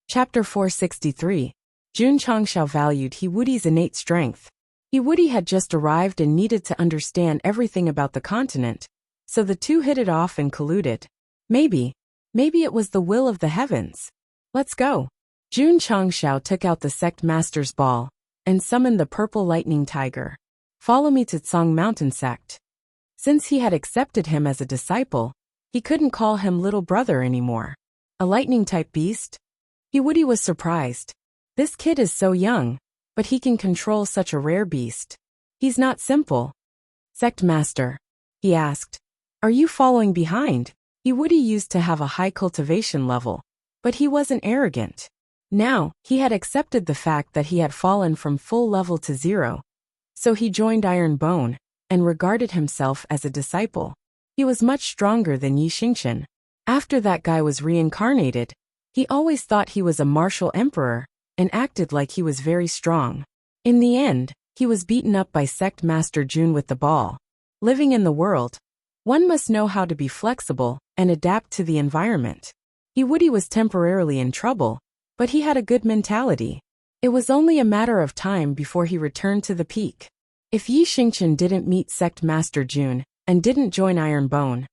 Chapter 463. Jun Changshao valued He Wudi's innate strength. He Wudi had just arrived and needed to understand everything about the continent, so the two hit it off and colluded. Maybe it was the will of the heavens. Let's go. Jun Changshao took out the Sect Master's ball and summoned the purple lightning tiger. Follow me to Tsang Mountain Sect. Since he had accepted him as a disciple, he couldn't call him little brother anymore. A lightning-type beast? He Wudi was surprised. This kid is so young, but he can control such a rare beast. He's not simple. Sect Master, he asked, are you following behind? He Wudi used to have a high cultivation level, but he wasn't arrogant. Now, he had accepted the fact that he had fallen from full level to 0. So he joined Iron Bone and regarded himself as a disciple. He was much stronger than Yi Xingqian. After that guy was reincarnated, he always thought he was a martial emperor and acted like he was very strong. In the end, he was beaten up by Sect Master Jun with the ball. Living in the world, one must know how to be flexible and adapt to the environment. He Wudi was temporarily in trouble, but he had a good mentality. It was only a matter of time before he returned to the peak. If Yi Xingqian didn't meet Sect Master Jun and didn't join Iron Bone,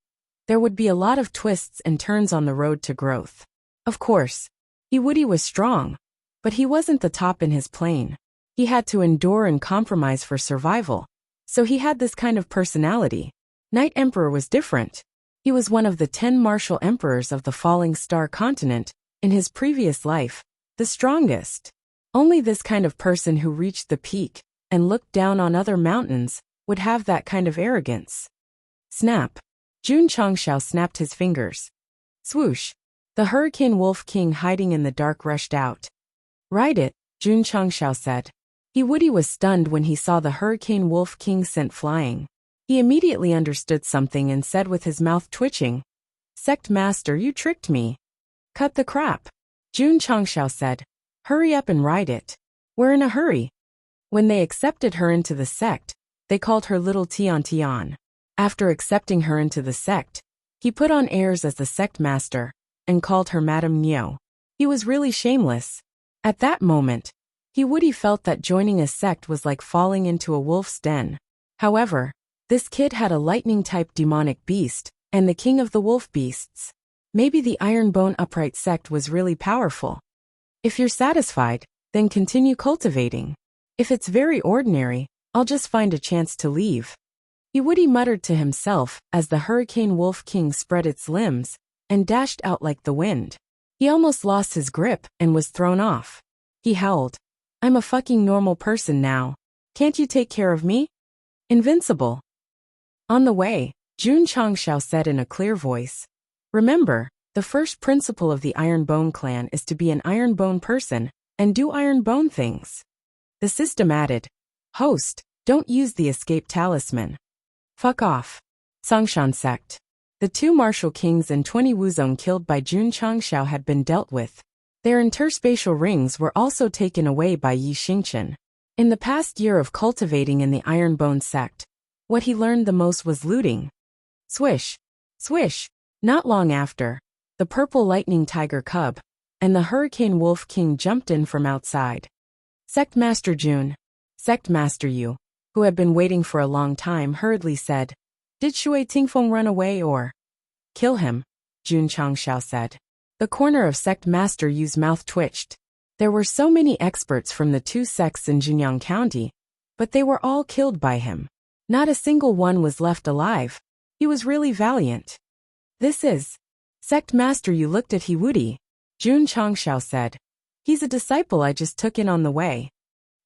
there would be a lot of twists and turns on the road to growth. Of course, He Wudi was strong, but he wasn't the top in his plane. He had to endure and compromise for survival, so he had this kind of personality. Night Emperor was different. He was one of the 10 martial emperors of the Falling Star continent in his previous life, the strongest. Only this kind of person who reached the peak and looked down on other mountains would have that kind of arrogance. Snap. Jun Changshao snapped his fingers. Swoosh. The Hurricane Wolf King hiding in the dark rushed out. Ride it, Jun Changshao said. He Wudi was stunned when he saw the Hurricane Wolf King sent flying. He immediately understood something and said with his mouth twitching, Sect Master, you tricked me. Cut the crap. Jun Changshao said. Hurry up and ride it. We're in a hurry. When they accepted her into the sect, they called her Little Tian Tian. After accepting her into the sect, he put on airs as the Sect Master and called her Madame Niu. He was really shameless. At that moment, He Wudi felt that joining a sect was like falling into a wolf's den. However, this kid had a lightning-type demonic beast and the king of the wolf beasts. Maybe the Ironbone Upright sect was really powerful. If you're satisfied, then continue cultivating. If it's very ordinary, I'll just find a chance to leave. He Wudi muttered to himself as the Hurricane Wolf King spread its limbs and dashed out like the wind. He almost lost his grip and was thrown off. He howled, I'm a fucking normal person now. Can't you take care of me? Invincible. On the way, Jun Changshao said in a clear voice, remember, the first principle of the Iron Bone clan is to be an Iron Bone person and do Iron Bone things. The system added, host, don't use the escape talisman. Fuck off. Songshan Sect. The 2 martial kings and 20 Wuzong killed by Jun Changshao had been dealt with. Their interspatial rings were also taken away by Yi Xingqian. In the past year of cultivating in the Iron Bone sect, what he learned the most was looting. Swish. Swish. Not long after, the purple lightning tiger cub and the Hurricane Wolf King jumped in from outside. Sect Master Jun, Sect Master Yu, who had been waiting for a long time, hurriedly said, did Shui Tingfeng run away or? Kill him, Jun Changshao said. The corner of Sect Master Yu's mouth twitched. There were so many experts from the 2 sects in Jinyang County, but they were all killed by him. Not a single one was left alive. He was really valiant. This is. Sect Master Yu looked at He Wudi. Jun Changshao said. He's a disciple I just took in on the way.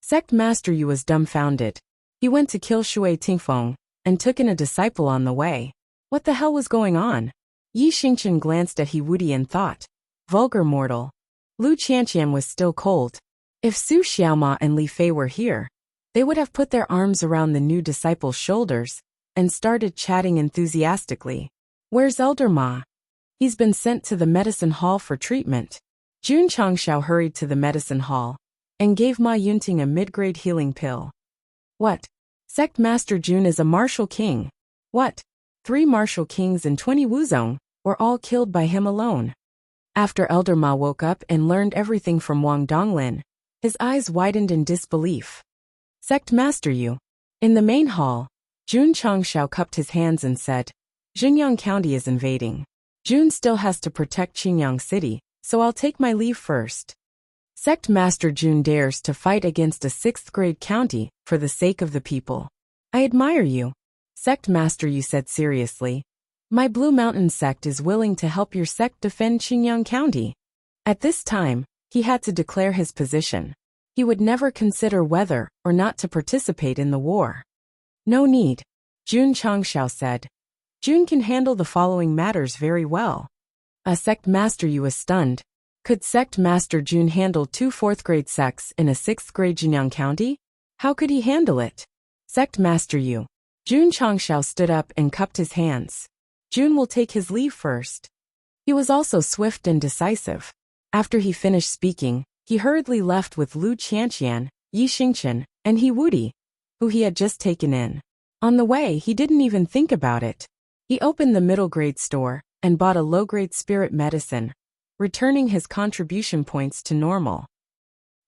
Sect Master Yu was dumbfounded. He went to kill Shui Tingfeng and took in a disciple on the way. What the hell was going on? Yi Xingqian glanced at He Wudi and thought, vulgar mortal. Lu Qianqian was still cold. If Su Xiaoma and Li Fei were here, they would have put their arms around the new disciple's shoulders and started chatting enthusiastically. Where's Elder Ma? He's been sent to the medicine hall for treatment. Jun Changshao hurried to the medicine hall and gave Ma Yunting a mid-grade healing pill. What? Sect Master Jun is a martial king. What? 3 martial kings and 20 Wuzong were all killed by him alone. After Elder Ma woke up and learned everything from Wang Donglin, his eyes widened in disbelief. Sect Master Yu. In the main hall, Jun Changshao cupped his hands and said, Xinjiang County is invading. Jun still has to protect Qingyang City, so I'll take my leave first. Sect Master Jun dares to fight against a 6th-grade county for the sake of the people. I admire you. Sect Master Yu said seriously. My Blue Mountain sect is willing to help your sect defend Qingyang County. At this time, he had to declare his position. He would never consider whether or not to participate in the war. No need, Jun Changshao said. Jun can handle the following matters very well. A Sect Master Yu was stunned. Could Sect Master Jun handle 2 4th-grade sects in a 6th-grade Xinjiang County? How could he handle it? Sect Master Yu. Jun Changshao stood up and cupped his hands. Jun will take his leave first. He was also swift and decisive. After he finished speaking, he hurriedly left with Lu Qianqian, Yi Xingchen, and He Wudi, who he had just taken in. On the way, he didn't even think about it. He opened the middle-grade store and bought a low-grade spirit medicine, returning his contribution points to normal.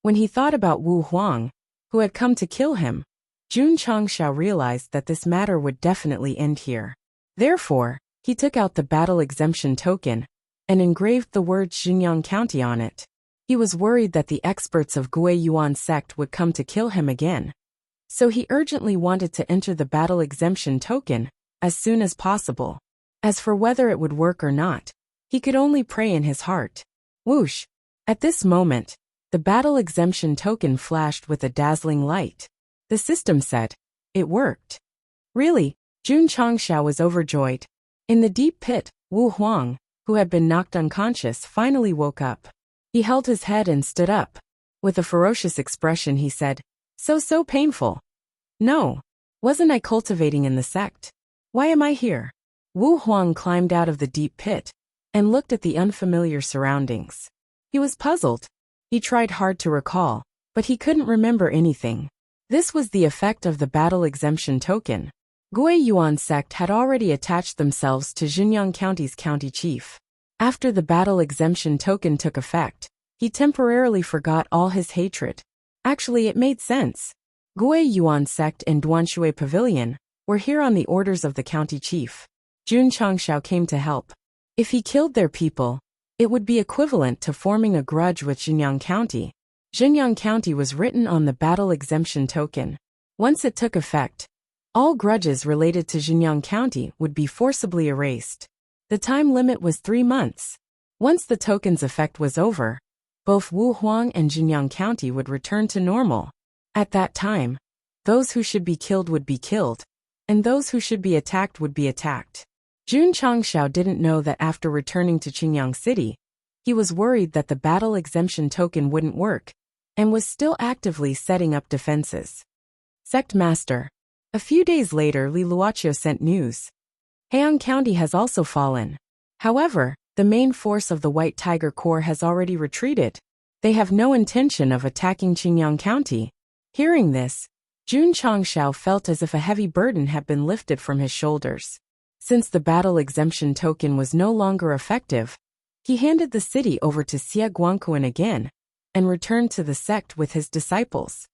When he thought about Wu Huang, who had come to kill him, Jun Changshao realized that this matter would definitely end here. Therefore, he took out the battle exemption token and engraved the word Xinjiang County on it. He was worried that the experts of Gui Yuan sect would come to kill him again. So he urgently wanted to enter the battle exemption token as soon as possible. As for whether it would work or not, he could only pray in his heart. Whoosh! At this moment, the battle exemption token flashed with a dazzling light. The system said, it worked. Really? Jun Changshao was overjoyed. In the deep pit, Wu Huang, who had been knocked unconscious, finally woke up. He held his head and stood up. With a ferocious expression he said, So painful. No. Wasn't I cultivating in the sect? Why am I here? Wu Huang climbed out of the deep pit and looked at the unfamiliar surroundings. He was puzzled. He tried hard to recall, but he couldn't remember anything. This was the effect of the battle exemption token. Gui Yuan sect had already attached themselves to Xinjiang County's county chief. After the battle exemption token took effect, he temporarily forgot all his hatred. Actually, it made sense. Gui Yuan sect and Duanshui Pavilion were here on the orders of the county chief. Jun Changshao came to help. If he killed their people, it would be equivalent to forming a grudge with Xinjiang County. Xinjiang County was written on the battle exemption token. Once it took effect, all grudges related to Xinjiang County would be forcibly erased. The time limit was 3 months. Once the token's effect was over, both Wu Huang and Xinjiang County would return to normal. At that time, those who should be killed would be killed, and those who should be attacked would be attacked. Jun Changshao didn't know that after returning to Qingyang City, he was worried that the battle exemption token wouldn't work, and was still actively setting up defenses. Sect Master. A few days later, Li Luoqiu sent news. Heian County has also fallen. However, the main force of the White Tiger Corps has already retreated. They have no intention of attacking Qingyang County. Hearing this, Jun Changshao felt as if a heavy burden had been lifted from his shoulders. Since the battle exemption token was no longer effective, he handed the city over to Xie Guangquan again, and returned to the sect with his disciples.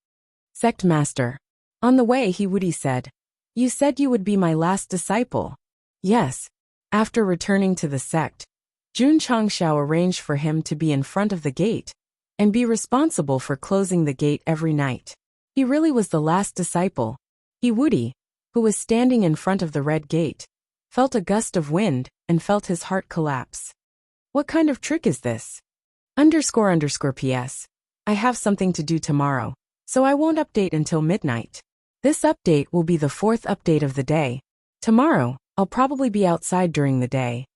Sect Master. On the way, He Wudi said, You said you would be my last disciple. Yes. After returning to the sect, Jun Changshao arranged for him to be in front of the gate, and be responsible for closing the gate every night. He really was the last disciple. He Wudi, who was standing in front of the red gate, felt a gust of wind and felt his heart collapse. What kind of trick is this? __PS. I have something to do tomorrow, so I won't update until midnight. This update will be the 4th update of the day. Tomorrow, I'll probably be outside during the day.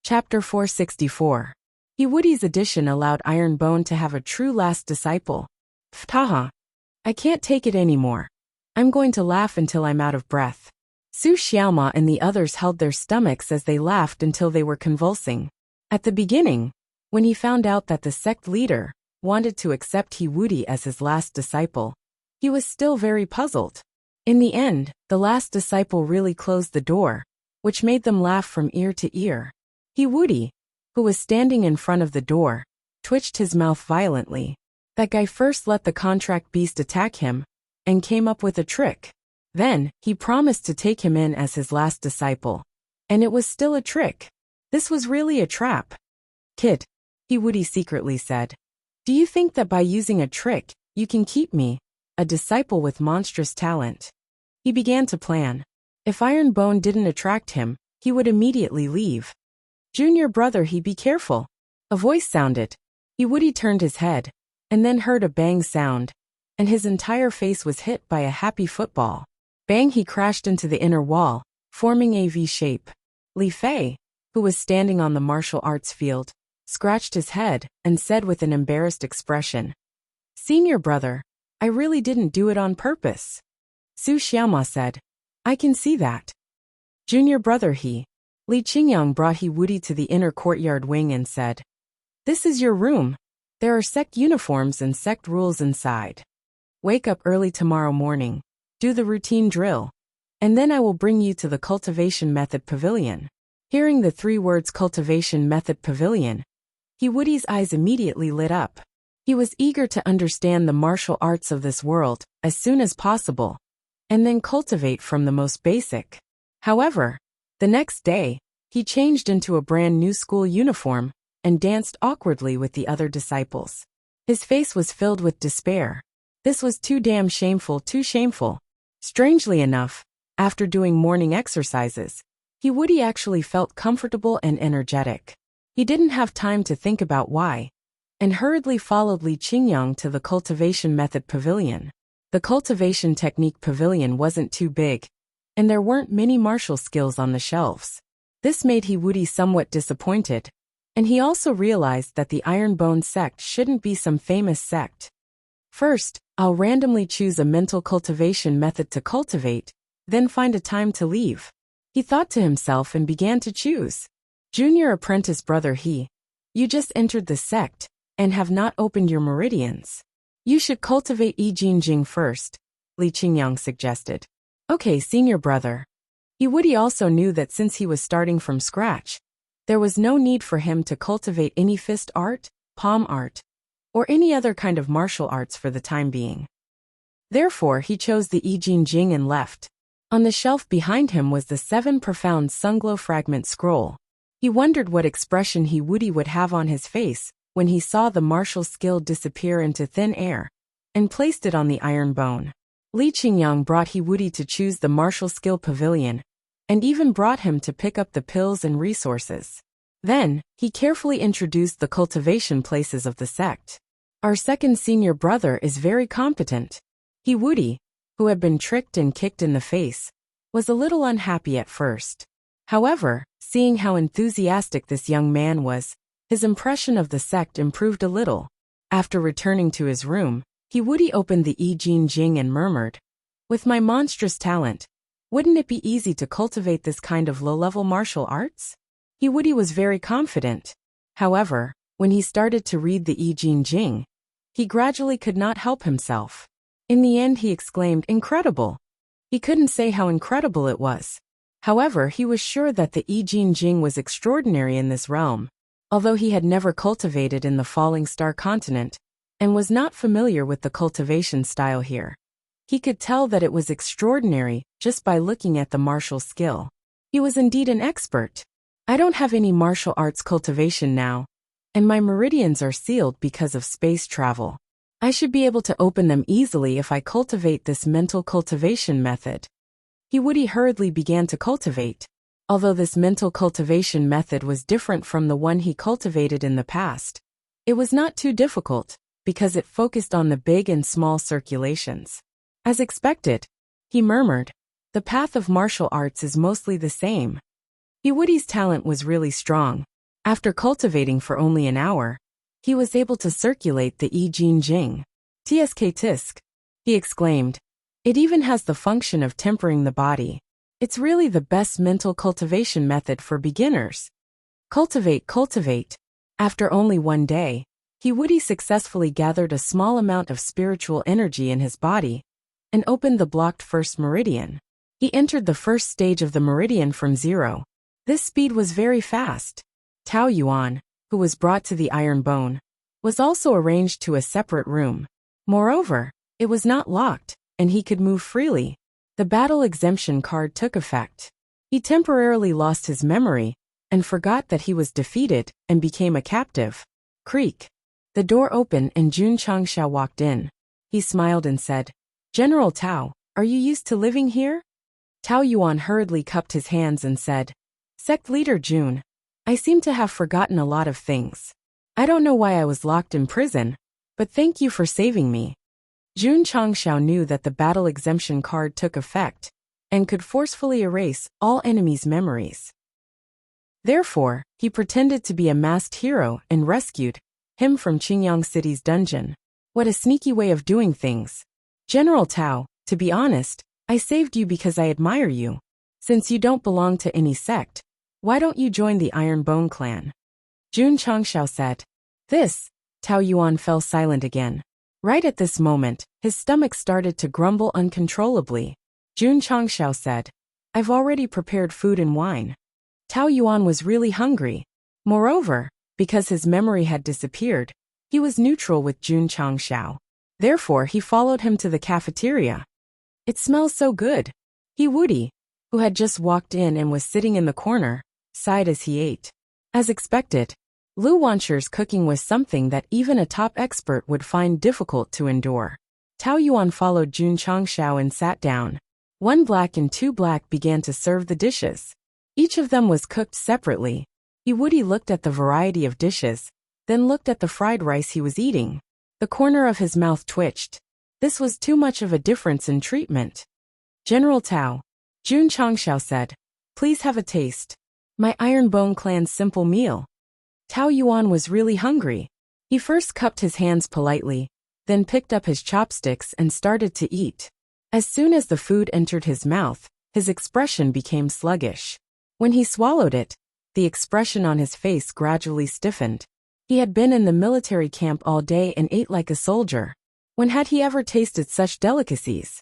Chapter 464. He Wudi's addition allowed Ironbone to have a true last disciple. Ptaha. I can't take it anymore. I'm going to laugh until I'm out of breath. Su Xiaoma and the others held their stomachs as they laughed until they were convulsing. At the beginning, when he found out that the sect leader wanted to accept He Wudi as his last disciple, he was still very puzzled. In the end, the last disciple really closed the door, which made them laugh from ear to ear. Woody, who was standing in front of the door, twitched his mouth violently. That guy first let the contract beast attack him, and came up with a trick. Then, he promised to take him in as his last disciple. And it was still a trick. This was really a trap. Kid, Woody secretly said. Do you think that by using a trick, you can keep me, a disciple with monstrous talent? He began to plan. If Ironbone didn't attract him, he would immediately leave. Junior brother, be careful. A voice sounded. Woody turned his head, and then heard a bang sound, and his entire face was hit by a happy football. Bang! He crashed into the inner wall, forming a V shape. Li Fei, who was standing on the martial arts field, scratched his head and said with an embarrassed expression, Senior brother, I really didn't do it on purpose. Su Xiaoma said, I can see that. Junior brother, Li Qingyang brought Woody to the inner courtyard wing and said, This is your room. There are sect uniforms and sect rules inside. Wake up early tomorrow morning, do the routine drill, and then I will bring you to the cultivation method pavilion. Hearing the 3 words cultivation method pavilion, Woody's eyes immediately lit up. He was eager to understand the martial arts of this world as soon as possible, and then cultivate from the most basic. However, the next day, he changed into a brand new school uniform and danced awkwardly with the other disciples. His face was filled with despair. This was too damn shameful, too shameful. Strangely enough, after doing morning exercises, Woody actually felt comfortable and energetic. He didn't have time to think about why, and hurriedly followed Li Qingyang to the cultivation method pavilion. The cultivation technique pavilion wasn't too big, and there weren't many martial skills on the shelves. This made Woody somewhat disappointed, and he also realized that the Ironbone sect shouldn't be some famous sect. First, I'll randomly choose a mental cultivation method to cultivate, then find a time to leave. He thought to himself and began to choose. Junior apprentice brother, you just entered the sect, and have not opened your meridians. You should cultivate Yi Jing first, Li Qingyang suggested. Okay, senior brother. Woody also knew that since he was starting from scratch, there was no need for him to cultivate any fist art, palm art, or any other kind of martial arts for the time being. Therefore, he chose the Yi Jing and left. On the shelf behind him was the 7 profound Sunglow fragment scroll. He wondered what expression Woody would have on his face when he saw the martial skill disappear into thin air, and placed it on the iron bone. Li Qingyang brought Woody to choose the martial skill pavilion, and even brought him to pick up the pills and resources. Then, he carefully introduced the cultivation places of the sect. Our second senior brother is very competent. Woody, who had been tricked and kicked in the face, was a little unhappy at first. However, seeing how enthusiastic this young man was, his impression of the sect improved a little. After returning to his room, Woody opened the Yi Jing and murmured, With my monstrous talent, wouldn't it be easy to cultivate this kind of low-level martial arts? Woody was very confident. However, when he started to read the Yi Jing, he gradually could not help himself. In the end, he exclaimed, Incredible! He couldn't say how incredible it was. However, he was sure that the Yi Jing was extraordinary in this realm. Although he had never cultivated in the Falling Star continent, and was not familiar with the cultivation style here, he could tell that it was extraordinary just by looking at the martial skill. He was indeed an expert. I don't have any martial arts cultivation now, and my meridians are sealed because of space travel. I should be able to open them easily if I cultivate this mental cultivation method. Woody hurriedly began to cultivate. Although this mental cultivation method was different from the one he cultivated in the past, it was not too difficult, because it focused on the big and small circulations. As expected, he murmured, the path of martial arts is mostly the same. Woody's talent was really strong. After cultivating for only an hour, he was able to circulate the Yi Jing. Tsk tisk, he exclaimed. It even has the function of tempering the body. It's really the best mental cultivation method for beginners. Cultivate. After only one day, Woody successfully gathered a small amount of spiritual energy in his body and opened the blocked first meridian. He entered the first stage of the meridian from 0. This speed was very fast. Tao Yuan, who was brought to the Iron Bone, was also arranged to a separate room. Moreover, it was not locked, and he could move freely. The battle exemption card took effect. He temporarily lost his memory and forgot that he was defeated and became a captive. Creak. The door opened and Jun Changxiao walked in. He smiled and said, "General Tao, are you used to living here?" Tao Yuan hurriedly cupped his hands and said, "Sect leader Jun, I seem to have forgotten a lot of things. I don't know why I was locked in prison, but thank you for saving me." Jun Changxiao knew that the battle exemption card took effect and could forcefully erase all enemies' memories. Therefore, he pretended to be a masked hero and rescued him from Qingyang City's dungeon. What a sneaky way of doing things. "General Tao, to be honest, I saved you because I admire you. Since you don't belong to any sect, why don't you join the Iron Bone clan?" Jun Changxiao said. This, Tao Yuan fell silent again. Right at this moment, his stomach started to grumble uncontrollably. Jun Changxiao said, "I've already prepared food and wine." Tao Yuan was really hungry. Moreover, because his memory had disappeared, he was neutral with Jun Changxiao. Therefore, he followed him to the cafeteria. "It smells so good." He Woody, who had just walked in and was sitting in the corner, sighed as he ate. As expected, Lu Wansher's cooking was something that even a top expert would find difficult to endure. Tao Yuan followed Jun Changxiao and sat down. One black and two black began to serve the dishes. Each of them was cooked separately. He Woody looked at the variety of dishes, then looked at the fried rice he was eating. The corner of his mouth twitched. This was too much of a difference in treatment. "General Tao," Jun Changxiao said, "please have a taste. My Iron Bone clan's simple meal." Tao Yuan was really hungry. He first cupped his hands politely, then picked up his chopsticks and started to eat. As soon as the food entered his mouth, his expression became sluggish. When he swallowed it, the expression on his face gradually stiffened. He had been in the military camp all day and ate like a soldier. When had he ever tasted such delicacies?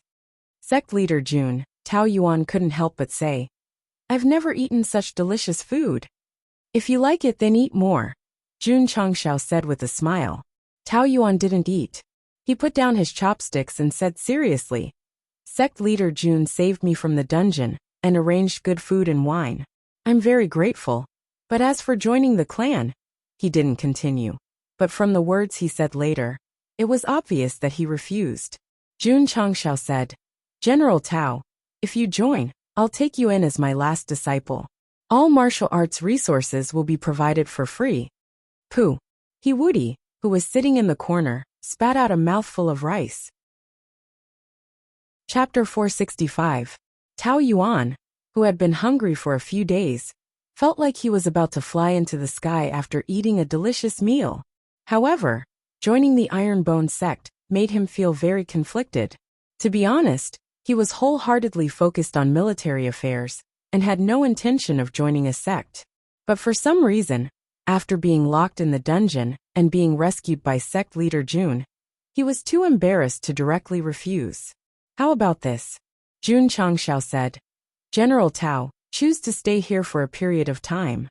Sect leader Jun, Tao Yuan couldn't help but say, "I've never eaten such delicious food." "If you like it, then eat more," Jun Changxiao said with a smile. Tao Yuan didn't eat. He put down his chopsticks and said seriously, "Sect leader Jun saved me from the dungeon and arranged good food and wine. I'm very grateful. But as for joining the clan," he didn't continue. But from the words he said later, it was obvious that he refused. Jun Changxiao said, "General Tao, if you join, I'll take you in as my last disciple. All martial arts resources will be provided for free." Pooh. He Woody, who was sitting in the corner, spat out a mouthful of rice. Chapter 465. Tao Yuan, who had been hungry for a few days, felt like he was about to fly into the sky after eating a delicious meal. However, joining the Iron Bone sect made him feel very conflicted. To be honest, he was wholeheartedly focused on military affairs and had no intention of joining a sect. But for some reason, after being locked in the dungeon and being rescued by sect leader Jun, he was too embarrassed to directly refuse. "How about this?" Jun Changxiao said. "General Tao, choose to stay here for a period of time."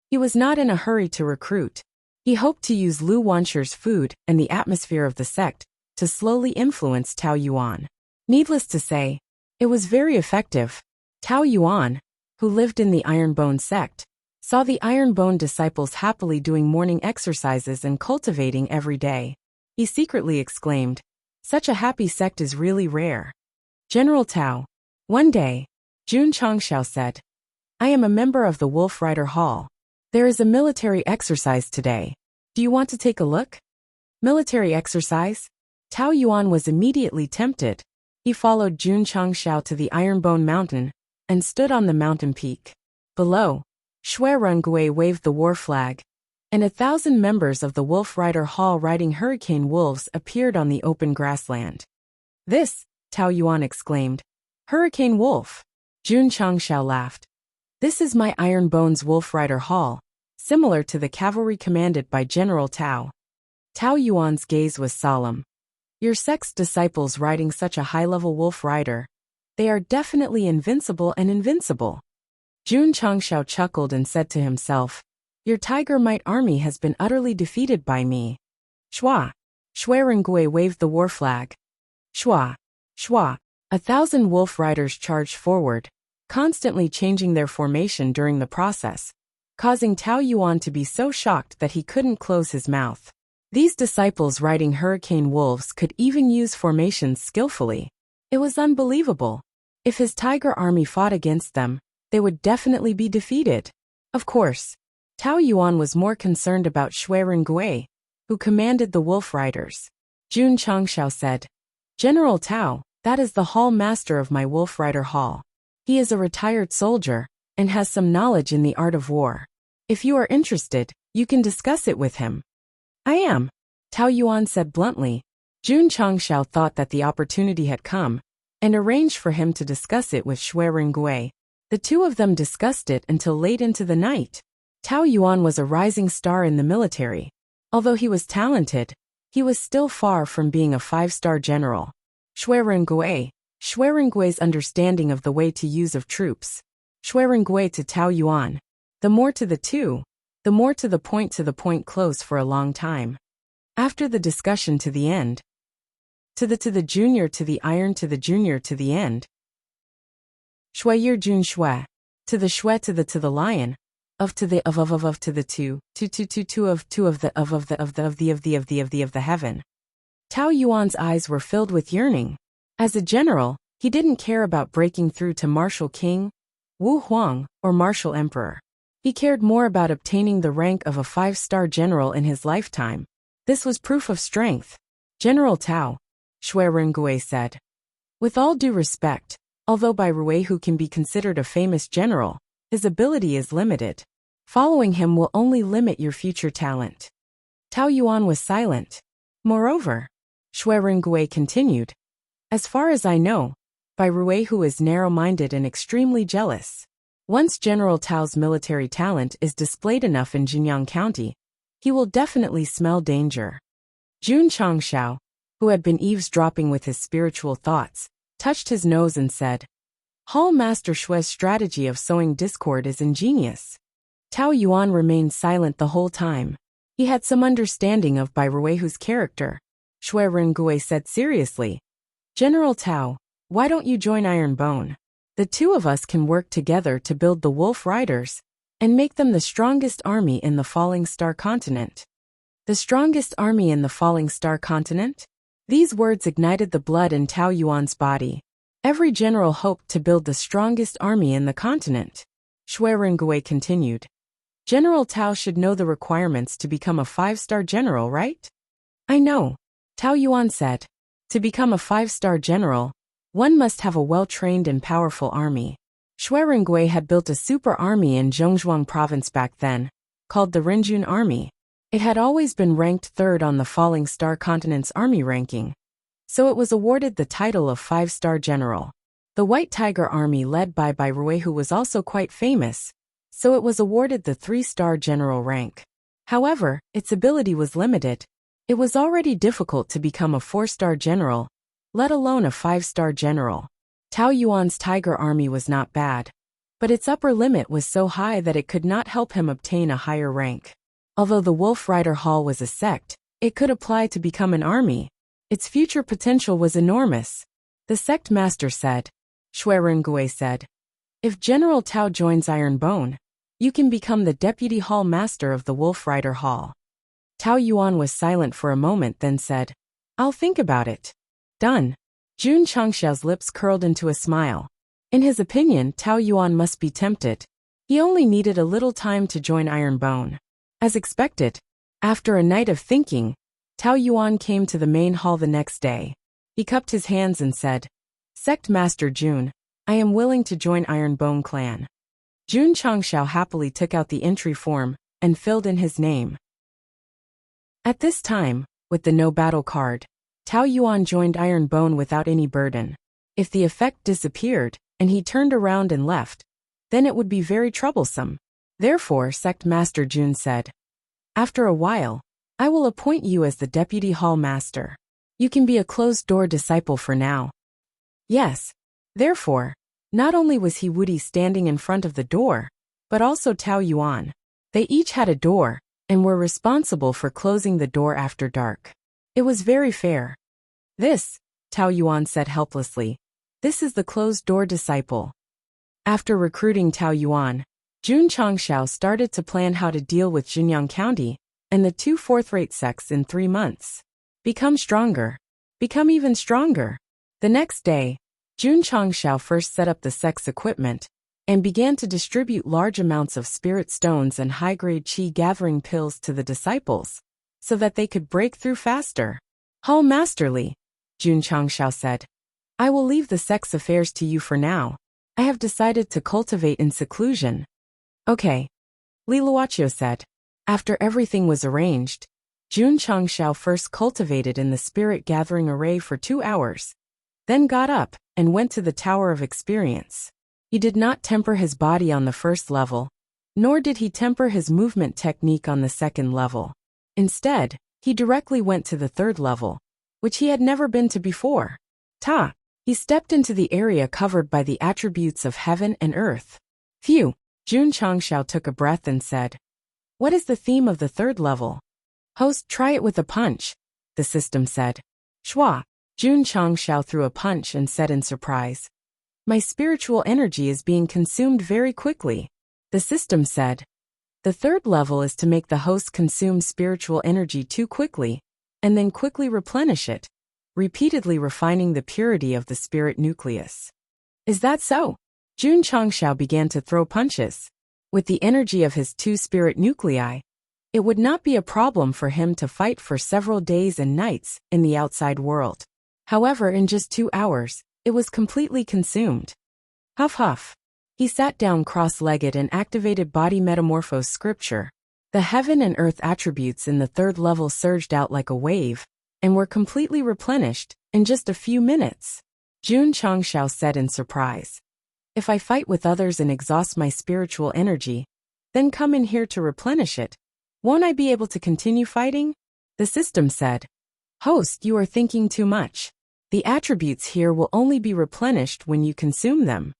He was not in a hurry to recruit. He hoped to use Lu Wansher's food and the atmosphere of the sect to slowly influence Tao Yuan. Needless to say, it was very effective. Tao Yuan, who lived in the Iron Bone sect, saw the Iron Bone disciples happily doing morning exercises and cultivating every day. He secretly exclaimed, "Such a happy sect is really rare." "General Tao." One day, Jun Changxiao said, "I am a member of the Wolf Rider Hall. There is a military exercise today. Do you want to take a look?" Military exercise? Tao Yuan was immediately tempted. He followed Jun Changxiao to the Iron Bone Mountain and stood on the mountain peak. Below, Shui Rengui waved the war flag, and 1,000 members of the Wolf Rider Hall riding hurricane wolves appeared on the open grassland. "This," Tao Yuan exclaimed. "Hurricane wolf." Jun Changxiao laughed. "This is my Iron Bone's Wolf Rider Hall, similar to the cavalry commanded by General Tao." Tao Yuan's gaze was solemn. "Your sect's disciples riding such a high-level wolf rider. They are definitely invincible and invincible." Jun Changxiao chuckled and said to himself, Your tiger might army has been utterly defeated by me. Shua. Shui Rengui waved the war flag. Shua. Shua. 1,000 wolf riders charged forward, constantly changing their formation during the process, causing Tao Yuan to be so shocked that he couldn't close his mouth. These disciples riding hurricane wolves could even use formations skillfully. It was unbelievable. If his tiger army fought against them, they would definitely be defeated. Of course, Tao Yuan was more concerned about Shui Rengui, who commanded the wolf riders. Jun Changshao said, General Tao, that is the hall master of my wolf rider hall. He is a retired soldier, and has some knowledge in the art of war. If you are interested, you can discuss it with him. I am, Tao Yuan said bluntly. Jun Changshao thought that the opportunity had come, and arranged for him to discuss it with Shui Rengui. The two of them discussed it until late into the night. Tao Yuan was a rising star in the military. Although he was talented, he was still far from being a 5-star general. Shui Rengui's understanding of the way to use of troops. Shui Rengui to Tao Yuan. The more to the two, the more to the point close for a long time. After the discussion to the end. To the junior to the iron to the junior to the end. Shuiyer Jun Shui. To the lion. Of to the of to the two of the heaven. Tao Yuan's eyes were filled with yearning. As a general, he didn't care about breaking through to martial king, Wu Huang, or martial emperor. He cared more about obtaining the rank of a 5-star general in his lifetime. This was proof of strength. General Tao, Shui Rengui said. With all due respect, although Bai Ruihu can be considered a famous general, his ability is limited. Following him will only limit your future talent. Tao Yuan was silent. Moreover, Shui Rengui continued, as far as I know, Bai Ruihu is narrow-minded and extremely jealous. Once General Tao's military talent is displayed enough in Jinyang County, he will definitely smell danger. Jun Changshao, who had been eavesdropping with his spiritual thoughts, touched his nose and said, Hall Master Shui's strategy of sowing discord is ingenious. Tao Yuan remained silent the whole time. He had some understanding of Bai Ruihu's character. Shui Rengui said seriously, General Tao, why don't you join Iron Bone? The two of us can work together to build the Wolf Riders and make them the strongest army in the Falling Star Continent. The strongest army in the Falling Star Continent? These words ignited the blood in Tao Yuan's body. Every general hoped to build the strongest army in the continent. Shui Rengui continued. General Tao should know the requirements to become a 5-star general, right? I know, Tao Yuan said. To become a 5-star general, one must have a well-trained and powerful army. Shui Rengui had built a super army in Zhongzhuang province back then, called the Renjun Army. It had always been ranked 3rd on the Falling Star Continent's army ranking, so it was awarded the title of 5-star general. The White Tiger Army led by Bai Ruihu was also quite famous, so it was awarded the 3-star general rank. However, its ability was limited. It was already difficult to become a 4-star general, let alone a 5-star general. Tao Yuan's Tiger Army was not bad, but its upper limit was so high that it could not help him obtain a higher rank. Although the Wolf Rider Hall was a sect, it could apply to become an army. Its future potential was enormous. The sect master said. Shui Rengui said, if General Tao joins Iron Bone, you can become the deputy hall master of the Wolf Rider Hall. Tao Yuan was silent for a moment, then said, I'll think about it. Done. Jun Changshao's lips curled into a smile. In his opinion, Tao Yuan must be tempted. He only needed a little time to join Iron Bone. As expected, after a night of thinking, Tao Yuan came to the main hall the next day. He cupped his hands and said, Sect Master Jun, I am willing to join Iron Bone clan. Jun Changshao happily took out the entry form and filled in his name. At this time, with the no battle card, Tao Yuan joined Iron Bone without any burden. If the effect disappeared and he turned around and left, then it would be very troublesome. Therefore, Sect Master Jun said, after a while, I will appoint you as the Deputy Hall Master. You can be a closed-door disciple for now. Yes. Therefore, not only was he Wudi standing in front of the door, but also Tao Yuan. They each had a door, and were responsible for closing the door after dark. It was very fair. This, Tao Yuan said helplessly, this is the closed-door disciple. After recruiting Tao Yuan, Jun Changshao started to plan how to deal with Jinyang County and the two fourth-rate sects in 3 months. Become stronger. Become even stronger. The next day, Jun Changshao first set up the sect's equipment and began to distribute large amounts of spirit stones and high-grade qi gathering pills to the disciples so that they could break through faster. How masterly, Jun Changshao said. I will leave the sect's affairs to you for now. I have decided to cultivate in seclusion. Okay, Li Luoqiu said. After everything was arranged, Jun Changshao first cultivated in the spirit gathering array for 2 hours, then got up and went to the Tower of Experience. He did not temper his body on the first level, nor did he temper his movement technique on the second level. Instead, he directly went to the third level, which he had never been to before. He stepped into the area covered by the attributes of heaven and earth. Phew, Jun Changshao took a breath and said, what is the theme of the third level? Host, try it with a punch, the system said. Shwa, Jun Changshao threw a punch and said in surprise. My spiritual energy is being consumed very quickly, the system said. The third level is to make the host consume spiritual energy too quickly, and then quickly replenish it, repeatedly refining the purity of the spirit nucleus. Is that so? Jun Changshao began to throw punches. With the energy of his 2 spirit nuclei, it would not be a problem for him to fight for several days and nights in the outside world. However, in just 2 hours, it was completely consumed. Huff huff. He sat down cross-legged and activated body metamorphose scripture. The heaven and earth attributes in the third level surged out like a wave, and were completely replenished in just a few minutes. Jun Changshao said in surprise. If I fight with others and exhaust my spiritual energy, then come in here to replenish it, won't I be able to continue fighting? The system said. Host, you are thinking too much. The attributes here will only be replenished when you consume them.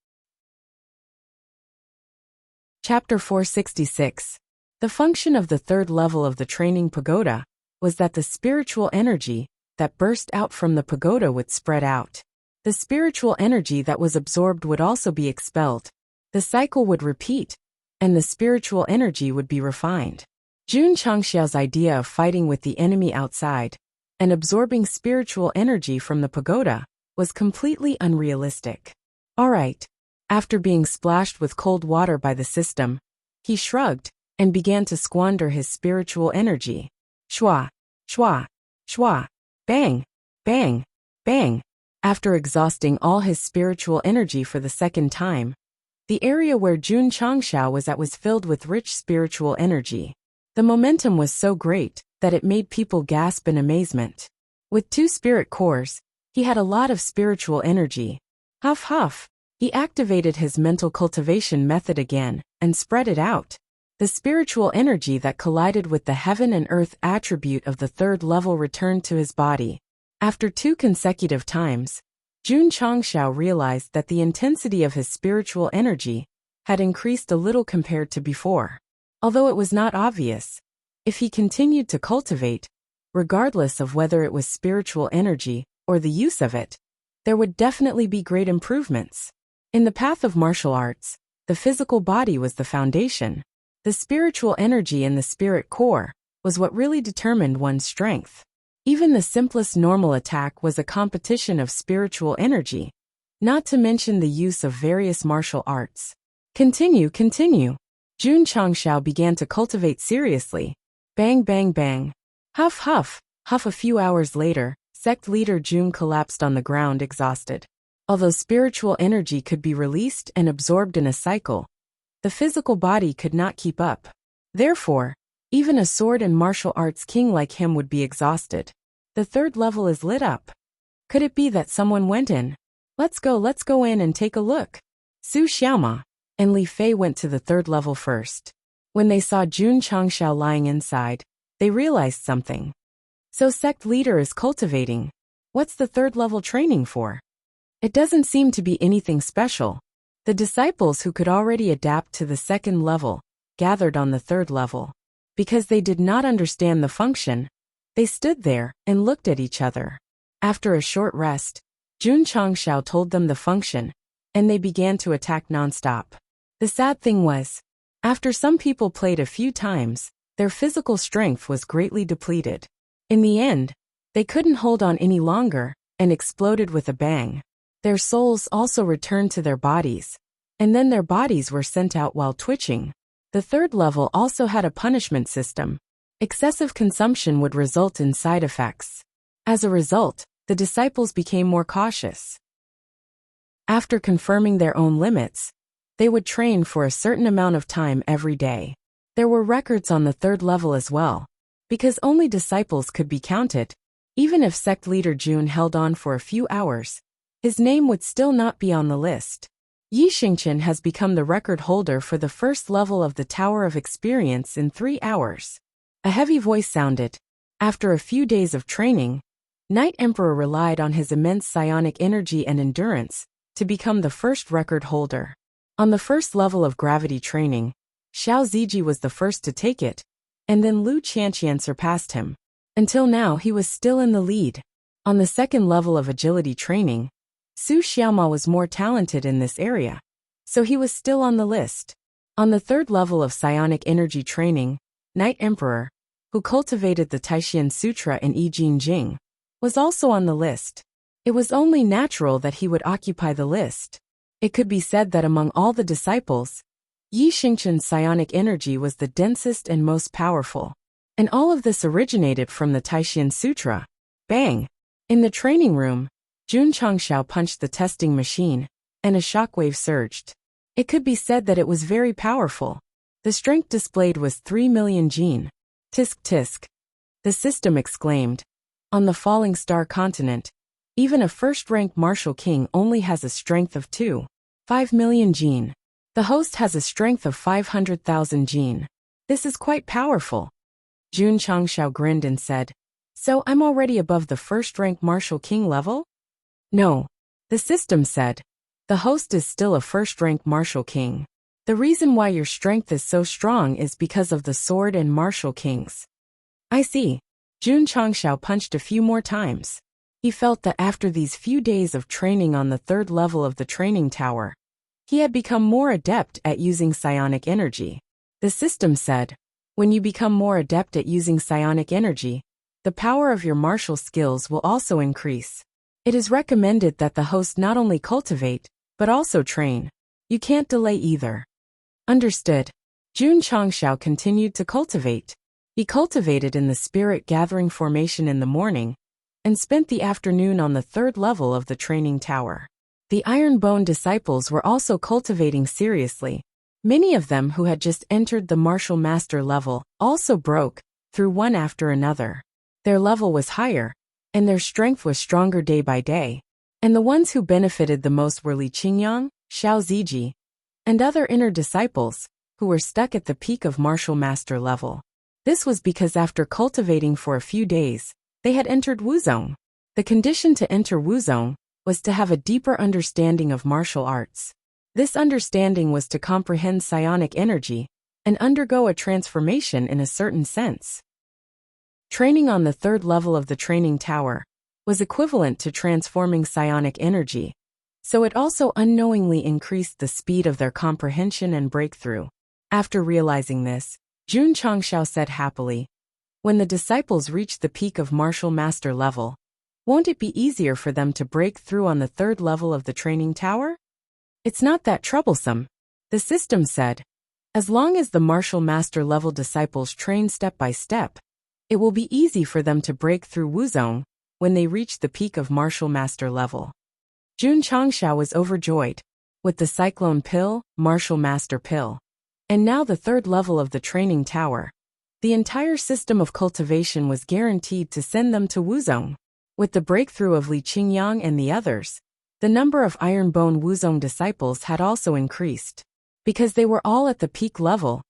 Chapter 466. The function of the third level of the training pagoda was that the spiritual energy that burst out from the pagoda would spread out. The spiritual energy that was absorbed would also be expelled. The cycle would repeat, and the spiritual energy would be refined. Jun Changshao's idea of fighting with the enemy outside and absorbing spiritual energy from the pagoda was completely unrealistic. All right. After being splashed with cold water by the system, he shrugged and began to squander his spiritual energy. Shwa, shwa, shwa, bang, bang, bang. After exhausting all his spiritual energy for the second time, the area where Jun Changshao was at was filled with rich spiritual energy. The momentum was so great that it made people gasp in amazement. With 2 spirit cores, he had a lot of spiritual energy. Huff huff. He activated his mental cultivation method again and spread it out. The spiritual energy that collided with the heaven and earth attribute of the third level returned to his body. After 2 consecutive times, Jun Changshao realized that the intensity of his spiritual energy had increased a little compared to before. Although it was not obvious, if he continued to cultivate, regardless of whether it was spiritual energy or the use of it, there would definitely be great improvements. In the path of martial arts, the physical body was the foundation. The spiritual energy in the spirit core was what really determined one's strength. Even the simplest normal attack was a competition of spiritual energy, not to mention the use of various martial arts. Continue. Jun Changshao began to cultivate seriously. Bang bang bang. Huff huff. A few hours later, sect leader Jun collapsed on the ground exhausted. Although spiritual energy could be released and absorbed in a cycle, the physical body could not keep up. Therefore, even a sword and martial arts king like him would be exhausted. The third level is lit up. Could it be that someone went in? Let's go in and take a look. Su Xiaoma and Li Fei went to the third level first. When they saw Jun Changshao lying inside, they realized something. So sect leader is cultivating. What's the third level training for? It doesn't seem to be anything special. The disciples who could already adapt to the second level gathered on the third level. Because they did not understand the function, they stood there and looked at each other. After a short rest, Jun Changshao told them the function, and they began to attack nonstop. The sad thing was, after some people played a few times, their physical strength was greatly depleted. In the end, they couldn't hold on any longer and exploded with a bang. Their souls also returned to their bodies, and then their bodies were sent out while twitching. The third level also had a punishment system. Excessive consumption would result in side effects. As a result, the disciples became more cautious. After confirming their own limits, they would train for a certain amount of time every day. There were records on the third level as well, because only disciples could be counted. Even if sect leader Jun held on for a few hours, his name would still not be on the list. Yi Xingchen has become the record holder for the first level of the Tower of Experience in 3 hours. A heavy voice sounded. After a few days of training, Night Emperor relied on his immense psionic energy and endurance to become the first record holder. On the first level of gravity training, Xiao Ziji was the first to take it, and then Lu Qianqian surpassed him. Until now he was still in the lead. On the second level of agility training, Su Xiaoma was more talented in this area, so he was still on the list. On the third level of psionic energy training, Night Emperor, who cultivated the Taishan Sutra and I Jing Jing, was also on the list. It was only natural that he would occupy the list. It could be said that among all the disciples, Yi Xingchen's psionic energy was the densest and most powerful. And all of this originated from the Taishan Sutra. Bang! In the training room, Jun Changshao punched the testing machine, and a shockwave surged. It could be said that it was very powerful. The strength displayed was 3 million jin. Tisk tisk. The system exclaimed. On the falling star continent, even a first-rank martial king only has a strength of 5 million jin. The host has a strength of 500,000 jin. This is quite powerful. Jun Changshao grinned and said, "So I'm already above the first-rank martial king level?" "No," the system said. "The host is still a first-rank martial king. The reason why your strength is so strong is because of the sword and martial kings." "I see." Jun Changshao punched a few more times. He felt that after these few days of training on the third level of the training tower, he had become more adept at using psionic energy. The system said, when you become more adept at using psionic energy, the power of your martial skills will also increase. It is recommended that the host not only cultivate, but also train. You can't delay either. Understood. Jun Changshao continued to cultivate. He cultivated in the spirit gathering formation in the morning, and spent the afternoon on the third level of the training tower. The Iron Bone disciples were also cultivating seriously. Many of them who had just entered the martial master level also broke through one after another. Their level was higher, and their strength was stronger day by day. And the ones who benefited the most were Li Qingyang, Xiao Ziji, and other inner disciples, who were stuck at the peak of martial master level. This was because after cultivating for a few days, they had entered Wuzong. The condition to enter Wuzong was to have a deeper understanding of martial arts. This understanding was to comprehend psionic energy and undergo a transformation in a certain sense. Training on the third level of the training tower was equivalent to transforming psionic energy, so it also unknowingly increased the speed of their comprehension and breakthrough. After realizing this, Jun Changshao said happily, "When the disciples reach the peak of martial master level, won't it be easier for them to break through on the third level of the training tower?" "It's not that troublesome," the system said. "As long as the martial master level disciples train step by step, it will be easy for them to break through Wuzong when they reach the peak of martial master level." Jun Changshao was overjoyed. With the Cyclone Pill, Martial Master Pill, and now the third level of the training tower, the entire system of cultivation was guaranteed to send them to Wuzong. With the breakthrough of Li Qingyang and the others, the number of Iron Bone Wuzong disciples had also increased. Because they were all at the peak level,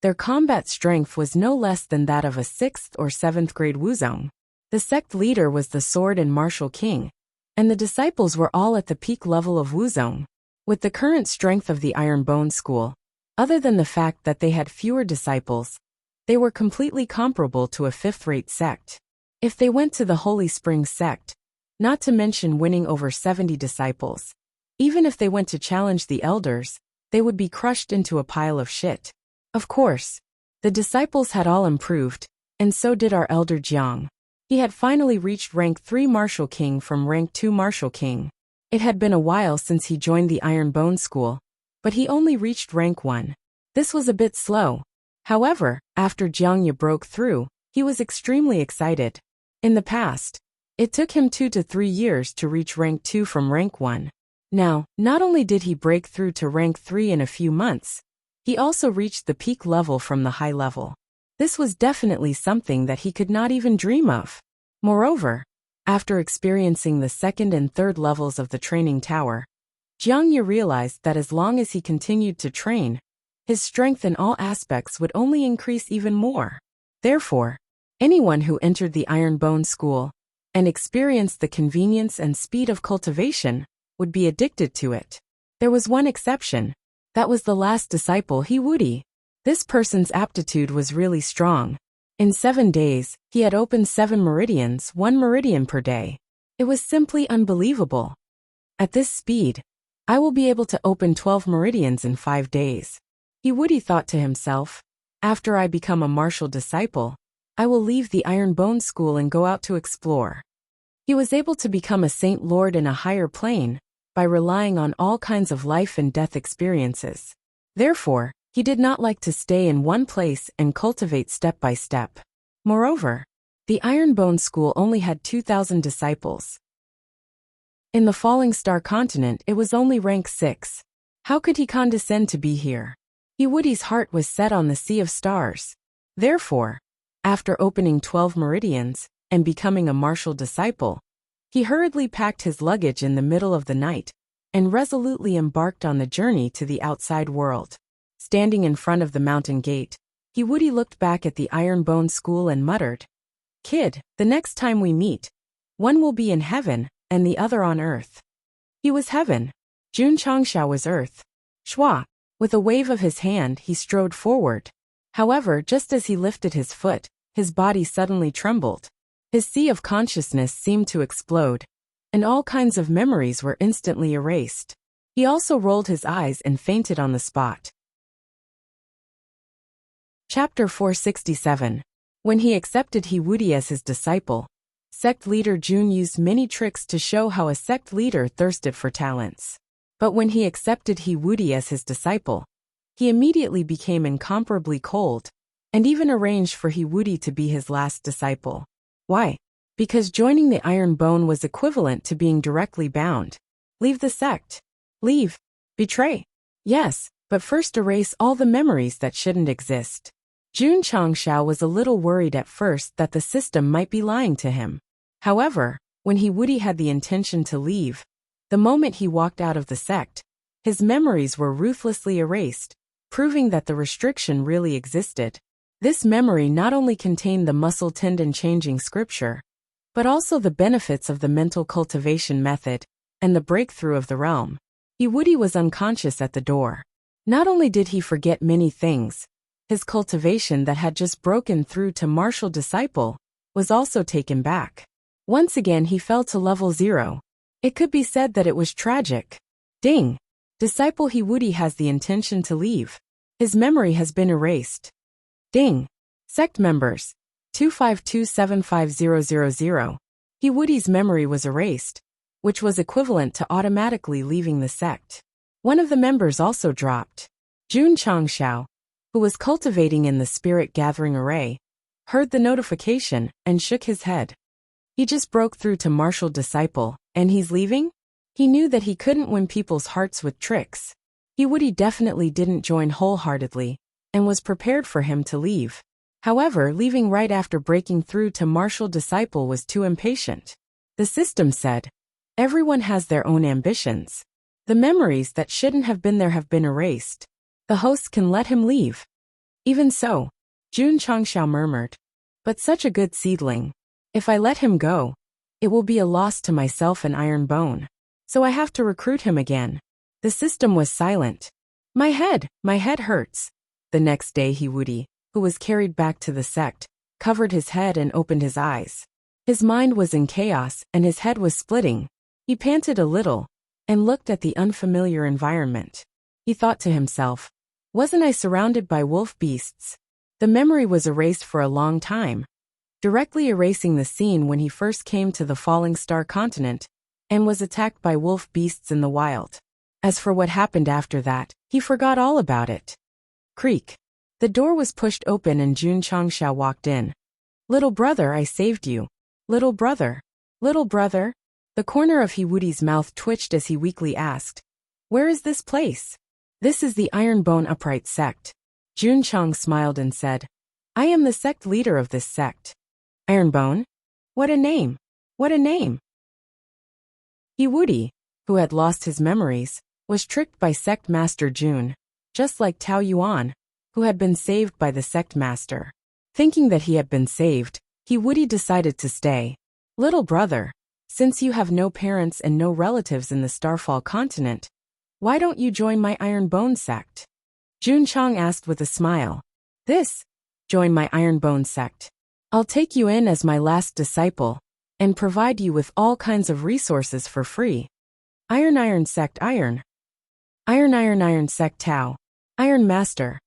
their combat strength was no less than that of a 6th or 7th grade Wuzong. The sect leader was the Sword and Martial King, and the disciples were all at the peak level of Wuzong. With the current strength of the Iron Bone School, Other than the fact that they had fewer disciples, they were completely comparable to a fifth-rate sect. If they went to the Holy Springs sect, not to mention winning over 70 disciples, even if they went to challenge the elders, they would be crushed into a pile of shit. Of course, the disciples had all improved, and so did our elder Jiang. He had finally reached rank 3 Martial King from rank 2 Martial King. It had been a while since he joined the Iron Bone School, but he only reached rank 1. This was a bit slow. However, after Jiang Ye broke through, he was extremely excited. In the past, it took him 2 to 3 years to reach rank 2 from rank 1. Now, not only did he break through to rank 3 in a few months, he also reached the peak level from the high level. This was definitely something that he could not even dream of. Moreover, after experiencing the second and third levels of the training tower, Jiang Ye realized that as long as he continued to train, his strength in all aspects would only increase even more. Therefore, anyone who entered the Iron Bone School and experienced the convenience and speed of cultivation would be addicted to it. There was one exception. That was the last disciple, Wuxia. This person's aptitude was really strong. In 7 days, he had opened 7 meridians, 1 meridian per day. It was simply unbelievable. At this speed, I will be able to open 12 meridians in 5 days. Wuxia thought to himself, after I become a martial disciple, I will leave the Iron Bone School and go out to explore. He was able to become a Saint Lord in a higher plane by relying on all kinds of life and death experiences. Therefore, he did not like to stay in one place and cultivate step by step. Moreover, the Iron Bone School only had 2,000 disciples. In the Falling Star continent, it was only rank 6. How could he condescend to be here? Wuxia's heart was set on the Sea of Stars. Therefore, after opening 12 meridians and becoming a martial disciple, he hurriedly packed his luggage in the middle of the night and resolutely embarked on the journey to the outside world. Standing in front of the mountain gate, Wuxia looked back at the Iron Bone School and muttered, "Kid, the next time we meet, one will be in heaven and the other on earth." He was heaven. Jun Changshao was earth. Shua. With a wave of his hand, he strode forward. However, just as he lifted his foot, his body suddenly trembled. His sea of consciousness seemed to explode, and all kinds of memories were instantly erased. He also rolled his eyes and fainted on the spot. Chapter 467. When he accepted Wuxia as his disciple, sect leader Jun used many tricks to show how a sect leader thirsted for talents. But when he accepted Wuxia as his disciple, he immediately became incomparably cold, and even arranged for Wuxia to be his last disciple. Why? Because joining the Iron Bone was equivalent to being directly bound. Leave the sect. Leave. Betray. Yes, but first erase all the memories that shouldn't exist. Jun Changshao was a little worried at first that the system might be lying to him. However, when Wuxia had the intention to leave, the moment he walked out of the sect, his memories were ruthlessly erased, proving that the restriction really existed. This memory not only contained the muscle tendon changing scripture, but also the benefits of the mental cultivation method and the breakthrough of the realm. Wuxia was unconscious at the door. Not only did he forget many things, his cultivation that had just broken through to martial disciple was also taken back. Once again he fell to level 0. It could be said that it was tragic. Ding! Disciple Wuxia has the intention to leave. His memory has been erased. Ding! Sect members. 2527500. Wuxia's memory was erased, which was equivalent to automatically leaving the sect. One of the members also dropped. Jun Changshao, who was cultivating in the spirit gathering array, heard the notification and shook his head. He just broke through to martial disciple, and he's leaving? He knew that he couldn't win people's hearts with tricks. Wuxia definitely didn't join wholeheartedly, and was prepared for him to leave. However, leaving right after breaking through to martial disciple was too impatient. The system said, everyone has their own ambitions. The memories that shouldn't have been there have been erased. The host can let him leave. Even so, Jun Changshao murmured, but such a good seedling. If I let him go, it will be a loss to myself and Iron Bone. So I have to recruit him again. The system was silent. My head hurts." The next day Woody, who was carried back to the sect, covered his head and opened his eyes. His mind was in chaos and his head was splitting. He panted a little and looked at the unfamiliar environment. He thought to himself, "Wasn't I surrounded by wolf beasts?" The memory was erased for a long time, directly erasing the scene when he first came to the falling star continent and was attacked by wolf beasts in the wild. As for what happened after that, he forgot all about it. Creak. The door was pushed open and Jun Changshao walked in. "Little brother, I saved you. Little brother. Little brother?" The corner of Woody's mouth twitched as he weakly asked, "Where is this place?" "This is the Ironbone Upright Sect." Jun Chang smiled and said, "I am the sect leader of this sect." Ironbone? What a name! What a name! Woody, who had lost his memories, was tricked by sect master Jun, just like Tao Yuan, who had been saved by the sect master. Thinking that he had been saved, Woody decided to stay. "Little brother, since you have no parents and no relatives in the Starfall continent, why don't you join my Ironbone sect?" Jun Chang asked with a smile. Join my Ironbone sect. I'll take you in as my last disciple and provide you with all kinds of resources for free. Iron sect Iron sect Tao. Iron Master.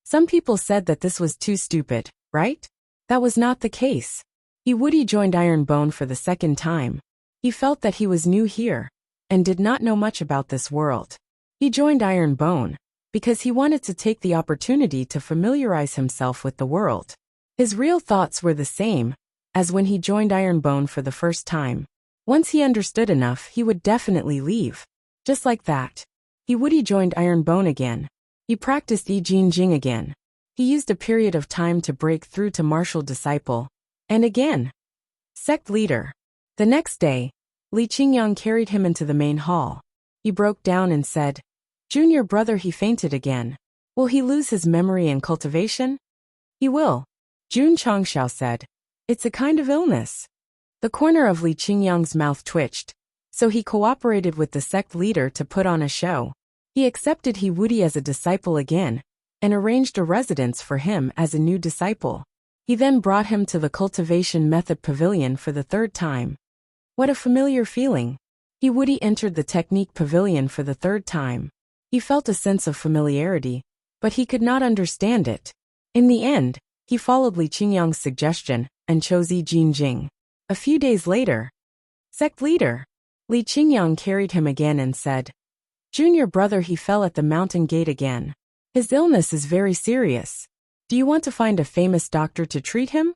Some people said that this was too stupid, right? That was not the case. Woody joined Ironbone for the second time. He felt that he was new here and did not know much about this world. He joined Ironbone because he wanted to take the opportunity to familiarize himself with the world. His real thoughts were the same as when he joined Ironbone for the first time. Once he understood enough, he would definitely leave. Just like that. Woody joined Ironbone again. He practiced Yi Jin Jing again. He used a period of time to break through to martial disciple. And again. Sect leader. The next day, Li Qingyang carried him into the main hall. He broke down and said, "Junior brother, he fainted again. Will he lose his memory and cultivation?" "He will," Jun Changshao said. "It's a kind of illness." The corner of Li Qingyang's mouth twitched, so he cooperated with the sect leader to put on a show. He accepted Woody as a disciple again and arranged a residence for him as a new disciple. He then brought him to the cultivation method pavilion for the third time. What a familiar feeling. Woody entered the technique pavilion for the third time. He felt a sense of familiarity, but he could not understand it. In the end, he followed Li Qingyang's suggestion and chose Yi Jin Jing. A few days later, sect leader, Li Qingyang carried him again and said, "Junior brother, he fell at the mountain gate again. His illness is very serious. Do you want to find a famous doctor to treat him?"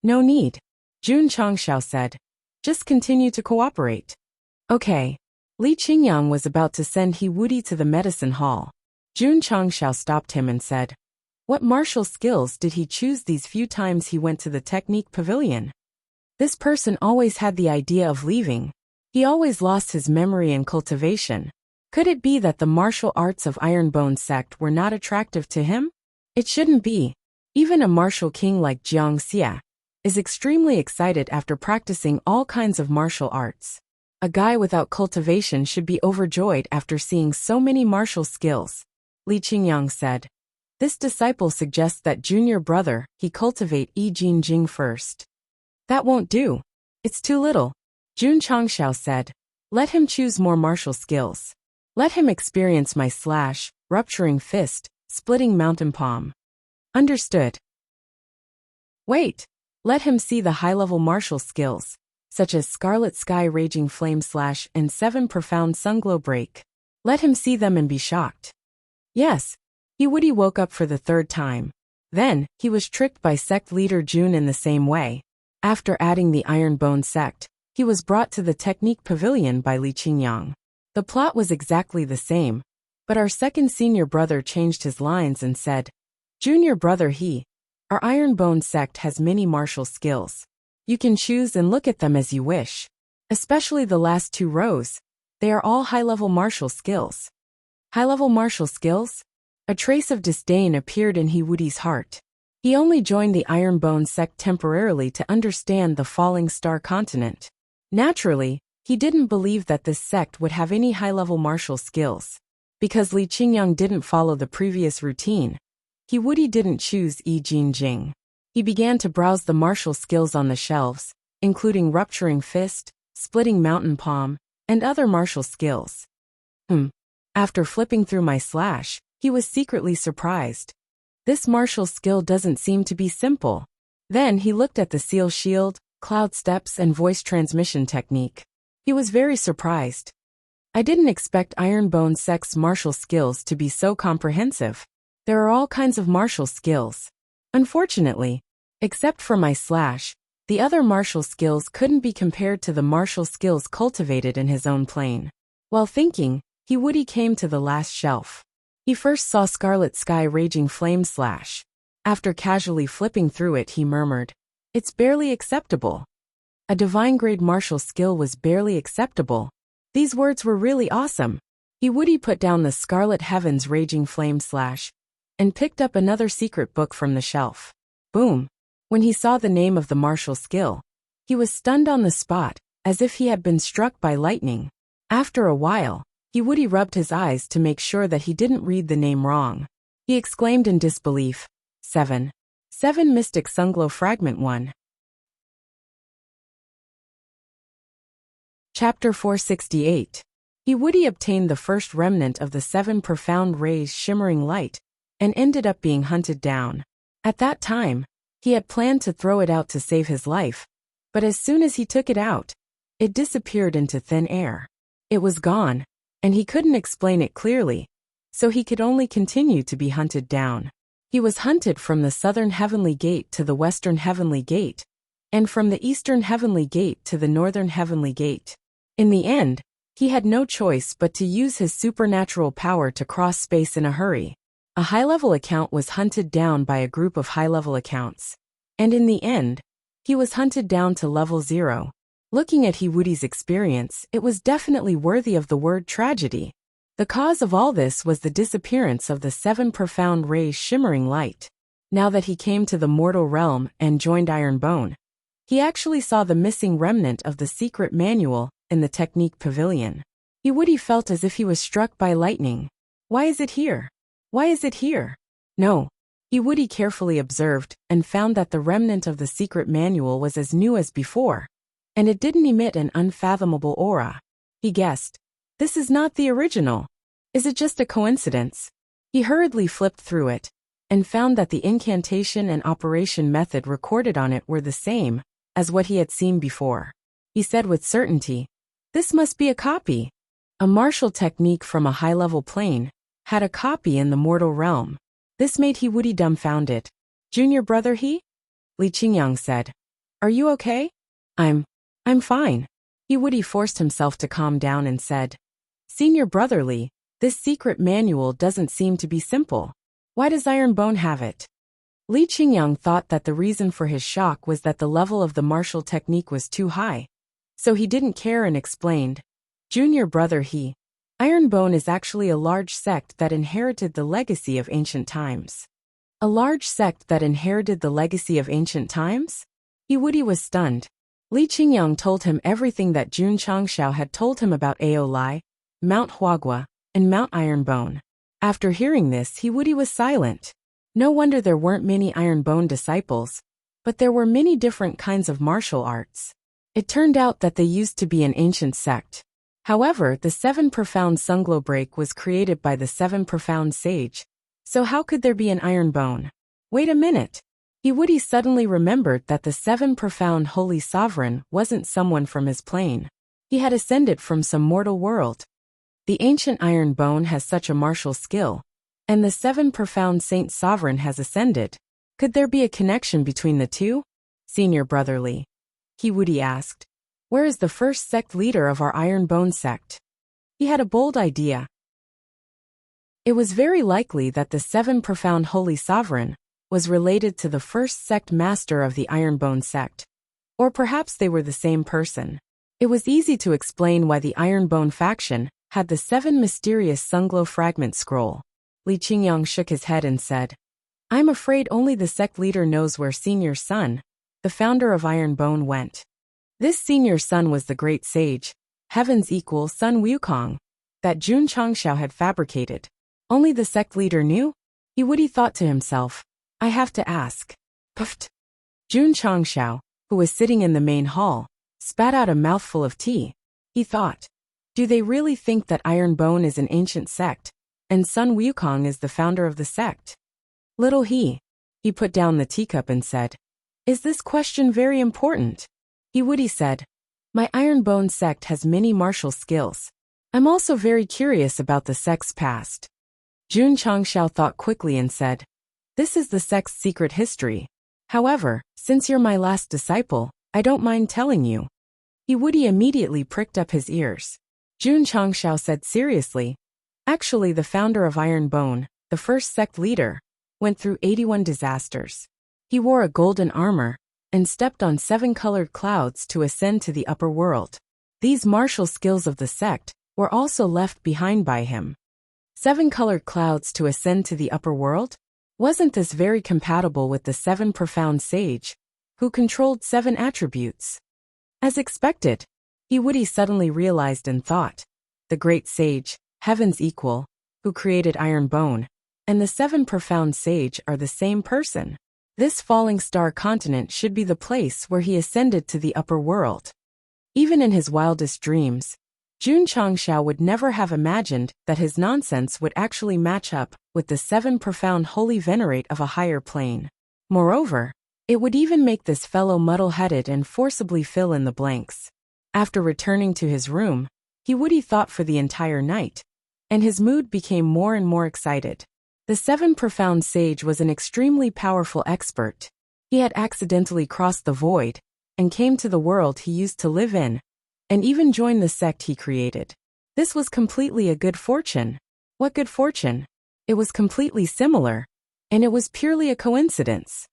"No need," Jun Changshao said. "Just continue to cooperate." "Okay." Li Qingyang was about to send Woody to the medicine hall. Jun Changshao stopped him and said, "What martial skills did he choose these few times he went to the technique pavilion?" This person always had the idea of leaving. He always lost his memory and cultivation. Could it be that the martial arts of Ironbone sect were not attractive to him? It shouldn't be. Even a martial king like Jiang Xia is extremely excited after practicing all kinds of martial arts. A guy without cultivation should be overjoyed after seeing so many martial skills. Li Qingyang said. This disciple suggests that junior brother, he cultivate Yi Jin Jing first. That won't do. It's too little. Jun Changshao said. Let him choose more martial skills. Let him experience my slash, rupturing fist, splitting mountain palm. Understood. Wait. Let him see the high-level martial skills, such as Scarlet Sky Raging Flame Slash and 7 Profound Sunglow Break. Let him see them and be shocked. Yes. Woody woke up for the third time. Then, he was tricked by sect leader Jun in the same way. After adding the Ironbone sect, he was brought to the technique pavilion by Li Qingyang. The plot was exactly the same, but our second senior brother changed his lines and said, Junior brother our Ironbone sect has many martial skills. You can choose and look at them as you wish. Especially the last 2 rows. They are all high-level martial skills. High-level martial skills? A trace of disdain appeared in Woody's heart. He only joined the Ironbone sect temporarily to understand the falling star continent. Naturally, he didn't believe that this sect would have any high-level martial skills. Because Li Qingyang didn't follow the previous routine, he didn't choose Yi Jinjing. He began to browse the martial skills on the shelves, including rupturing fist, splitting mountain palm, and other martial skills. After flipping through my slash, he was secretly surprised. This martial skill doesn't seem to be simple. Then he looked at the seal shield, cloud steps and voice transmission technique. He was very surprised. I didn't expect Ironbone Sect's martial skills to be so comprehensive. There are all kinds of martial skills. Unfortunately, except for my slash, the other martial skills couldn't be compared to the martial skills cultivated in his own plane. While thinking, he came to the last shelf. He first saw Scarlet Sky Raging Flame Slash. After casually flipping through it, he murmured, "It's barely acceptable." A divine grade martial skill was barely acceptable. These words were really awesome. He put down the Scarlet Heavens Raging Flame Slash and picked up another secret book from the shelf. Boom! When he saw the name of the martial skill, he was stunned on the spot, as if he had been struck by lightning. After a while, he rubbed his eyes to make sure that he didn't read the name wrong. He exclaimed in disbelief, 7 Mystic Sunglow Fragment 1. Chapter 468. He obtained the first remnant of the 7 profound rays shimmering light, and ended up being hunted down. At that time, he had planned to throw it out to save his life, but as soon as he took it out, it disappeared into thin air. It was gone, and he couldn't explain it clearly, so he could only continue to be hunted down. He was hunted from the southern heavenly gate to the western heavenly gate, and from the eastern heavenly gate to the northern heavenly gate. In the end, he had no choice but to use his supernatural power to cross space in a hurry. A high-level account was hunted down by a group of high-level accounts, and in the end, he was hunted down to level 0. Looking at Hiwudi's experience, it was definitely worthy of the word tragedy. The cause of all this was the disappearance of the 7 profound rays shimmering light. Now that he came to the mortal realm and joined Ironbone, he actually saw the missing remnant of the secret manual in the technique pavilion. Hiwudi felt as if he was struck by lightning. Why is it here? Why is it here? No. Hiwudi carefully observed and found that the remnant of the secret manual was as new as before, and it didn't emit an unfathomable aura. He guessed, "This is not the original. Is it just a coincidence?" He hurriedly flipped through it, and found that the incantation and operation method recorded on it were the same as what he had seen before. He said with certainty, "This must be a copy." A martial technique from a high-level plane had a copy in the mortal realm. This made Hiwudi dumbfounded. "Junior brother He?" Li Qingyang said. "Are you okay?" I'm fine." Hiwudi forced himself to calm down and said, "Senior brother Li, this secret manual doesn't seem to be simple. Why does Ironbone have it?" Li Qingyang thought that the reason for his shock was that the level of the martial technique was too high, so he didn't care and explained, "Junior brother He, Ironbone is actually a large sect that inherited the legacy of ancient times." A large sect that inherited the legacy of ancient times? Hiwudi was stunned. Li Qingyang told him everything that Jun Changshao had told him about Ao Lai, Mount Huagua, and Mount Ironbone. After hearing this, Hiwudi was silent. No wonder there weren't many Ironbone disciples, but there were many different kinds of martial arts. It turned out that they used to be an ancient sect. However, the 7 Profound Sunglow Break was created by the 7 Profound Sage, so how could there be an Ironbone? Wait a minute. Hiwudi suddenly remembered that the 7 Profound Holy Sovereign wasn't someone from his plane. He had ascended from some mortal world. The ancient Ironbone has such a martial skill, and the 7 Profound Saint Sovereign has ascended. Could there be a connection between the two? Senior brother Li, Hiwudi asked. Where is the first sect leader of our Ironbone sect? He had a bold idea. It was very likely that the 7 Profound Holy Sovereign was related to the first sect master of the Ironbone sect. Or perhaps they were the same person. It was easy to explain why the Ironbone faction had the 7 mysterious Sunglow fragment scroll. Li Qingyang shook his head and said, "I'm afraid only the sect leader knows where Senior Sun, the founder of Ironbone, went." This Senior Sun was the great sage, Heaven's equal Sun Wukong. that Jun Changshao had fabricated. Only the sect leader knew? Woody thought to himself. I have to ask. Puffed. Jun Changshao, who was sitting in the main hall, spat out a mouthful of tea. He thought. Do they really think that Iron Bone is an ancient sect, and Sun Wukong is the founder of the sect? Little he put down the teacup and said, Is this question very important? Woody said, My Iron Bone sect has many martial skills. I'm also very curious about the sect's past. Jun Changshao thought quickly and said, This is the sect's secret history. However, since you're my last disciple, I don't mind telling you. Woody immediately pricked up his ears. Jun Changshao said seriously, Actually, the founder of Iron Bone, the first sect leader, went through 81 disasters. He wore a golden armor and stepped on 7 colored clouds to ascend to the upper world. These martial skills of the sect were also left behind by him. 7 colored clouds to ascend to the upper world? Wasn't this very compatible with the 7 profound sage, who controlled 7 attributes? As expected, Woody suddenly realized and thought, the great sage, heaven's equal, who created Iron Bone, and the 7 profound sage are the same person. This falling star continent should be the place where he ascended to the upper world. Even in his wildest dreams, Jun Changshao would never have imagined that his nonsense would actually match up with the 7 profound holy venerate of a higher plane. Moreover, it would even make this fellow muddle-headed and forcibly fill in the blanks. After returning to his room, Woody thought for the entire night, and his mood became more and more excited. The 7 profound sage was an extremely powerful expert. He had accidentally crossed the void and came to the world he used to live in, and even joined the sect he created. This was completely a good fortune. What good fortune? It was completely similar, and it was purely a coincidence.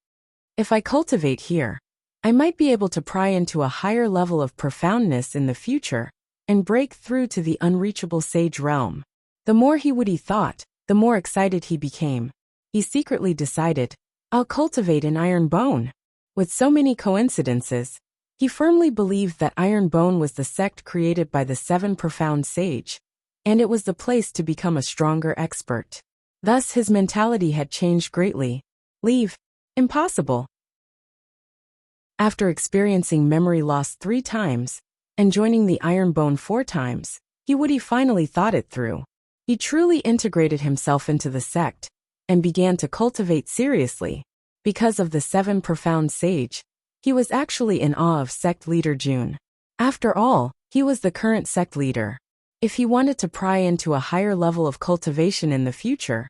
If I cultivate here, I might be able to pry into a higher level of profoundness in the future and break through to the unreachable sage realm. The more Woody thought, the more excited he became. He secretly decided, I'll cultivate an Iron Bone. With so many coincidences, he firmly believed that Iron Bone was the sect created by the 7 profound sage, and it was the place to become a stronger expert. Thus his mentality had changed greatly. Leave? Impossible. After experiencing memory loss 3 times, and joining the Iron Bone 4 times, Woody finally thought it through. He truly integrated himself into the sect, and began to cultivate seriously. Because of the 7 profound sage, he was actually in awe of sect leader Jun. After all, he was the current sect leader. If he wanted to pry into a higher level of cultivation in the future,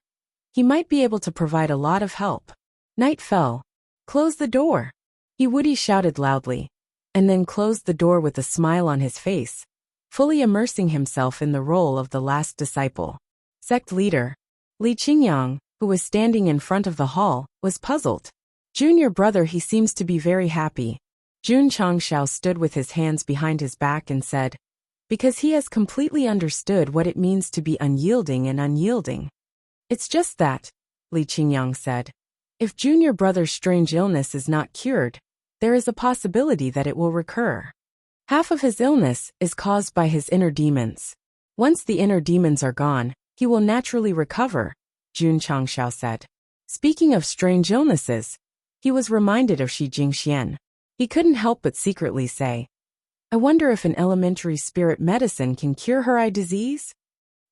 he might be able to provide a lot of help. Night fell. Close the door. Woody shouted loudly, and then closed the door with a smile on his face, fully immersing himself in the role of the last disciple. Sect leader Li Qingyang, who was standing in front of the hall, was puzzled. Junior brother, he seems to be very happy. Jun Changshao stood with his hands behind his back and said, Because he has completely understood what it means to be unyielding and unyielding. It's just that, Li Qingyang said. If junior brother's strange illness is not cured, there is a possibility that it will recur. Half of his illness is caused by his inner demons. Once the inner demons are gone, he will naturally recover, Jun Changshao said. Speaking of strange illnesses, he was reminded of Shi Jingxian. He couldn't help but secretly say, I wonder if an elementary spirit medicine can cure her eye disease?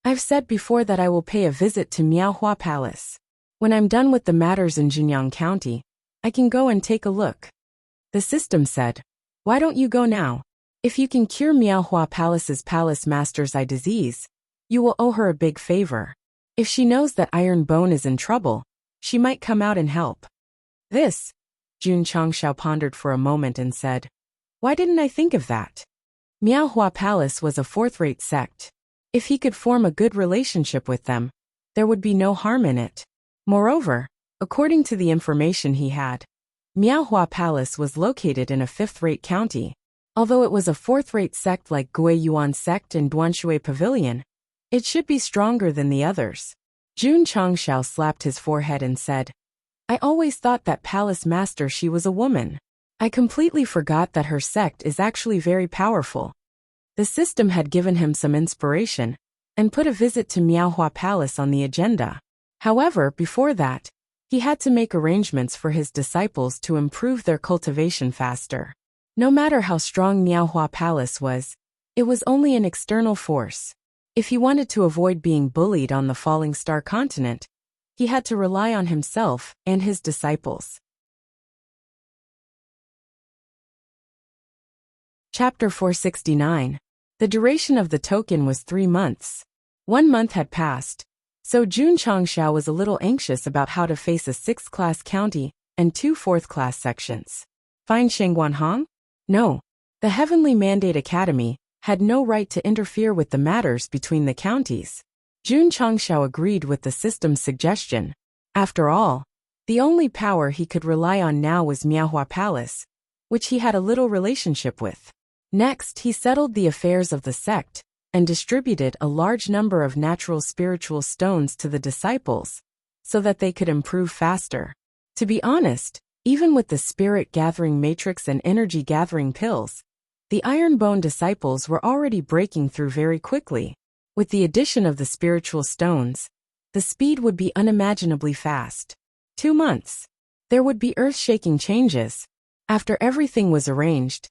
I've said before that I will pay a visit to Miaohua Palace. When I'm done with the matters in Jinyang County, I can go and take a look. The system said, Why don't you go now? If you can cure Miaohua Palace's palace master's eye disease, you will owe her a big favor. If she knows that Iron Bone is in trouble, she might come out and help. This, Jun Changshao pondered for a moment and said, Why didn't I think of that? Miaohua Palace was a 4th-rate sect. If he could form a good relationship with them, there would be no harm in it. Moreover, according to the information he had, Miaohua Palace was located in a 5th-rate county. Although it was a 4th-rate sect like Guiyuan Sect and Duanshui Pavilion, it should be stronger than the others. Jun Changshao slapped his forehead and said, I always thought that palace master she was a woman. I completely forgot that her sect is actually very powerful. The system had given him some inspiration, and put a visit to Miaohua Palace on the agenda. However, before that, he had to make arrangements for his disciples to improve their cultivation faster. No matter how strong Miaohua Palace was, it was only an external force. If he wanted to avoid being bullied on the falling star continent, he had to rely on himself and his disciples. Chapter 469. The duration of the token was 3 months. 1 month had passed, so Jun Changxiao was a little anxious about how to face a 6th-class county and 2 4th-class sections. Find Shengguanhong? No. The Heavenly Mandate Academy had no right to interfere with the matters between the counties. Jun Changxiao agreed with the system's suggestion. After all, the only power he could rely on now was Miaohua Palace, which he had a little relationship with. Next, he settled the affairs of the sect and distributed a large number of natural spiritual stones to the disciples so that they could improve faster. To be honest, even with the spirit-gathering matrix and energy-gathering pills, the Ironbone disciples were already breaking through very quickly. With the addition of the spiritual stones, the speed would be unimaginably fast. 2 months. There would be earth-shaking changes. After everything was arranged,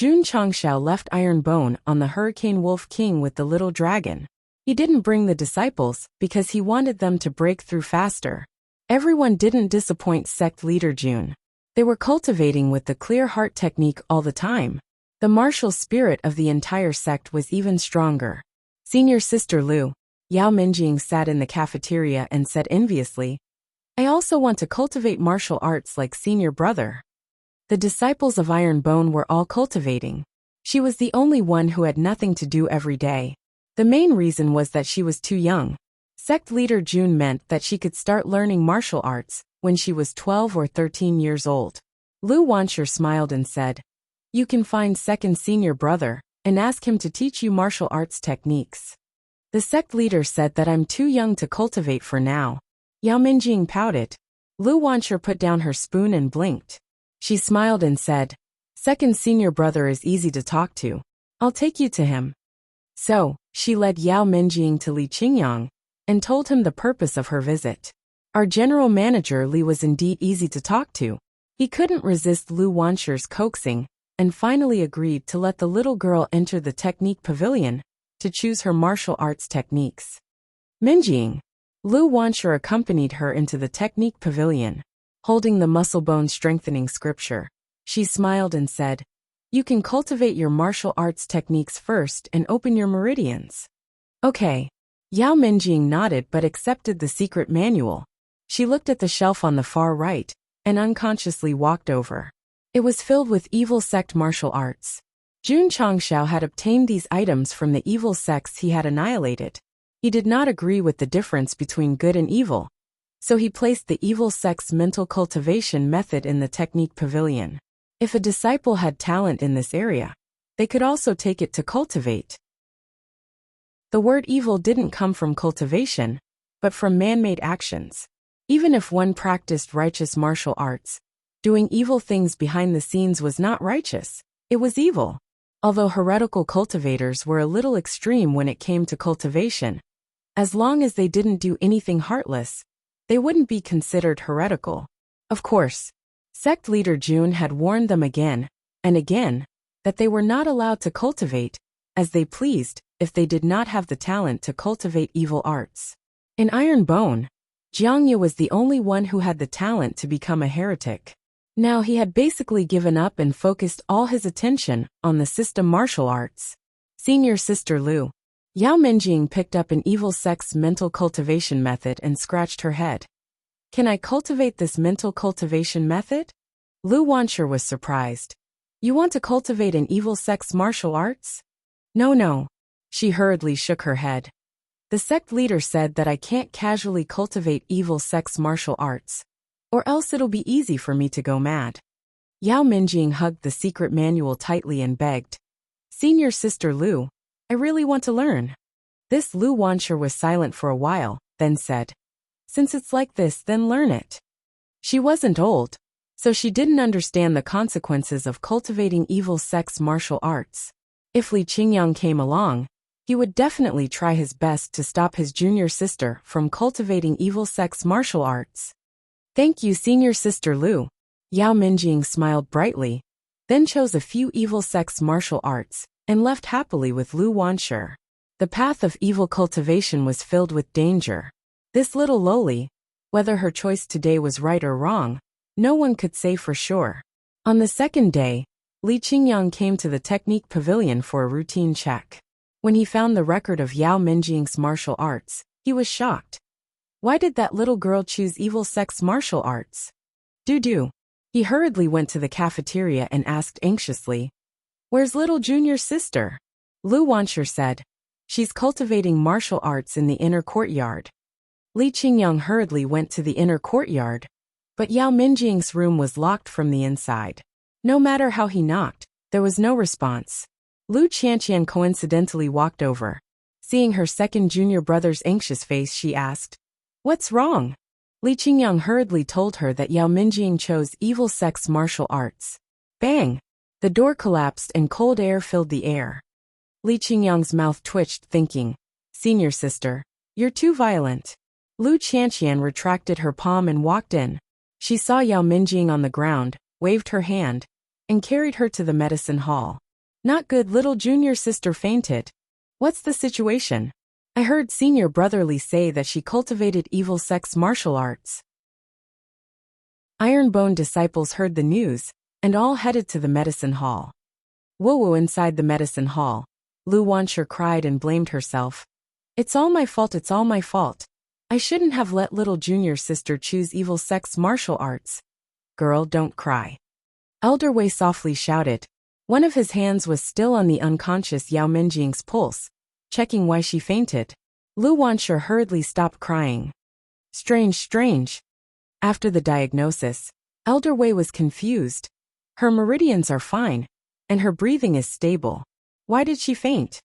Jun Changxiao left Ironbone on the Hurricane Wolf King with the little dragon. He didn't bring the disciples because he wanted them to break through faster. Everyone didn't disappoint sect leader Jun. They were cultivating with the clear heart technique all the time. The martial spirit of the entire sect was even stronger. Senior Sister Lu, Yao Minjing sat in the cafeteria and said enviously, "I also want to cultivate martial arts like senior brother." The disciples of Ironbone were all cultivating. She was the only one who had nothing to do every day. The main reason was that she was too young. Sect leader Jun meant that she could start learning martial arts when she was 12 or 13 years old. Lu Wancher smiled and said, "You can find second senior brother and ask him to teach you martial arts techniques." The sect leader said that I'm too young to cultivate for now. Yao Minjing pouted. Lu Wancher put down her spoon and blinked. She smiled and said, "Second senior brother is easy to talk to. I'll take you to him." So, she led Yao Minjing to Li Qingyang and told him the purpose of her visit. Our general manager Li was indeed easy to talk to. He couldn't resist Lu Wancher's coaxing and finally agreed to let the little girl enter the technique pavilion to choose her martial arts techniques. Minjing. Lu Wancher accompanied her into the technique pavilion. Holding the muscle bone strengthening scripture, she smiled and said, "You can cultivate your martial arts techniques first and open your meridians." Okay. Yao Minjing nodded but accepted the secret manual. She looked at the shelf on the far right and unconsciously walked over. It was filled with evil sect martial arts. Jun Changxiao had obtained these items from the evil sects he had annihilated. He did not agree with the difference between good and evil, so he placed the evil sect's mental cultivation method in the technique pavilion. If a disciple had talent in this area, they could also take it to cultivate. The word evil didn't come from cultivation, but from man-made actions. Even if one practiced righteous martial arts, doing evil things behind the scenes was not righteous, it was evil. Although heretical cultivators were a little extreme when it came to cultivation, as long as they didn't do anything heartless, they wouldn't be considered heretical. Of course, sect leader Jun had warned them again and again that they were not allowed to cultivate as they pleased if they did not have the talent to cultivate evil arts. In Ironbone, Jiangye was the only one who had the talent to become a heretic. Now he had basically given up and focused all his attention on the system martial arts. Senior Sister Lu. Yao Minjing picked up an evil sect's mental cultivation method and scratched her head. "Can I cultivate this mental cultivation method?" Lu Wancher was surprised. "You want to cultivate an evil sect's martial arts?" No. She hurriedly shook her head. "The sect leader said that I can't casually cultivate evil sect's martial arts, or else it'll be easy for me to go mad." Yao Minjing hugged the secret manual tightly and begged, "Senior Sister Lu, I really want to learn." This Lu Wancher was silent for a while, then said, "Since it's like this, then learn it." She wasn't old, so she didn't understand the consequences of cultivating evil sect's martial arts. If Li Qingyang came along, He would definitely try his best to stop his junior sister from cultivating evil Sect's martial arts. Thank you, senior sister Lu. Yao Minjing smiled brightly, then chose a few evil Sect's martial arts, and left happily with Lu Wanshi. The path of evil cultivation was filled with danger. This little lowly, whether her choice today was right or wrong, no one could say for sure. On the second day, Li Qingyang came to the technique pavilion for a routine check. When he found the record of Yao Minjing's martial arts, he was shocked. Why did that little girl choose evil Sect's martial arts? Do. He hurriedly went to the cafeteria and asked anxiously, "Where's little junior sister?" Lu Wanshi said, "She's cultivating martial arts in the inner courtyard." Li Qingyang hurriedly went to the inner courtyard, but Yao Minjing's room was locked from the inside. No matter how he knocked, there was no response. Lu Qianqian coincidentally walked over. Seeing her second junior brother's anxious face, she asked, "What's wrong?" Li Qingyang hurriedly told her that Yao Minjing chose evil Sect's martial arts. Bang! The door collapsed and cold air filled the air. Li Qingyang's mouth twitched, thinking, "Senior sister, you're too violent." Lu Qianqian retracted her palm and walked in. She saw Yao Minjing on the ground, waved her hand, and carried her to the medicine hall. "Not good, little junior sister fainted. What's the situation? I heard senior brotherly say that she cultivated evil Sect's martial arts." Ironbone disciples heard the news, and all headed to the medicine hall. Woo inside the medicine hall, Lu Wanshi cried and blamed herself. "It's all my fault, it's all my fault. I shouldn't have let little junior sister choose evil Sect's martial arts." "Girl, don't cry." Elder Wei softly shouted. One of his hands was still on the unconscious Yao Minjing's pulse, checking why she fainted. Lu Wanshi hurriedly stopped crying. Strange. After the diagnosis, Elder Wei was confused. Her meridians are fine, and her breathing is stable. Why did she faint?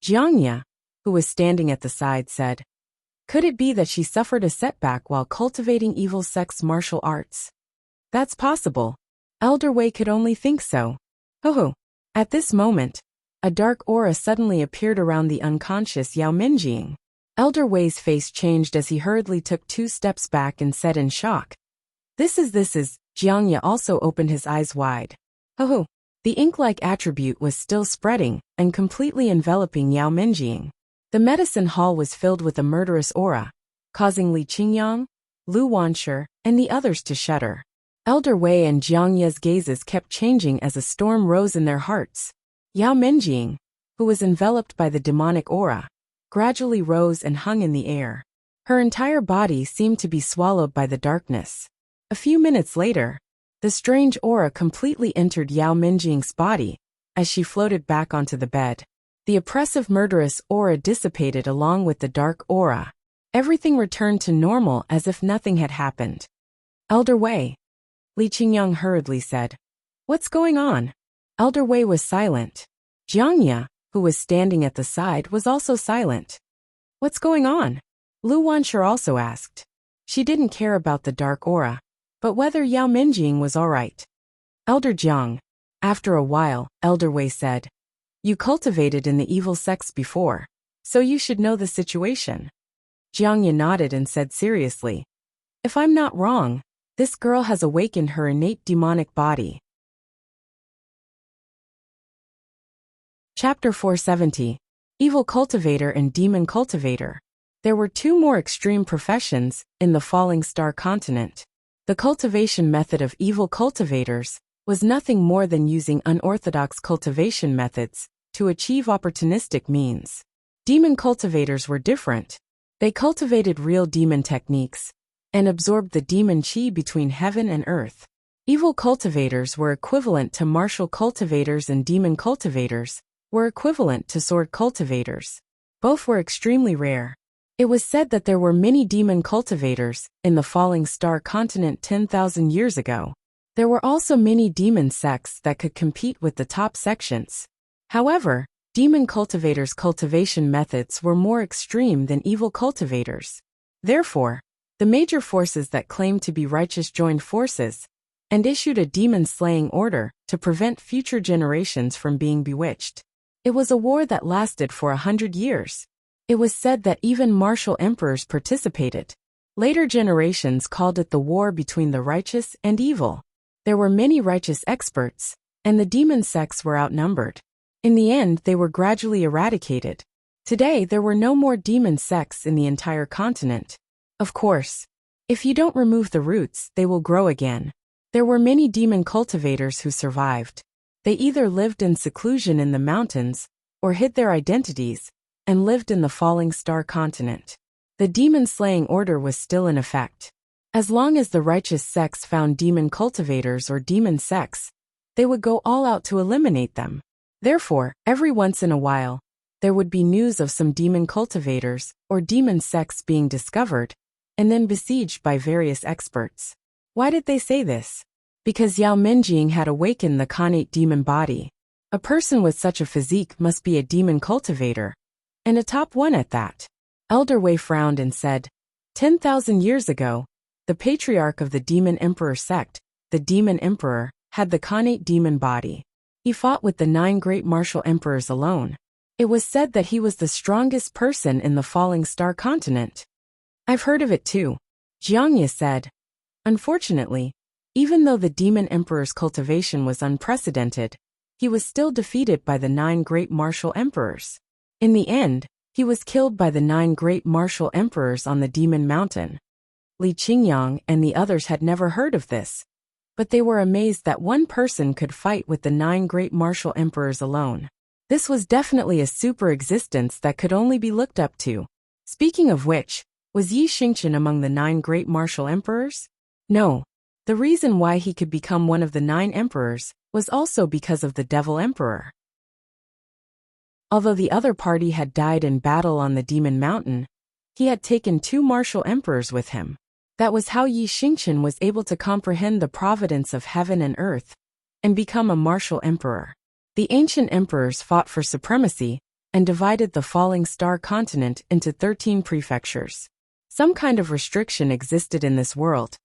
Jiangya, who was standing at the side, said, "Could it be that she suffered a setback while cultivating evil Sect's martial arts?" "That's possible." Elder Wei could only think so. Ho. At this moment, a dark aura suddenly appeared around the unconscious Yao Minjing. Elder Wei's face changed as he hurriedly took 2 steps back and said in shock, This is. Jiangya also opened his eyes wide. Ho. The ink-like attribute was still spreading and completely enveloping Yao Minjing. The medicine hall was filled with a murderous aura, causing Li Qingyang, Lu Wanshi, and the others to shudder. Elder Wei and Jiangya's gazes kept changing as a storm rose in their hearts. Yao Minjing, who was enveloped by the demonic aura, gradually rose and hung in the air. Her entire body seemed to be swallowed by the darkness. A few minutes later, the strange aura completely entered Yao Minjing's body as she floated back onto the bed. The oppressive murderous aura dissipated along with the dark aura. Everything returned to normal as if nothing had happened. "Elder Wei," Li Qingyang hurriedly said. "What's going on?" Elder Wei was silent. Jiangya, who was standing at the side, was also silent. "What's going on?" Lu Wanshi also asked. She didn't care about the dark aura, but whether Yao Minjing was all right. "Elder Jiang." After a while, Elder Wei said, "You cultivated in the evil sects before, so you should know the situation." Jiangya nodded and said seriously, "If I'm not wrong, this girl has awakened her innate demonic body." Chapter 470. Evil Cultivator and Demon Cultivator. There were 2 more extreme professions in the Falling Star continent. The cultivation method of evil cultivators was nothing more than using unorthodox cultivation methods to achieve opportunistic means. Demon cultivators were different. They cultivated real demon techniques and absorbed the demon chi between heaven and earth. Evil cultivators were equivalent to martial cultivators and demon cultivators were equivalent to sword cultivators. Both were extremely rare. It was said that there were many demon cultivators in the Falling Star continent 10,000 years ago. There were also many demon sects that could compete with the top sections. However, demon cultivators' cultivation methods were more extreme than evil cultivators. Therefore, the major forces that claimed to be righteous joined forces and issued a demon-slaying order to prevent future generations from being bewitched. It was a war that lasted for 100 years. It was said that even martial emperors participated. Later generations called it the war between the righteous and evil. There were many righteous experts, and the demon sects were outnumbered. In the end, they were gradually eradicated. Today, there were no more demon sects in the entire continent. Of course, if you don't remove the roots, they will grow again. There were many demon cultivators who survived. They either lived in seclusion in the mountains, or hid their identities, and lived in the falling star continent. The demon-slaying order was still in effect. As long as the righteous sects found demon cultivators or demon sects, they would go all out to eliminate them. Therefore, every once in a while, there would be news of some demon cultivators or demon sects being discovered, and then besieged by various experts. Why did they say this? Because Yao Minjing had awakened the Khanate demon body. A person with such a physique must be a demon cultivator, and a top one at that. Elder Wei frowned and said, 10,000 years ago, the patriarch of the demon emperor sect, the demon emperor, had the Khanate demon body. He fought with the 9 great martial emperors alone. It was said that he was the strongest person in the falling star continent. I've heard of it too, Jiangye said. Unfortunately, even though the demon emperor's cultivation was unprecedented, he was still defeated by the 9 great martial emperors. In the end, he was killed by the 9 great martial emperors on the demon mountain. Li Qingyang and the others had never heard of this, but they were amazed that one person could fight with the 9 great martial emperors alone. This was definitely a super existence that could only be looked up to. Speaking of which, was Yi Xingqian among the 9 great martial emperors? No. The reason why he could become one of the 9 emperors was also because of the devil emperor. Although the other party had died in battle on the demon mountain, he had taken 2 martial emperors with him. That was how Yi Xingqian was able to comprehend the providence of heaven and earth, and become a martial emperor. The ancient emperors fought for supremacy, and divided the falling star continent into 13 prefectures. Some kind of restriction existed in this world,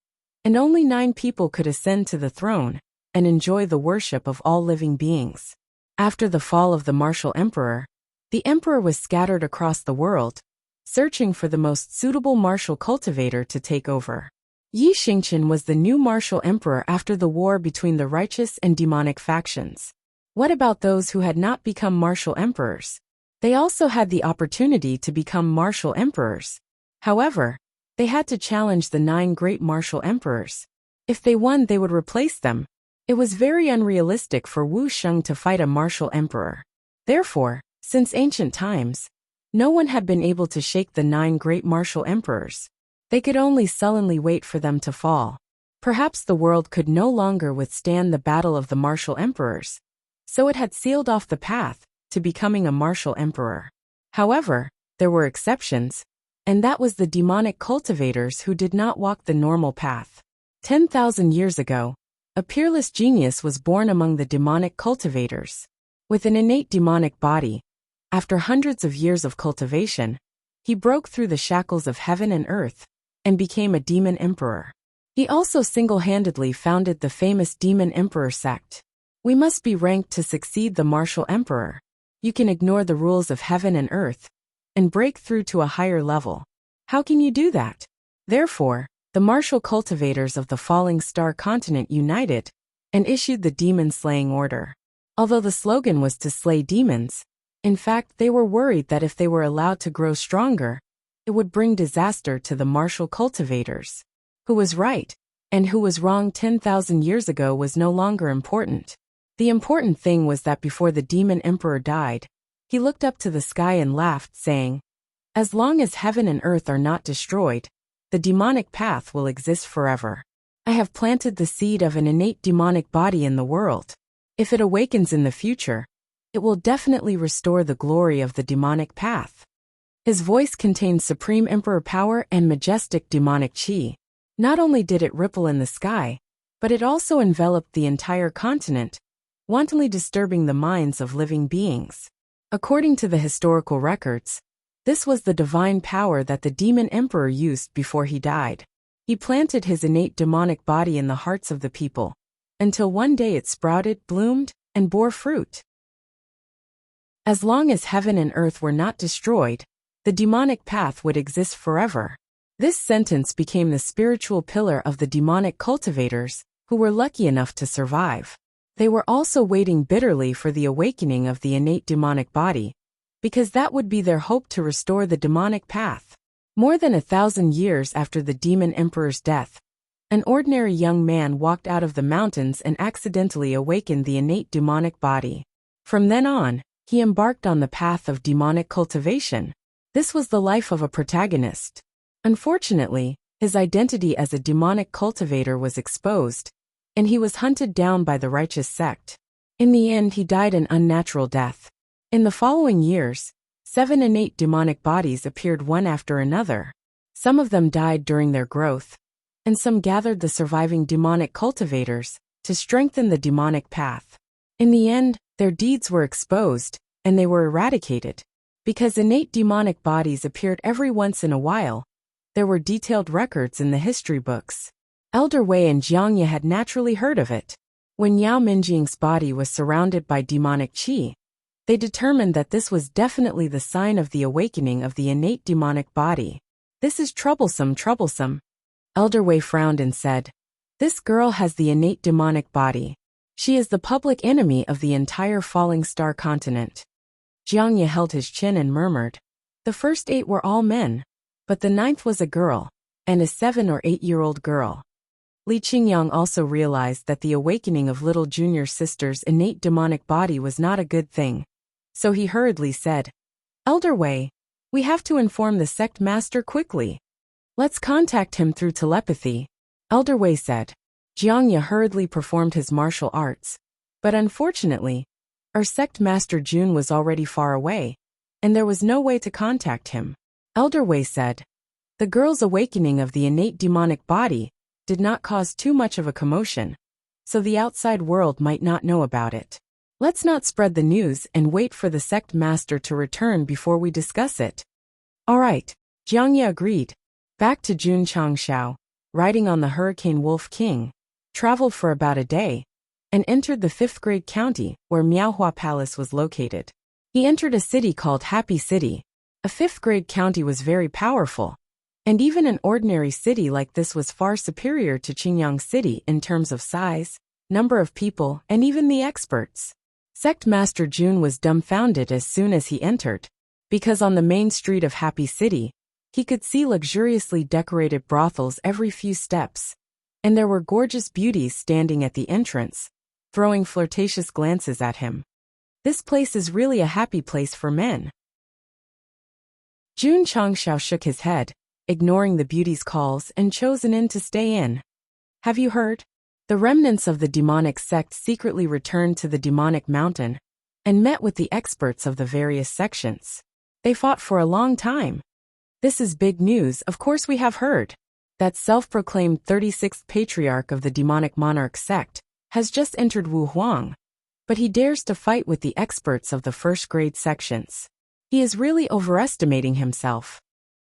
and only 9 people could ascend to the throne, and enjoy the worship of all living beings. After the fall of the martial emperor, the emperor was scattered across the world, searching for the most suitable martial cultivator to take over. Yi Xingqian was the new martial emperor after the war between the righteous and demonic factions. What about those who had not become martial emperors? They also had the opportunity to become martial emperors. However, they had to challenge the 9 great martial emperors. If they won, they would replace them. It was very unrealistic for Wu Sheng to fight a martial emperor. Therefore, since ancient times, no one had been able to shake the 9 great martial emperors. They could only sullenly wait for them to fall. Perhaps the world could no longer withstand the battle of the martial emperors, so it had sealed off the path to becoming a martial emperor. However, there were exceptions, and that was the demonic cultivators who did not walk the normal path. 10,000 years ago, a peerless genius was born among the demonic cultivators. With an innate demonic body, after hundreds of years of cultivation, he broke through the shackles of heaven and earth, and became a demon emperor. He also single-handedly founded the famous demon emperor sect. We must be ranked to succeed the martial emperor. You can ignore the rules of heaven and earth, and break through to a higher level. How can you do that? Therefore, the martial cultivators of the falling star continent united, and issued the demon-slaying order. Although the slogan was to slay demons, in fact they were worried that if they were allowed to grow stronger, it would bring disaster to the martial cultivators. Who was right, and who was wrong 10,000 years ago was no longer important. The important thing was that before the demon emperor died, he looked up to the sky and laughed, saying, "As long as heaven and earth are not destroyed, the demonic path will exist forever. I have planted the seed of an innate demonic body in the world. If it awakens in the future, it will definitely restore the glory of the demonic path." His voice contained supreme emperor power and majestic demonic chi. Not only did it ripple in the sky, but it also enveloped the entire continent, wantonly disturbing the minds of living beings. According to the historical records, this was the divine power that the demon emperor used before he died. He planted his innate demonic body in the hearts of the people, until one day it sprouted, bloomed, and bore fruit. As long as heaven and earth were not destroyed, the demonic path would exist forever. This sentence became the spiritual pillar of the demonic cultivators, who were lucky enough to survive. They were also waiting bitterly for the awakening of the innate demonic body, because that would be their hope to restore the demonic path. More than 1,000 years after the demon emperor's death, an ordinary young man walked out of the mountains and accidentally awakened the innate demonic body. From then on, he embarked on the path of demonic cultivation. This was the life of a protagonist. Unfortunately, his identity as a demonic cultivator was exposed, and he was hunted down by the righteous sect. In the end, he died an unnatural death. In the following years, 7 innate demonic bodies appeared one after another. Some of them died during their growth, and some gathered the surviving demonic cultivators to strengthen the demonic path. In the end, their deeds were exposed, and they were eradicated. Because innate demonic bodies appeared every once in a while, there were detailed records in the history books. Elder Wei and Jiangye had naturally heard of it. When Yao Minjing's body was surrounded by demonic qi, they determined that this was definitely the sign of the awakening of the innate demonic body. This is troublesome. Elder Wei frowned and said, "This girl has the innate demonic body. She is the public enemy of the entire falling star continent." Jiangye held his chin and murmured, "The first 8 were all men, but the 9th was a girl, and a 7 or 8-year-old girl." Li Qingyang also realized that the awakening of little junior sister's innate demonic body was not a good thing. So he hurriedly said, "Elder Wei, we have to inform the sect master quickly. Let's contact him through telepathy," Elder Wei said. Jiangye hurriedly performed his martial arts, but unfortunately, our sect master Jun was already far away, and there was no way to contact him. Elder Wei said, "The girl's awakening of the innate demonic body did not cause too much of a commotion, so the outside world might not know about it. Let's not spread the news and wait for the sect master to return before we discuss it." "All right," Jiangye agreed. Back to Jun Changshao, riding on the Hurricane Wolf King, traveled for about a day, and entered the 5th grade county where Miaohua Palace was located. He entered a city called Happy City. A 5th grade county was very powerful, and even an ordinary city like this was far superior to Qingyang City in terms of size, number of people, and even the experts. Sect Master Jun was dumbfounded as soon as he entered, because on the main street of Happy City, he could see luxuriously decorated brothels every few steps, and there were gorgeous beauties standing at the entrance, throwing flirtatious glances at him. This place is really a happy place for men. Jun Changshao shook his head, ignoring the beauty's calls, and chose an inn to stay in. "Have you heard? The remnants of the demonic sect secretly returned to the demonic mountain and met with the experts of the various sections. They fought for a long time." "This is big news. Of course we have heard. That self-proclaimed 36th patriarch of the demonic monarch sect has just entered Wu Huang, but he dares to fight with the experts of the 1st grade sections. He is really overestimating himself."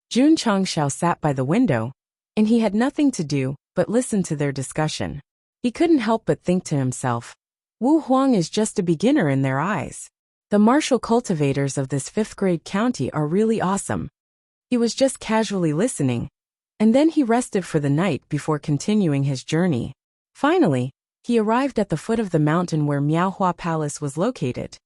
Jun Changshao sat by the window, and he had nothing to do but listen to their discussion. He couldn't help but think to himself, Wu Huang is just a beginner in their eyes. The martial cultivators of this 5th grade county are really awesome. He was just casually listening, and then he rested for the night before continuing his journey. Finally, he arrived at the foot of the mountain where Miaohua Palace was located.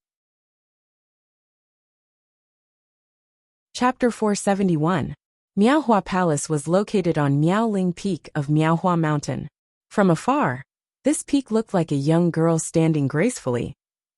Chapter 471. Miaohua Palace was located on Miaoling Peak of Miaohua Mountain. From afar, this peak looked like a young girl standing gracefully,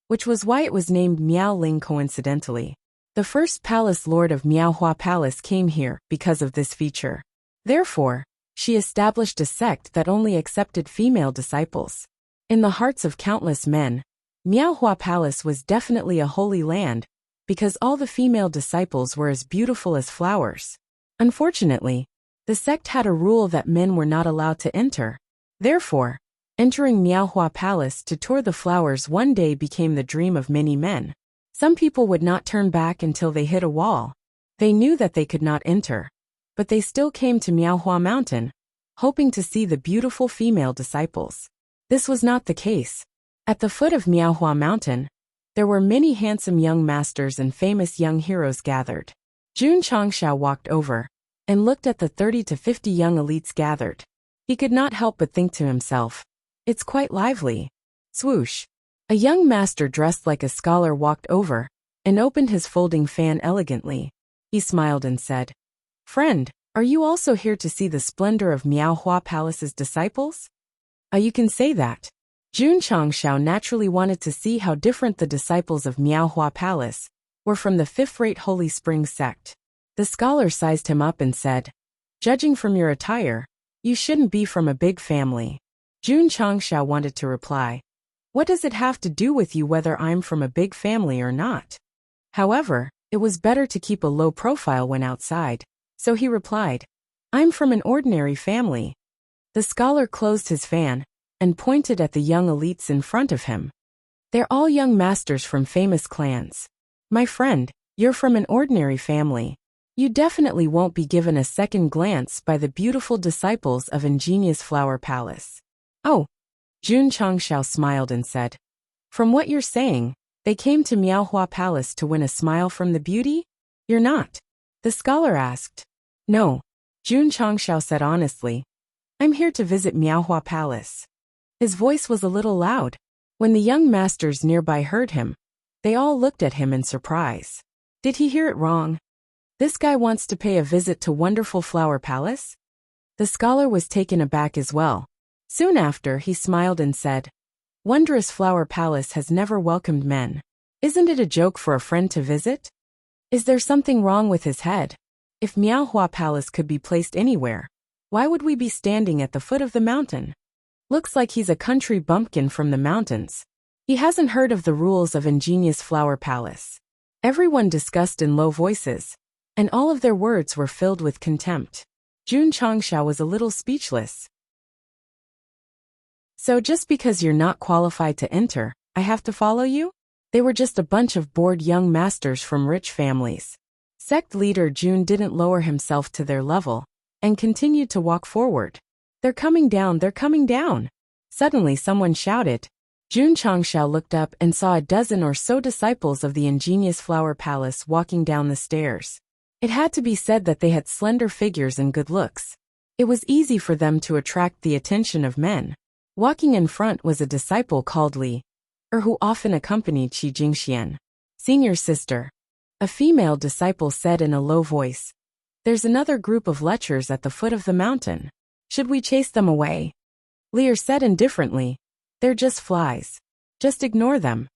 which was why it was named Miaoling coincidentally. The first palace lord of Miaohua Palace came here because of this feature. Therefore, she established a sect that only accepted female disciples. In the hearts of countless men, Miaohua Palace was definitely a holy land, because all the female disciples were as beautiful as flowers. Unfortunately, the sect had a rule that men were not allowed to enter. Therefore, entering Miaohua Palace to tour the flowers one day became the dream of many men. Some people would not turn back until they hit a wall. They knew that they could not enter, but they still came to Miaohua Mountain, hoping to see the beautiful female disciples. This was not the case. At the foot of Miaohua Mountain, There were many handsome young masters and famous young heroes gathered. Jun Changshao walked over and looked at the 30 to 50 young elites gathered. He could not help but think to himself, "It's quite lively." Swoosh! A young master dressed like a scholar walked over and opened his folding fan elegantly. He smiled and said, "Friend, are you also here to see the splendor of Miaohua Palace's disciples?" You can say that. Jun Changshao naturally wanted to see how different the disciples of Miaohua Palace were from the fifth-rate Holy Spring sect. The scholar sized him up and said, "Judging from your attire, you shouldn't be from a big family." Jun Changshao wanted to reply, "What does it have to do with you whether I'm from a big family or not?" However, it was better to keep a low profile when outside, so he replied, "I'm from an ordinary family." The scholar closed his fan and pointed at the young elites in front of him. "They're all young masters from famous clans. My friend, you're from an ordinary family. You definitely won't be given a second glance by the beautiful disciples of Ingenious Flower Palace." "Oh." Jun Changshao smiled and said, "From what you're saying, they came to Miaohua Palace to win a smile from the beauty? You're not?" The scholar asked. "No." Jun Changshao said honestly, "I'm here to visit Miaohua Palace." His voice was a little loud. When the young masters nearby heard him, they all looked at him in surprise. Did he hear it wrong? This guy wants to pay a visit to Wonderful Flower Palace? The scholar was taken aback as well. Soon after, he smiled and said, "Wondrous Flower Palace has never welcomed men. Isn't it a joke for a friend to visit? Is there something wrong with his head? If Miaohua Palace could be placed anywhere, why would we be standing at the foot of the mountain? Looks like he's a country bumpkin from the mountains. He hasn't heard of the rules of Ingenious Flower Palace." Everyone discussed in low voices, and all of their words were filled with contempt. Jun Changshao was a little speechless. "So just because you're not qualified to enter, I have to follow you?" They were just a bunch of bored young masters from rich families. Sect leader Jun didn't lower himself to their level and continued to walk forward. "They're coming down, they're coming down." Suddenly someone shouted. Jun Changshao looked up and saw a dozen or so disciples of the Ingenious Flower Palace walking down the stairs. It had to be said that they had slender figures and good looks. It was easy for them to attract the attention of men. Walking in front was a disciple called Li, who often accompanied Qi Jingxian. "Senior sister," a female disciple said in a low voice, "there's another group of lechers at the foot of the mountain. Should we chase them away?" Lear said indifferently, "They're just flies. Just ignore them."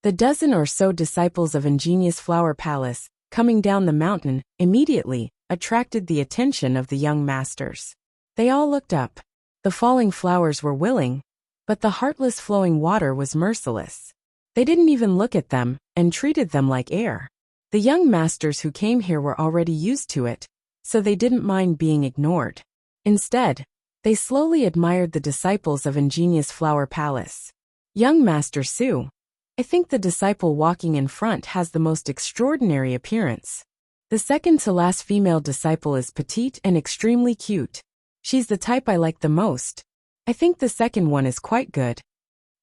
The dozen or so disciples of Ingenious Flower Palace, coming down the mountain, immediately attracted the attention of the young masters. They all looked up. The falling flowers were willing, but the heartless flowing water was merciless. They didn't even look at them and treated them like air. The young masters who came here were already used to it, so they didn't mind being ignored. Instead, they slowly admired the disciples of Ingenious Flower Palace. "Young Master Su, I think the disciple walking in front has the most extraordinary appearance. The second to last female disciple is petite and extremely cute. She's the type I like the most. I think the second one is quite good."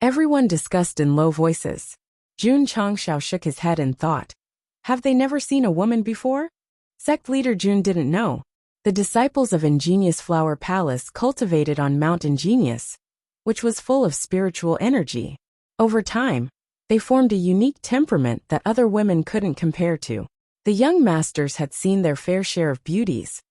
Everyone discussed in low voices. Jun Changshao shook his head and thought, have they never seen a woman before? Sect leader Jun didn't know. The disciples of Ingenious Flower Palace cultivated on Mount Ingenious, which was full of spiritual energy. Over time, they formed a unique temperament that other women couldn't compare to. The young masters had seen their fair share of beauties,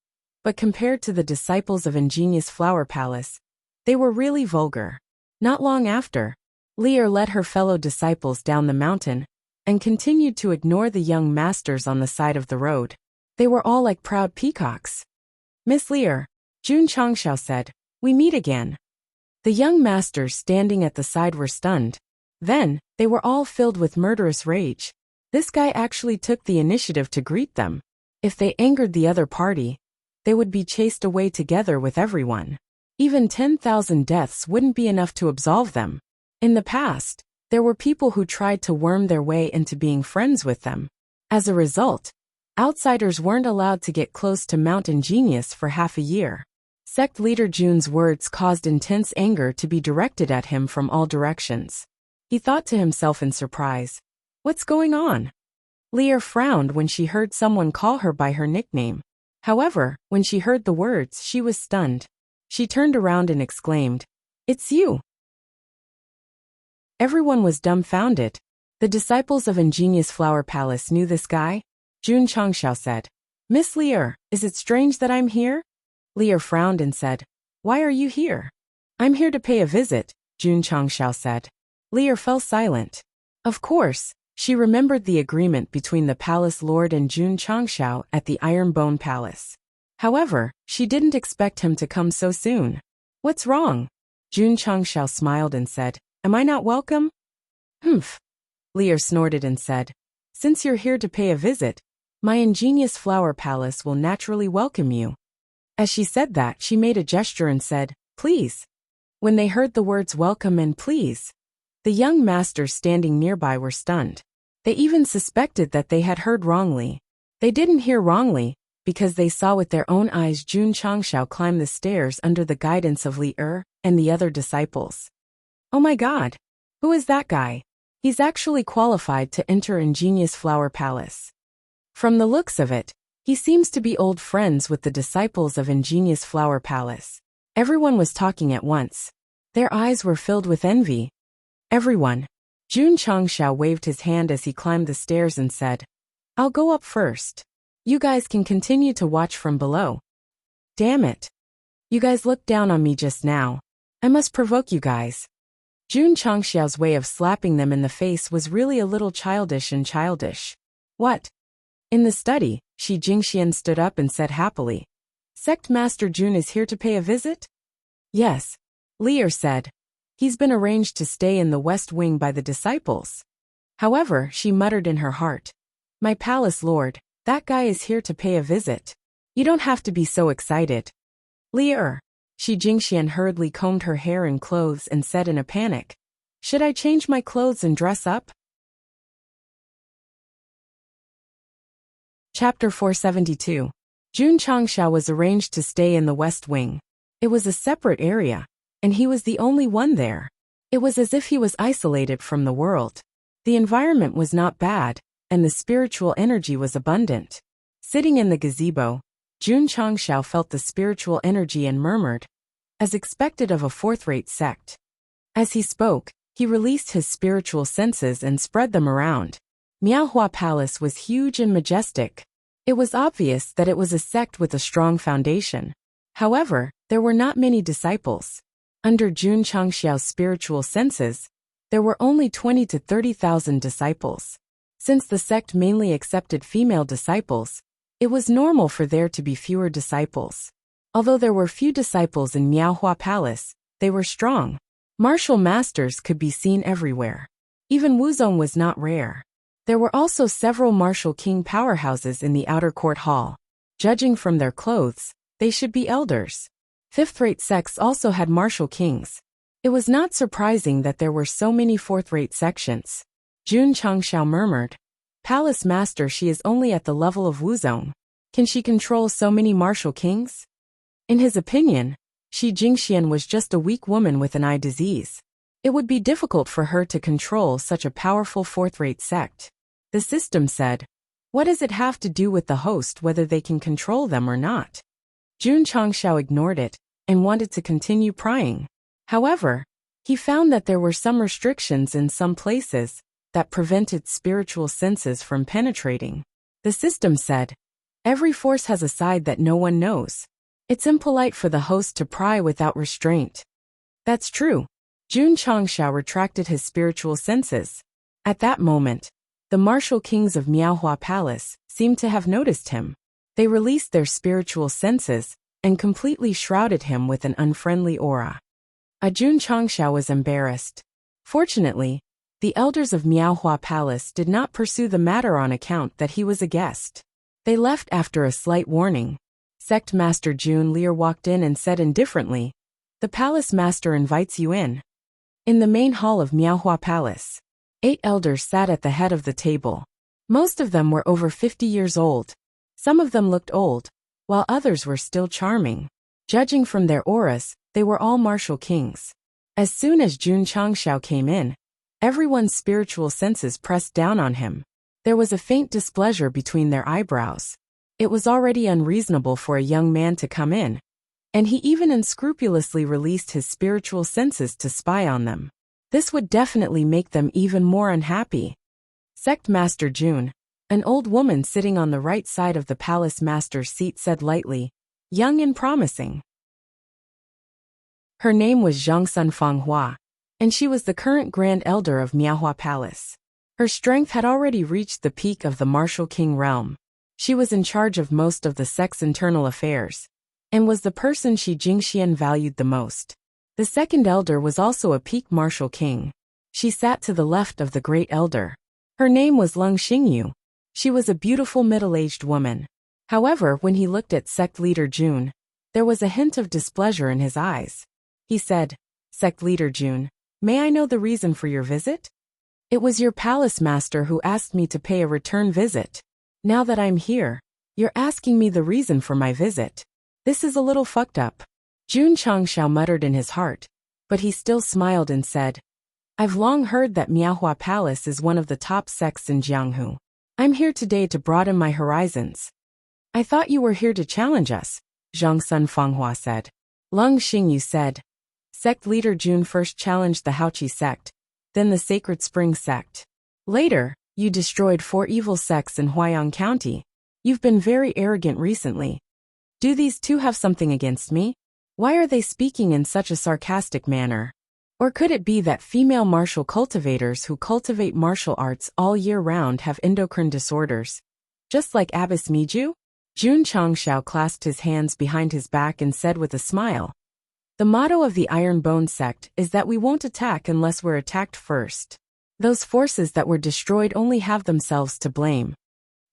but compared to the disciples of Ingenious Flower Palace, they were really vulgar. Not long after, Lear led her fellow disciples down the mountain and continued to ignore the young masters on the side of the road. They were all like proud peacocks. "Miss Lear," Jun Changshao said, "we meet again." The young masters standing at the side were stunned. Then, they were all filled with murderous rage. This guy actually took the initiative to greet them. If they angered the other party, they would be chased away together with everyone. Even 10,000 deaths wouldn't be enough to absolve them. In the past, there were people who tried to worm their way into being friends with them. As a result, outsiders weren't allowed to get close to Mount Ingenious for half a year. Sect leader Jun's words caused intense anger to be directed at him from all directions. He thought to himself in surprise, What's going on? Leah frowned when she heard someone call her by her nickname. However, when she heard the words, she was stunned. She turned around and exclaimed, "It's you!" Everyone was dumbfounded. The disciples of Ingenious Flower Palace knew this guy. Jun Changxiao said, "Miss Leah, is it strange that I'm here?" Leah frowned and said, "Why are you here?" "I'm here to pay a visit," Jun Changxiao said. Leah fell silent. Of course, she remembered the agreement between the palace lord and Jun Changxiao at the Iron Bone Palace. However, she didn't expect him to come so soon. "What's wrong?" Jun Changxiao smiled and said, "Am I not welcome?" "Humph." Leah snorted and said, "Since you're here to pay a visit, my Ingenious Flower Palace will naturally welcome you." As she said that, she made a gesture and said, "Please." When they heard the words welcome and please, the young masters standing nearby were stunned. They even suspected that they had heard wrongly. They didn't hear wrongly, because they saw with their own eyes Jun Changxiao climb the stairs under the guidance of Li and the other disciples. "Oh my God! Who is that guy? He's actually qualified to enter Ingenious Flower Palace." From the looks of it, he seems to be old friends with the disciples of Ingenious Flower Palace. Everyone was talking at once. Their eyes were filled with envy. "Everyone." Jun Changxiao waved his hand as he climbed the stairs and said, "I'll go up first. You guys can continue to watch from below." "Damn it. You guys looked down on me just now. I must provoke you guys." Jun Changxiao's way of slapping them in the face was really a little childish and childish. "What?" In the study, Shi Jingxian stood up and said happily, "Sect Master Jun is here to pay a visit?" "Yes," Leah said. "He's been arranged to stay in the West Wing by the disciples." However, she muttered in her heart, "My palace lord, that guy is here to pay a visit. You don't have to be so excited." "Leah." Shi Jingxian hurriedly combed her hair and clothes and said in a panic, "Should I change my clothes and dress up?" Chapter 472. Jun Changxiao was arranged to stay in the West Wing. It was a separate area, and he was the only one there. It was as if he was isolated from the world. The environment was not bad, and the spiritual energy was abundant. Sitting in the gazebo, Jun Changxiao felt the spiritual energy and murmured, as expected of a fourth-rate sect. As he spoke, he released his spiritual senses and spread them around. Miaohua Palace was huge and majestic. It was obvious that it was a sect with a strong foundation. However, there were not many disciples. Under Jun Changxiao's spiritual senses, there were only 20 to 30,000 disciples. Since the sect mainly accepted female disciples, it was normal for there to be fewer disciples. Although there were few disciples in Miaohua Palace, they were strong. Martial masters could be seen everywhere. Even Wuzong was not rare. There were also several martial king powerhouses in the outer court hall. Judging from their clothes, they should be elders. Fifth-rate sects also had martial kings. It was not surprising that there were so many fourth-rate sections. Jun Changxiao murmured, "Palace master, she is only at the level of Wuzong. Can she control so many martial kings?" In his opinion, Shi Jingxian was just a weak woman with an eye disease. It would be difficult for her to control such a powerful fourth-rate sect. The system said, "What does it have to do with the host whether they can control them or not?" Jun Changxiao ignored it and wanted to continue prying. However, he found that there were some restrictions in some places that prevented spiritual senses from penetrating. The system said, "Every force has a side that no one knows. It's impolite for the host to pry without restraint." That's true. Jun Changxiao retracted his spiritual senses. At that moment, the martial kings of Miaohua Palace seemed to have noticed him. They released their spiritual senses and completely shrouded him with an unfriendly aura. Jun Changxiao was embarrassed. Fortunately, the elders of Miaohua Palace did not pursue the matter on account that he was a guest. They left after a slight warning. Sect Master Jun Lear walked in and said indifferently, "The palace master invites you in." In the main hall of Miaohua Palace, 8 elders sat at the head of the table. Most of them were over 50 years old. Some of them looked old, while others were still charming. Judging from their auras, they were all martial kings. As soon as Jun Changxiao came in, Everyone's spiritual senses pressed down on him. There was a faint displeasure between their eyebrows. It was already unreasonable for a young man to come in, and he even unscrupulously released his spiritual senses to spy on them. This would definitely make them even more unhappy. Sect Master June, an old woman sitting on the right side of the palace master's seat, said lightly, young and promising. Her name was Zhangsun Fanghua, and she was the current Grand Elder of Miaohua Palace. Her strength had already reached the peak of the martial king realm. She was in charge of most of the sect's internal affairs, and was the person Shi Jingxian valued the most. The second elder was also a peak martial king. She sat to the left of the great elder. Her name was Leng Xingyu. She was a beautiful middle-aged woman. However, when he looked at sect leader June, there was a hint of displeasure in his eyes. He said, Sect leader June, may I know the reason for your visit? It was your palace master who asked me to pay a return visit. Now that I'm here, you're asking me the reason for my visit. This is a little fucked up. Jun Changshao muttered in his heart, but he still smiled and said, I've long heard that Miaohua Palace is one of the top sects in Jianghu. I'm here today to broaden my horizons. I thought you were here to challenge us, Zhangsun Fanghua said. Leng Xingyu said, Sect leader Jun first challenged the Haoqi sect, then the Sacred Spring sect. Later, you destroyed 4 evil sects in Huayang County. You've been very arrogant recently. Do these two have something against me? Why are they speaking in such a sarcastic manner? Or could it be that female martial cultivators who cultivate martial arts all year round have endocrine disorders? Just like Abbess Miju? Jun Changshao clasped his hands behind his back and said with a smile, the motto of the Iron Bone sect is that we won't attack unless we're attacked first. Those forces that were destroyed only have themselves to blame.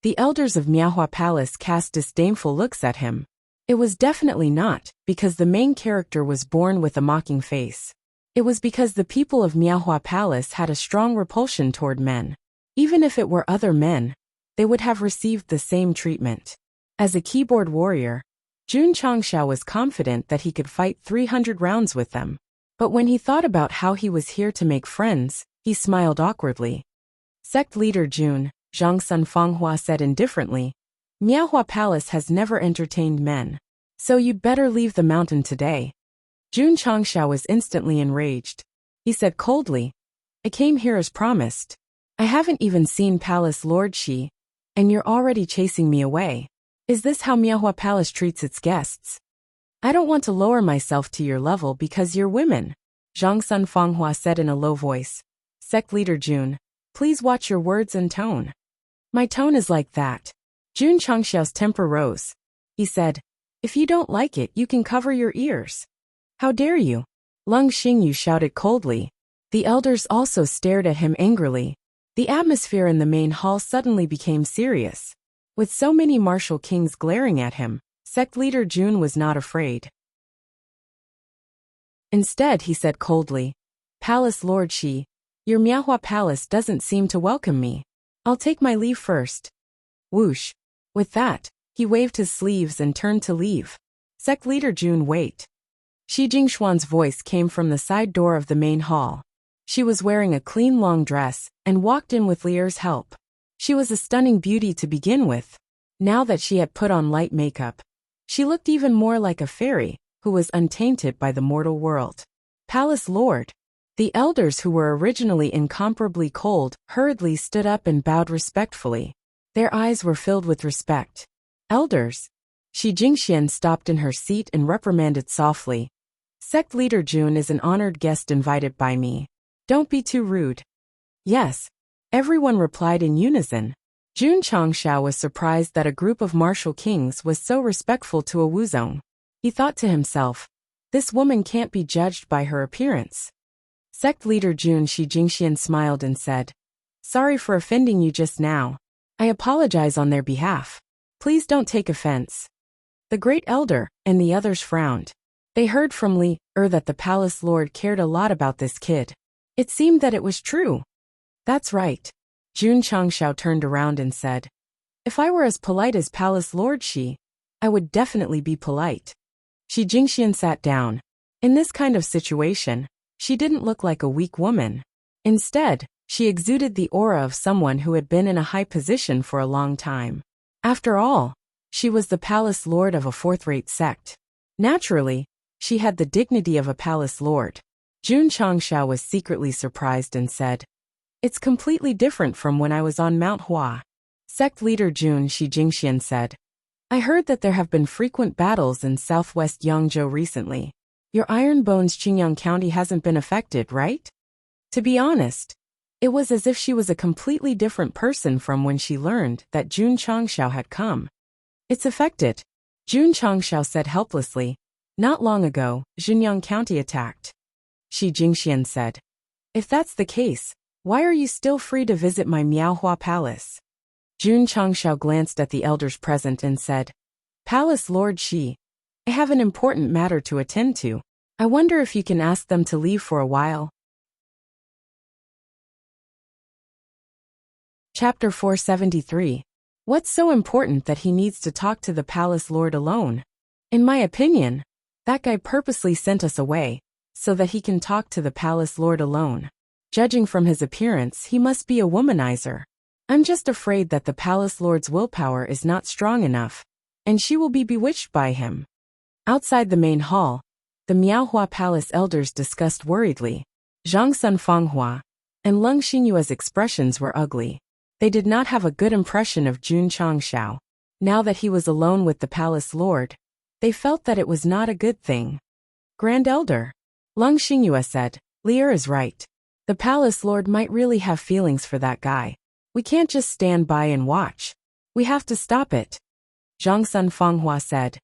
The elders of Miaohua Palace cast disdainful looks at him. It was definitely not because the main character was born with a mocking face. It was because the people of Miaohua Palace had a strong repulsion toward men. Even if it were other men, they would have received the same treatment. As a keyboard warrior, Jun Changshao was confident that he could fight 300 rounds with them. But when he thought about how he was here to make friends, he smiled awkwardly. Sect leader Jun, Zhangsun Fanghua said indifferently, Miaohua Palace has never entertained men. So you'd better leave the mountain today. Jun Changshao was instantly enraged. He said coldly, I came here as promised. I haven't even seen Palace Lord Shi, and you're already chasing me away. Is this how Miaohua Palace treats its guests? I don't want to lower myself to your level because you're women, Zhangsun Fanghua said in a low voice. Sect leader Jun, please watch your words and tone. My tone is like that. Jun Changshao's temper rose. He said, if you don't like it, you can cover your ears. How dare you? Leng Xingyu shouted coldly. The elders also stared at him angrily. The atmosphere in the main hall suddenly became serious. With so many martial kings glaring at him, sect leader Jun was not afraid. Instead, he said coldly, Palace Lord Shi, your Miaohua Palace doesn't seem to welcome me. I'll take my leave first. Whoosh. With that, he waved his sleeves and turned to leave. Sect leader Jun, wait. Shi Jingxuan's voice came from the side door of the main hall. She was wearing a clean long dress and walked in with Lier's help. She was a stunning beauty to begin with. Now that she had put on light makeup, she looked even more like a fairy who was untainted by the mortal world. Palace Lord. The elders, who were originally incomparably cold, hurriedly stood up and bowed respectfully. Their eyes were filled with respect. Elders. Shi Jingxian stopped in her seat and reprimanded softly. Sect leader Jun is an honored guest invited by me. Don't be too rude. Yes. Everyone replied in unison. Jun Changshao was surprised that a group of martial kings was so respectful to a wuzong. He thought to himself, this woman can't be judged by her appearance. Sect leader Jun Shi Jingxian smiled and said, sorry for offending you just now. I apologize on their behalf. Please don't take offense. The great elder and the others frowned. They heard from Li that the palace lord cared a lot about this kid. It seemed that it was true. That's right. Jun Changshao turned around and said, if I were as polite as Palace Lord Shi, I would definitely be polite. Shi Jingxian sat down. In this kind of situation, she didn't look like a weak woman. Instead, she exuded the aura of someone who had been in a high position for a long time. After all, she was the palace lord of a fourth-rate sect. Naturally, she had the dignity of a palace lord. Jun Changshao was secretly surprised and said, "It's completely different from when I was on Mount Hua." Sect leader Jun Jingxian said, "I heard that there have been frequent battles in southwest Yangzhou recently. Your Iron Bones Qingyang County hasn't been affected, right?" To be honest, it was as if she was a completely different person from when she learned that Jun Changshao had come. "It's affected," Jun Changshao said helplessly. "Not long ago, Xinjiang County attacked." Shi Jingxian said, "If that's the case, why are you still free to visit my Miaohua Palace?" Jun Changshao glanced at the elders present and said, "Palace Lord Shi, I have an important matter to attend to. I wonder if you can ask them to leave for a while." Chapter 473. What's so important that he needs to talk to the palace lord alone? In my opinion, that guy purposely sent us away, so that he can talk to the palace lord alone. Judging from his appearance, he must be a womanizer. I'm just afraid that the palace lord's willpower is not strong enough, and she will be bewitched by him. Outside the main hall, the Miaohua Palace elders discussed worriedly. Zhang Sun Fanghua and Leng Xingyue's expressions were ugly. They did not have a good impression of Jun Changshao. Now that he was alone with the palace lord, they felt that it was not a good thing. "Grand Elder," Leng Xingyue said, "Lier is right. The palace lord might really have feelings for that guy. We can't just stand by and watch. We have to stop it." Zhang Sun Fanghua said,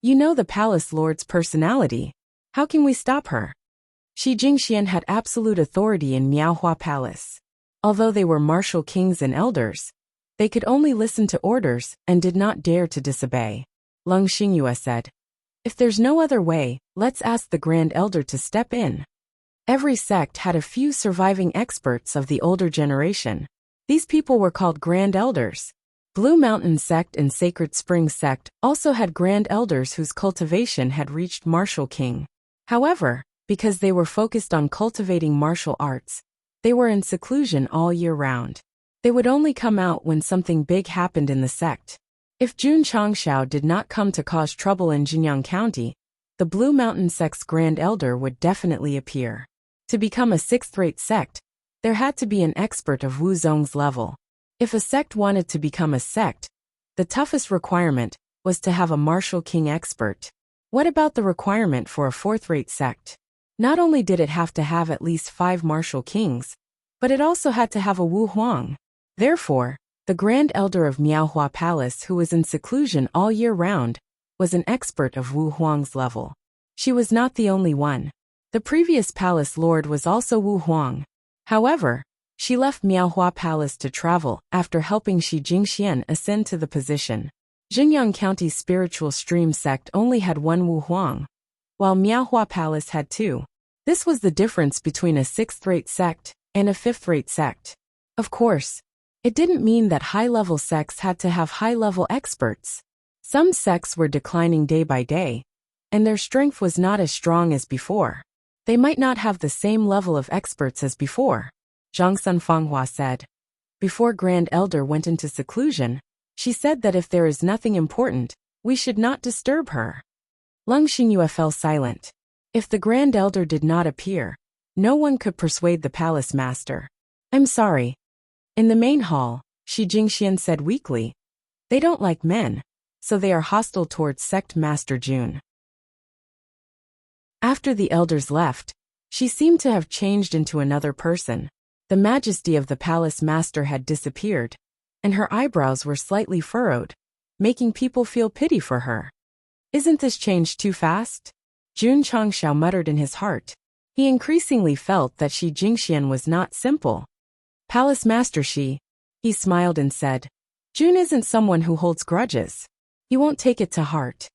"You know the palace lord's personality. How can we stop her?" Shi Jingxian had absolute authority in Miaohua Palace. Although they were martial kings and elders, they could only listen to orders and did not dare to disobey. Leng Xingyue said, "If there's no other way, let's ask the Grand Elder to step in." Every sect had a few surviving experts of the older generation. These people were called Grand Elders. Blue Mountain Sect and Sacred Spring Sect also had Grand Elders whose cultivation had reached Martial King. However, because they were focused on cultivating martial arts, they were in seclusion all year round. They would only come out when something big happened in the sect. If Jun Changshao did not come to cause trouble in Xinjiang County, the Blue Mountain Sect's Grand Elder would definitely appear. To become a sixth-rate sect, there had to be an expert of Wu Zong's level. If a sect wanted to become a sect, the toughest requirement was to have a martial king expert. What about the requirement for a fourth-rate sect? Not only did it have to have at least 5 martial kings, but it also had to have a Wu Huang. Therefore, the Grand Elder of Miaohua Palace, who was in seclusion all year round, was an expert of Wu Huang's level. She was not the only one. The previous palace lord was also Wu Huang. However, she left Miaohua Palace to travel after helping Shi Jingxian ascend to the position. Xinjiang County's spiritual stream sect only had 1 Wu Huang, while Miaohua Palace had 2. This was the difference between a sixth-rate sect and a fifth-rate sect. Of course, it didn't mean that high-level sects had to have high-level experts. Some sects were declining day by day, and their strength was not as strong as before. They might not have the same level of experts as before. Zhang Sun Fanghua said. Before Grand Elder went into seclusion, she said that if there is nothing important, we should not disturb her. Leng Xingyue fell silent. If the Grand Elder did not appear, no one could persuade the palace master. "I'm sorry." In the main hall, Shi Jingxian said weakly, "They don't like men, so they are hostile towards Sect Master Jun." After the elders left, she seemed to have changed into another person. The majesty of the palace master had disappeared, and her eyebrows were slightly furrowed, making people feel pity for her. "Isn't this change too fast?" Jun Changshao muttered in his heart. He increasingly felt that Shi Jingxian was not simple. "Palace Master Shi," he smiled and said, "Jun isn't someone who holds grudges. He won't take it to heart."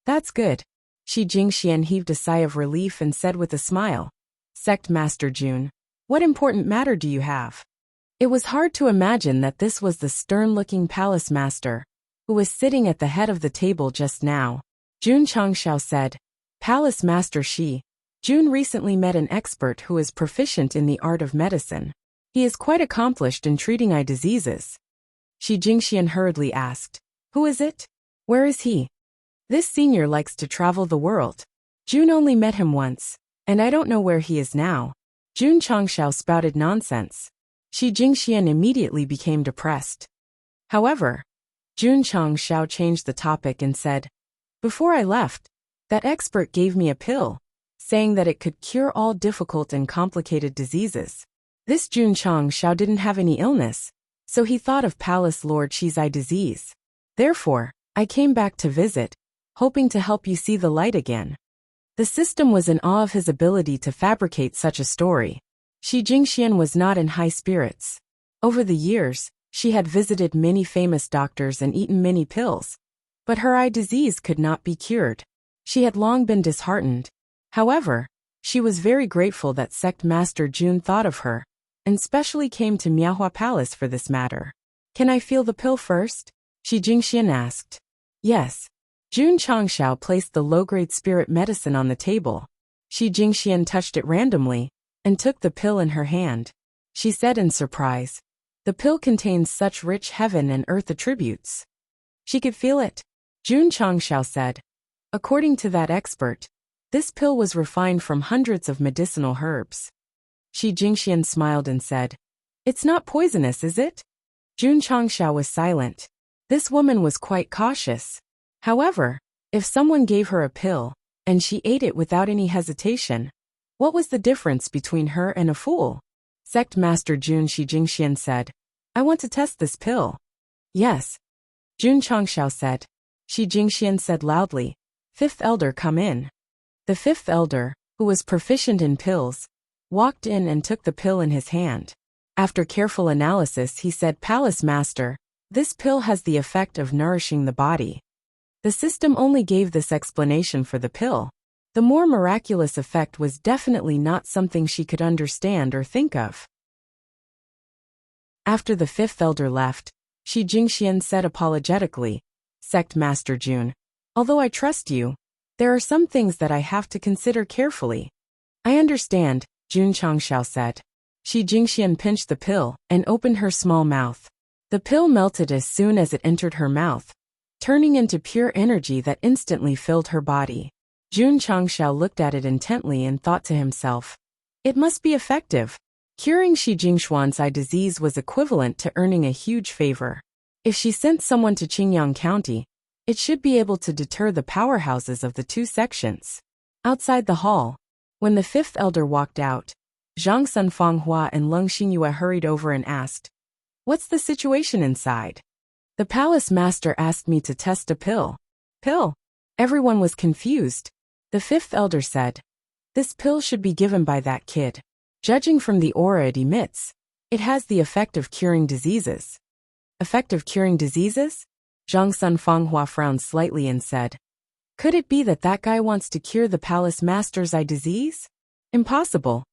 "That's good." Shi Jingxian heaved a sigh of relief and said with a smile, "Sect Master Jun, what important matter do you have?" It was hard to imagine that this was the stern-looking palace master, who was sitting at the head of the table just now. Jun Changshao said, "Palace Master Shi, June recently met an expert who is proficient in the art of medicine. He is quite accomplished in treating eye diseases. Shi Jingxian hurriedly asked. Who is it? Where is he? This senior likes to travel the world. June only met him once, and I don't know where he is now. Jun Changshao spouted nonsense. Shi Jingxian immediately became depressed. However, Jun Changshao changed the topic and said, Before I left, that expert gave me a pill, saying that it could cure all difficult and complicated diseases. This Jun Changshao didn't have any illness, so he thought of Palace Lord Shi's eye disease. Therefore, I came back to visit, hoping to help you see the light again. The system was in awe of his ability to fabricate such a story. Shi Jingxian was not in high spirits. Over the years, she had visited many famous doctors and eaten many pills, but her eye disease could not be cured. She had long been disheartened. However, she was very grateful that Sect Master Jun thought of her, and specially came to Miaohua Palace for this matter. Can I feel the pill first? Shi Jingxian asked. Yes. Jun Changshao placed the low-grade spirit medicine on the table. Shi Jingxian touched it randomly, and took the pill in her hand. She said in surprise, the pill contains such rich heaven and earth attributes. She could feel it. Jun Changshao said. According to that expert, this pill was refined from hundreds of medicinal herbs. Shi Jingxian smiled and said, It's not poisonous, is it? Jun Changshao was silent. This woman was quite cautious. However, if someone gave her a pill, and she ate it without any hesitation, what was the difference between her and a fool? Sect Master Jun Shi Jingxian said, I want to test this pill. Yes. Jun Changshao said. Shi Jingxian said loudly, Fifth Elder, come in. The fifth elder, who was proficient in pills, walked in and took the pill in his hand. After careful analysis, he said, Palace Master, this pill has the effect of nourishing the body. The system only gave this explanation for the pill. The more miraculous effect was definitely not something she could understand or think of. After the fifth elder left, Shi Jingxian said apologetically, Sect Master Jun, although I trust you, there are some things that I have to consider carefully. I understand, Jun Changshao said. Shi Jingxian pinched the pill and opened her small mouth. The pill melted as soon as it entered her mouth, turning into pure energy that instantly filled her body. Jun Changshao looked at it intently and thought to himself, it must be effective. Curing Shi Jingxuan's eye disease was equivalent to earning a huge favor. If she sent someone to Qingyang County, it should be able to deter the powerhouses of the two sections. Outside the hall, when the fifth elder walked out, Zhang Sunfanghua and Leng Xingyue hurried over and asked, What's the situation inside? The palace master asked me to test a pill. Pill? Everyone was confused. The fifth elder said, This pill should be given by that kid. Judging from the aura it emits, it has the effect of curing diseases. Effect of curing diseases? Zhang Sunfanghua frowned slightly and said, Could it be that that guy wants to cure the palace master's eye disease? Impossible.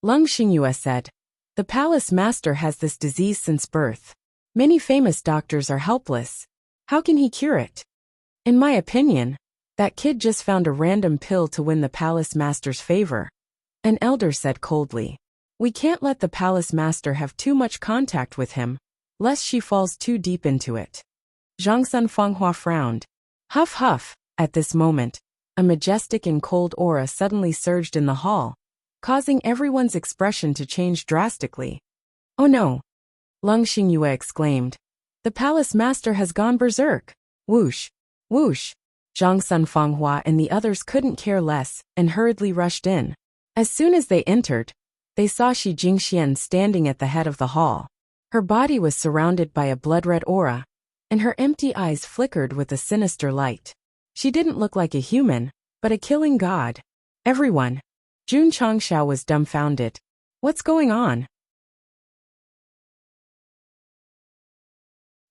Leng Xingyue said, The palace master has this disease since birth. Many famous doctors are helpless. How can he cure it? In my opinion, that kid just found a random pill to win the palace master's favor. An elder said coldly, We can't let the palace master have too much contact with him, lest she falls too deep into it. Zhang Sunfanghua frowned. Huff huff. At this moment, a majestic and cold aura suddenly surged in the hall, causing everyone's expression to change drastically. Oh no! Leng Xingyue exclaimed. The palace master has gone berserk. Whoosh! Whoosh! Zhang Sunfanghua and the others couldn't care less and hurriedly rushed in. As soon as they entered, they saw Shi Jingxian standing at the head of the hall. Her body was surrounded by a blood-red aura, and her empty eyes flickered with a sinister light. She didn't look like a human, but a killing god. Everyone. Jun Changshao was dumbfounded. What's going on?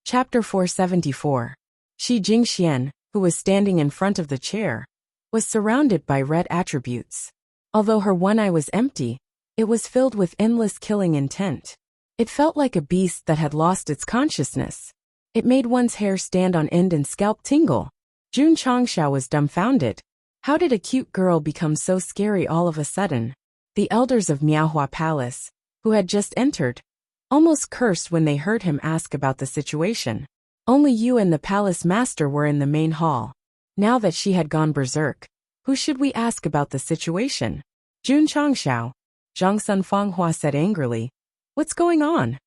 Chapter 474. Shi Jingxian, who was standing in front of the chair, was surrounded by red attributes. Although her one eye was empty, it was filled with endless killing intent. It felt like a beast that had lost its consciousness. It made one's hair stand on end and scalp tingle. Jun Changshao was dumbfounded. How did a cute girl become so scary all of a sudden? The elders of Miaohua Palace, who had just entered, almost cursed when they heard him ask about the situation. Only you and the palace master were in the main hall. Now that she had gone berserk, who should we ask about the situation? Jun Changxiao, Zhang Sun Fanghua said angrily. What's going on?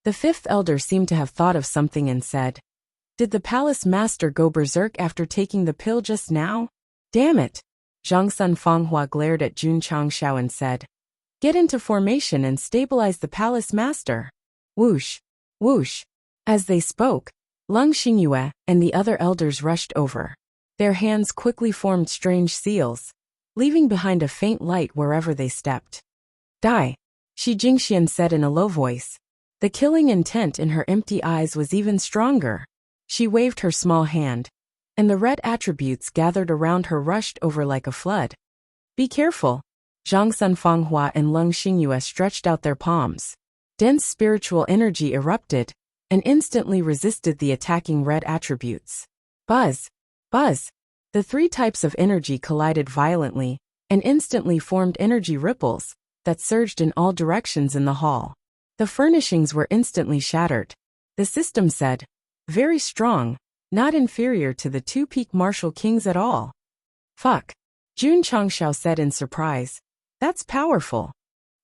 The fifth elder seemed to have thought of something and said, Did the palace master go berserk after taking the pill just now? Damn it! Zhang Sun Fanghua glared at Jun Changxiao and said, Get into formation and stabilize the palace master. Whoosh! Whoosh! As they spoke, Leng Xingyue and the other elders rushed over. Their hands quickly formed strange seals, leaving behind a faint light wherever they stepped. Die! Shi Jingxian said in a low voice. The killing intent in her empty eyes was even stronger. She waved her small hand, and the red attributes gathered around her rushed over like a flood. Be careful! Zhang Sun Fanghua and Leng Xingyue stretched out their palms. Dense spiritual energy erupted, and instantly resisted the attacking red attributes. Buzz! Buzz! The three types of energy collided violently, and instantly formed energy ripples that surged in all directions in the hall. The furnishings were instantly shattered. The system said, Very strong, not inferior to the two peak martial kings at all. Fuck! Jun Changxiao said in surprise. That's powerful.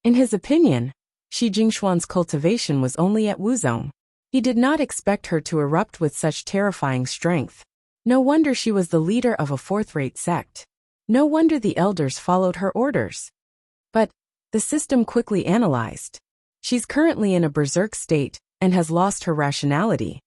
In his opinion, Shi Jingxuan's cultivation was only at Wuzong. He did not expect her to erupt with such terrifying strength. No wonder she was the leader of a fourth-rate sect. No wonder the elders followed her orders. But the system quickly analyzed. She's currently in a berserk state and has lost her rationality.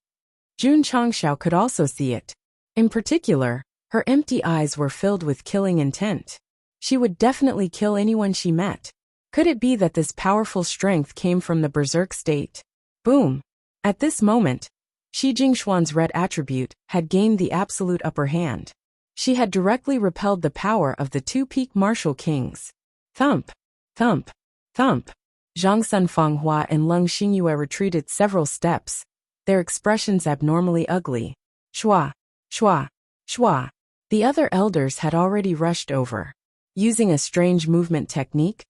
Jun Changxiao could also see it. In particular, her empty eyes were filled with killing intent. She would definitely kill anyone she met. Could it be that this powerful strength came from the berserk state? Boom! At this moment, Shi Jingxuan's red attribute had gained the absolute upper hand. She had directly repelled the power of the two peak martial kings. Thump! Thump! Thump! Zhang Sun Fanghua and Leng Xingyue retreated several steps, their expressions abnormally ugly. Shua! Shua! Shua! The other elders had already rushed over. Using a strange movement technique,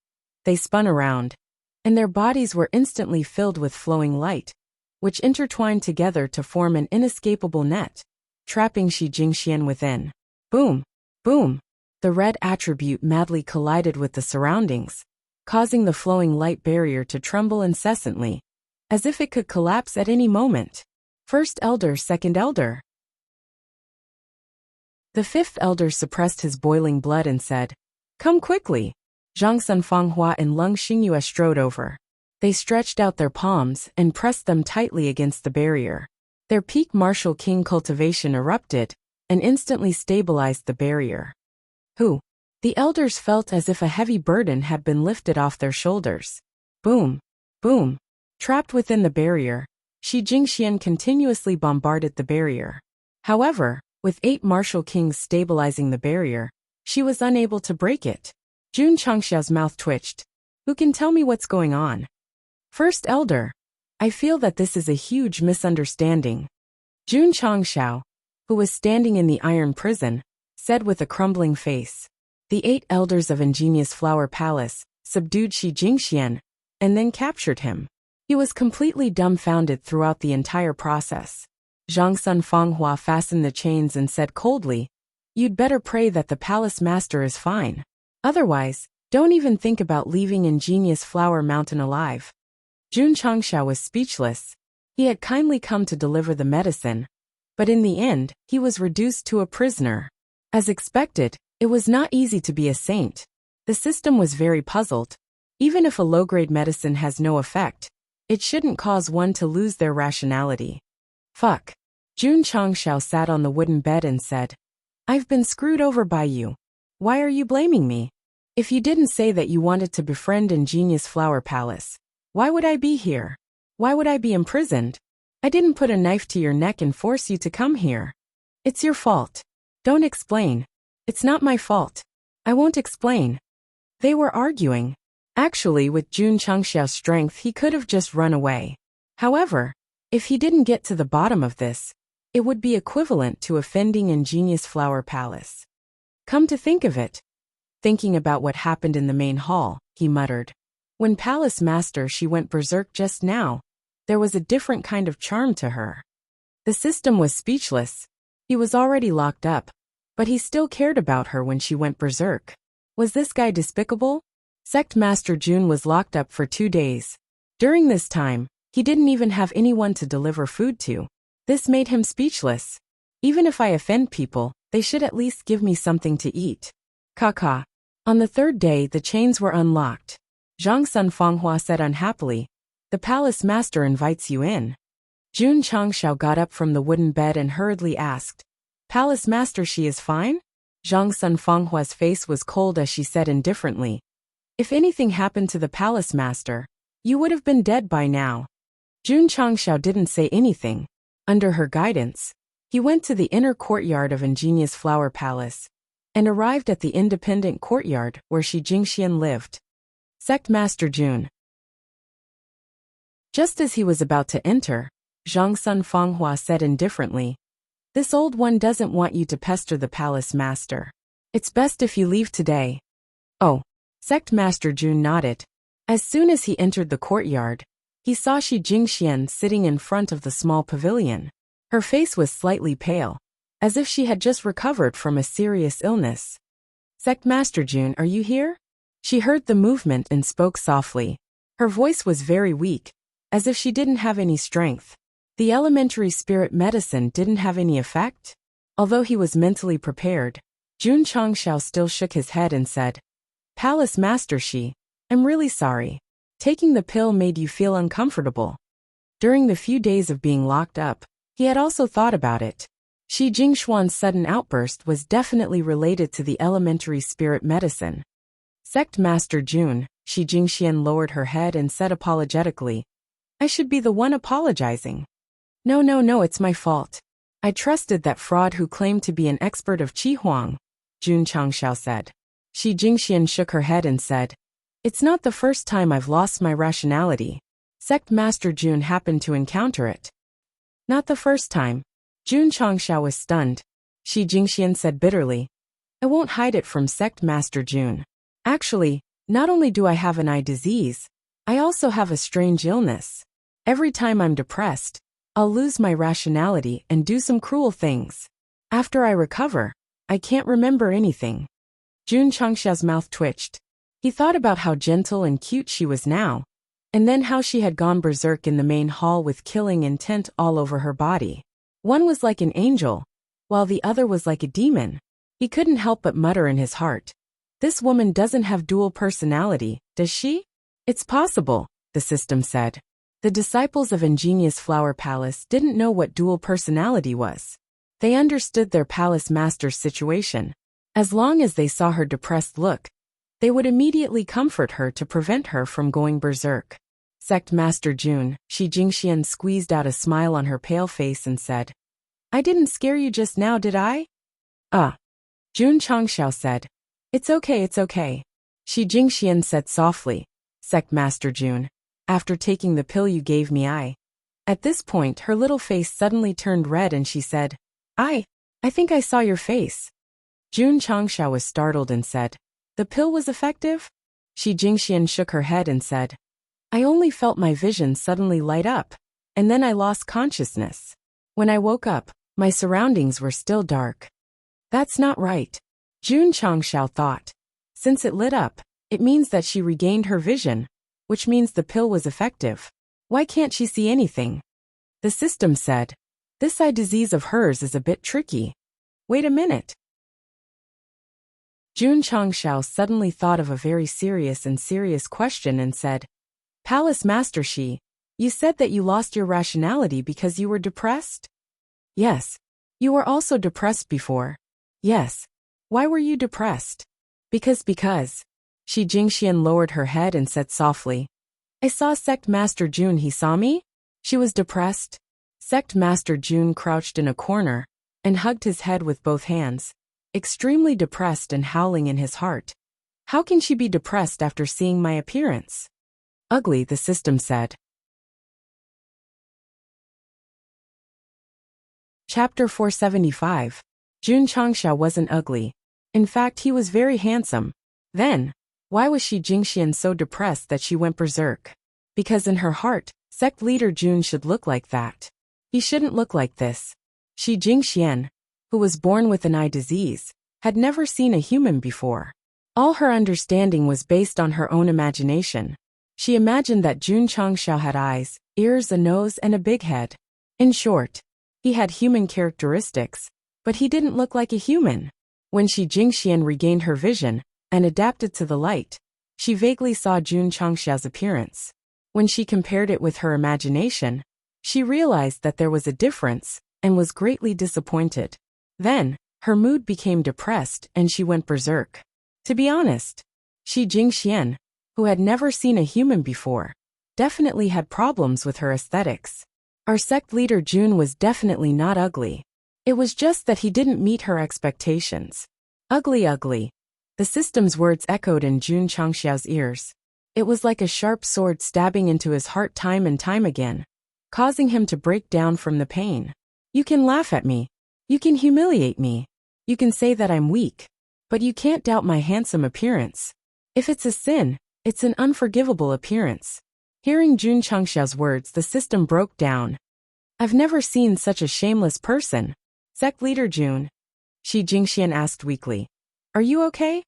they spun around, and their bodies were instantly filled with flowing light, which intertwined together to form an inescapable net, trapping Shi Jingxian within. Boom! Boom! The red attribute madly collided with the surroundings, causing the flowing light barrier to tremble incessantly, as if it could collapse at any moment. First elder, second elder. The fifth elder suppressed his boiling blood and said, Come quickly! Zhang Sun Fanghua and Leng Xingyue strode over. They stretched out their palms and pressed them tightly against the barrier. Their peak martial king cultivation erupted and instantly stabilized the barrier. Who? The elders felt as if a heavy burden had been lifted off their shoulders. Boom! Boom! Trapped within the barrier, Shi Jingxian continuously bombarded the barrier. However, with 8 martial kings stabilizing the barrier, she was unable to break it. Jun Changxiao's mouth twitched. Who can tell me what's going on? First elder. I feel that this is a huge misunderstanding. Jun Changxiao, who was standing in the iron prison, said with a crumbling face. The 8 elders of Ingenious Flower Palace subdued Shi Jingxian and then captured him. He was completely dumbfounded throughout the entire process. Zhang Sun Fanghua fastened the chains and said coldly, You'd better pray that the palace master is fine. Otherwise, don't even think about leaving Ingenious Flower Mountain alive. Jun Changxiao was speechless. He had kindly come to deliver the medicine, but in the end, he was reduced to a prisoner. As expected, it was not easy to be a saint. The system was very puzzled. Even if a low-grade medicine has no effect, it shouldn't cause one to lose their rationality. Fuck. Jun Changxiao sat on the wooden bed and said, I've been screwed over by you. Why are you blaming me? If you didn't say that you wanted to befriend Ingenious Flower Palace, why would I be here? Why would I be imprisoned? I didn't put a knife to your neck and force you to come here. It's your fault. Don't explain. It's not my fault. I won't explain. They were arguing. Actually, with Jun Changxiao's strength, he could have just run away. However, if he didn't get to the bottom of this, it would be equivalent to offending Ingenious Flower Palace. Come to think of it. Thinking about what happened in the main hall, he muttered. When Palace Master she went berserk just now, there was a different kind of charm to her. The system was speechless. He was already locked up, but he still cared about her when she went berserk. Was this guy despicable? Sect Master Jun was locked up for 2 days. During this time, he didn't even have anyone to deliver food to. This made him speechless. Even if I offend people, they should at least give me something to eat. Kaka. On the 3rd day, the chains were unlocked. Zhang Sun Fanghua said unhappily, "The Palace Master invites you in." Jun Changshao got up from the wooden bed and hurriedly asked, "Palace Master, she is fine?" Zhang Sun Fanghua's face was cold as she said indifferently, "If anything happened to the Palace Master, you would have been dead by now." Jun Changshao didn't say anything. Under her guidance, he went to the inner courtyard of Ingenious Flower Palace and arrived at the independent courtyard where Shi Jingxian lived. Sect Master Jun. Just as he was about to enter, Zhang Sun Fanghua said indifferently, "This old one doesn't want you to pester the Palace Master. It's best if you leave today." Oh. Sect Master Jun nodded. As soon as he entered the courtyard, he saw Shi Jingxian sitting in front of the small pavilion. Her face was slightly pale, as if she had just recovered from a serious illness. "Sect Master Jun, are you here?" She heard the movement and spoke softly. Her voice was very weak, as if she didn't have any strength. The elementary spirit medicine didn't have any effect? Although he was mentally prepared, Jun Changshao still shook his head and said, "Palace Master Shi, I'm really sorry. Taking the pill made you feel uncomfortable." During the few days of being locked up, he had also thought about it. Shi Jingxuan's sudden outburst was definitely related to the elementary spirit medicine. Sect Master Jun, Shi Jingxian lowered her head and said apologetically, "I should be the one apologizing." No, it's my fault. I trusted that fraud who claimed to be an expert of Qi Huang," Jun Changshao said. Shi Jingxian shook her head and said, "It's not the first time I've lost my rationality. Sect Master Jun happened to encounter it." "Not the first time." Jun Changshao was stunned. Shi Jingxian said bitterly, "I won't hide it from Sect Master Jun. Actually, not only do I have an eye disease, I also have a strange illness. Every time I'm depressed, I'll lose my rationality and do some cruel things. After I recover, I can't remember anything." Jun Changsha's mouth twitched. He thought about how gentle and cute she was now, and then how she had gone berserk in the main hall with killing intent all over her body. One was like an angel, while the other was like a demon. He couldn't help but mutter in his heart, "This woman doesn't have dual personality, does she?" "It's possible," the system said. The disciples of Ingenious Flower Palace didn't know what dual personality was. They understood their palace master's situation. As long as they saw her depressed look, they would immediately comfort her to prevent her from going berserk. Sect Master Jun, Shi Jingxian squeezed out a smile on her pale face and said, "I didn't scare you just now, did I?" Jun Changshao said, It's okay. Shi Jingxian said softly, "Sect Master Jun, after taking the pill you gave me At this point her little face suddenly turned red and she said, I think I saw your face." Jun Changshao was startled and said, "The pill was effective?" Shi Jingxian shook her head and said, "I only felt my vision suddenly light up, and then I lost consciousness. When I woke up, my surroundings were still dark." That's not right, Jun Changshao thought. Since it lit up, it means that she regained her vision, which means the pill was effective. Why can't she see anything? The system said, "This eye disease of hers is a bit tricky. Wait a minute." Jun Changshao suddenly thought of a very serious question and said, "Palace Master Shi, you said that you lost your rationality because you were depressed?" "Yes. You were also depressed before." "Yes. Why were you depressed?" Because. Shi Jingxian lowered her head and said softly, "I saw Sect Master Jun, he saw me?" She was depressed. Sect Master Jun crouched in a corner and hugged his head with both hands, extremely depressed and howling in his heart. How can she be depressed after seeing my appearance? Ugly, the system said. Chapter 475. Jun Changshao wasn't ugly. In fact, he was very handsome. Then, why was Shi Jingxian so depressed that she went berserk? Because in her heart, sect leader Jun should look like that. He shouldn't look like this. Shi Jingxian, who was born with an eye disease, had never seen a human before. All her understanding was based on her own imagination. She imagined that Jun Changshao had eyes, ears, a nose, and a big head. In short, he had human characteristics, but he didn't look like a human. When Shi Jingxian regained her vision and adapted to the light, she vaguely saw Jun Changshao's appearance. When she compared it with her imagination, she realized that there was a difference and was greatly disappointed. Then, her mood became depressed and she went berserk. To be honest, Shi Jingxian, who had never seen a human before, definitely had problems with her aesthetics. Our sect leader Jun was definitely not ugly. It was just that he didn't meet her expectations. Ugly, ugly. The system's words echoed in Jun Changshao's ears. It was like a sharp sword stabbing into his heart time and time again, causing him to break down from the pain. You can laugh at me. You can humiliate me. You can say that I'm weak. But you can't doubt my handsome appearance. If it's a sin, it's an unforgivable appearance. Hearing Jun Changshao's words, the system broke down. I've never seen such a shameless person. Sect leader Jun, Shi Jingxian asked weakly. Are you okay?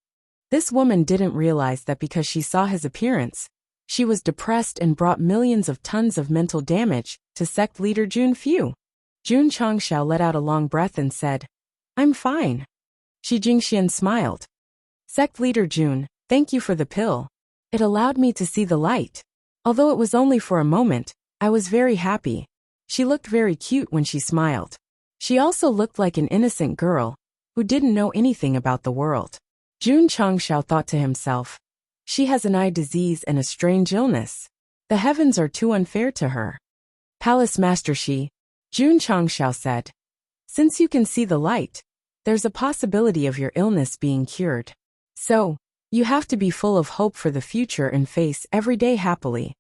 This woman didn't realize that because she saw his appearance, she was depressed and brought millions of tons of mental damage to sect leader Jun. Phew. Jun Changshao let out a long breath and said, I'm fine. Shi Jingxian smiled. Sect leader Jun, thank you for the pill. It allowed me to see the light. Although it was only for a moment, I was very happy. She looked very cute when she smiled. She also looked like an innocent girl who didn't know anything about the world. Jun Changshao thought to himself, she has an eye disease and a strange illness. The heavens are too unfair to her. Palace Master Shi, Jun Changshao said, since you can see the light, there's a possibility of your illness being cured. So, you have to be full of hope for the future and face every day happily.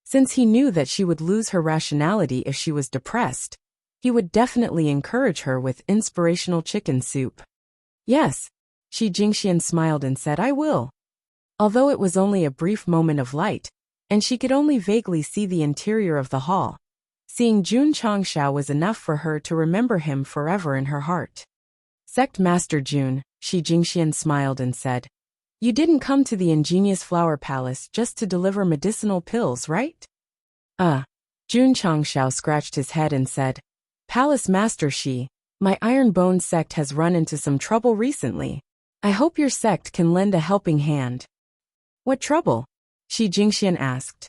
Since he knew that she would lose her rationality if she was depressed, he would definitely encourage her with inspirational chicken soup. Yes, Shi Jingxian smiled and said, I will. Although it was only a brief moment of light, and she could only vaguely see the interior of the hall, seeing Jun Changshao was enough for her to remember him forever in her heart. Sect Master Jun, Shi Jingxian smiled and said, you didn't come to the ingenious flower palace just to deliver medicinal pills, right? Jun Changshao scratched his head and said, Palace Master Shi, my Iron Bone sect has run into some trouble recently. I hope your sect can lend a helping hand. What trouble? Shi Jingxian asked.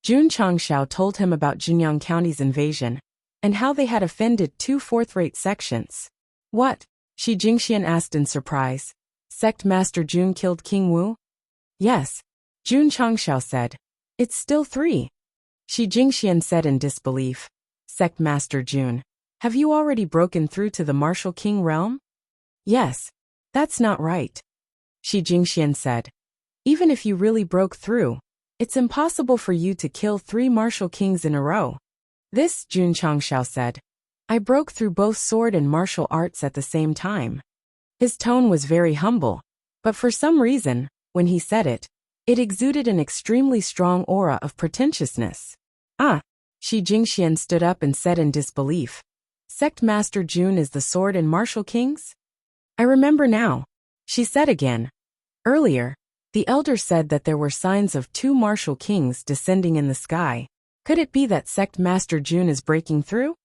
Jun Changshao told him about Junyang County's invasion, and how they had offended 2 fourth-rate sections. What? Shi Jingxian asked in surprise. Sect Master Jun killed King Wu? Yes, Jun Changshao said. It's still 3. Shi Jingxian said in disbelief. Sect Master Jun, have you already broken through to the Martial King realm? Yes. That's not right. Shi Jingxian said. Even if you really broke through, it's impossible for you to kill 3 martial kings in a row. This, Jun Changshao said. I broke through both sword and martial arts at the same time. His tone was very humble, but for some reason, when he said it, it exuded an extremely strong aura of pretentiousness. Shi Jingxian stood up and said in disbelief. Sect Master Jun is the sword and martial kings? I remember now, she said again. Earlier, the elder said that there were signs of 2 martial kings descending in the sky. Could it be that Sect Master Jun is breaking through?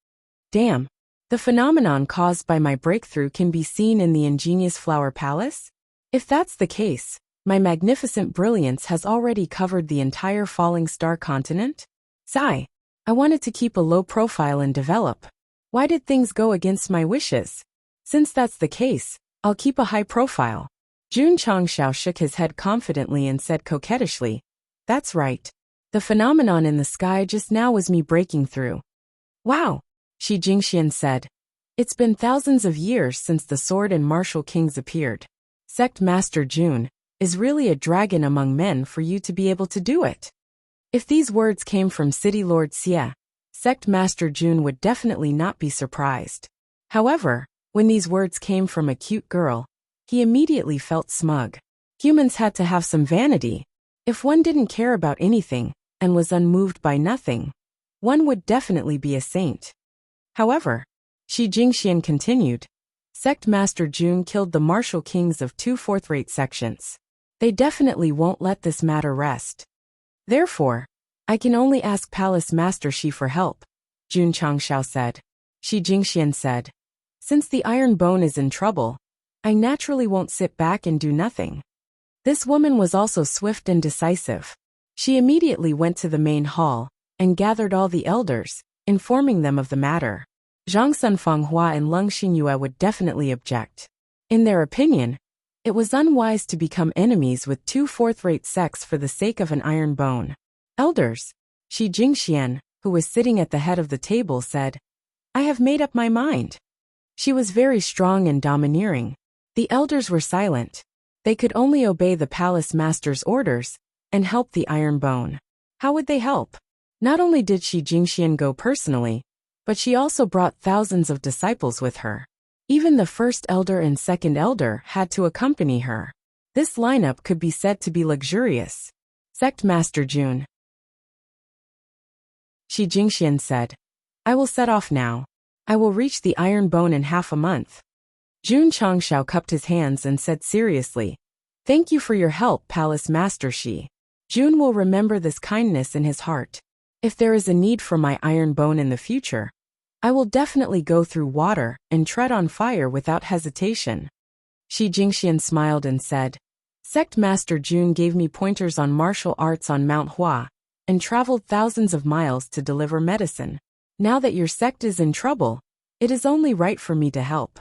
Damn, the phenomenon caused by my breakthrough can be seen in the ingenious flower palace? If that's the case, my magnificent brilliance has already covered the entire falling star continent? Sigh. I wanted to keep a low profile and develop. Why did things go against my wishes? Since that's the case, I'll keep a high profile. Jun Changshao shook his head confidently and said coquettishly, that's right. The phenomenon in the sky just now was me breaking through. Wow, Shi Jingxian said. It's been thousands of years since the sword and martial kings appeared. Sect Master Jun is really a dragon among men for you to be able to do it. If these words came from City Lord Xie, Sect Master Jun would definitely not be surprised. However, When these words came from a cute girl, he immediately felt smug. Humans had to have some vanity. If one didn't care about anything and was unmoved by nothing, one would definitely be a saint. However, Shi Jingxian continued, Sect Master Jun killed the martial kings of 2 fourth-rate sections. They definitely won't let this matter rest. Therefore, I can only ask Palace Master Shi for help, Jun Changshao said. Shi Jingxian said, since the iron bone is in trouble, I naturally won't sit back and do nothing. This woman was also swift and decisive. She immediately went to the main hall and gathered all the elders, informing them of the matter. Zhang Sunfanghua and Leng Xingyue would definitely object. In their opinion, it was unwise to become enemies with 2 fourth-rate sects for the sake of an iron bone. Elders, Shi Jingxian, who was sitting at the head of the table, said, I have made up my mind. She was very strong and domineering. The elders were silent. They could only obey the palace master's orders and help the iron bone. How would they help? Not only did Shi Jingxian go personally, but she also brought thousands of disciples with her. Even the first elder and second elder had to accompany her. This lineup could be said to be luxurious. Sect Master Jun, Shi Jingxian said, I will set off now. I will reach the iron bone in half a month. Jun Changshao cupped his hands and said seriously, thank you for your help, Palace Master Shi. Jun will remember this kindness in his heart. If there is a need for my iron bone in the future, I will definitely go through water and tread on fire without hesitation. Shi Jingxian smiled and said, Sect Master Jun gave me pointers on martial arts on Mount Hua and traveled thousands of miles to deliver medicine. Now that your sect is in trouble, it is only right for me to help.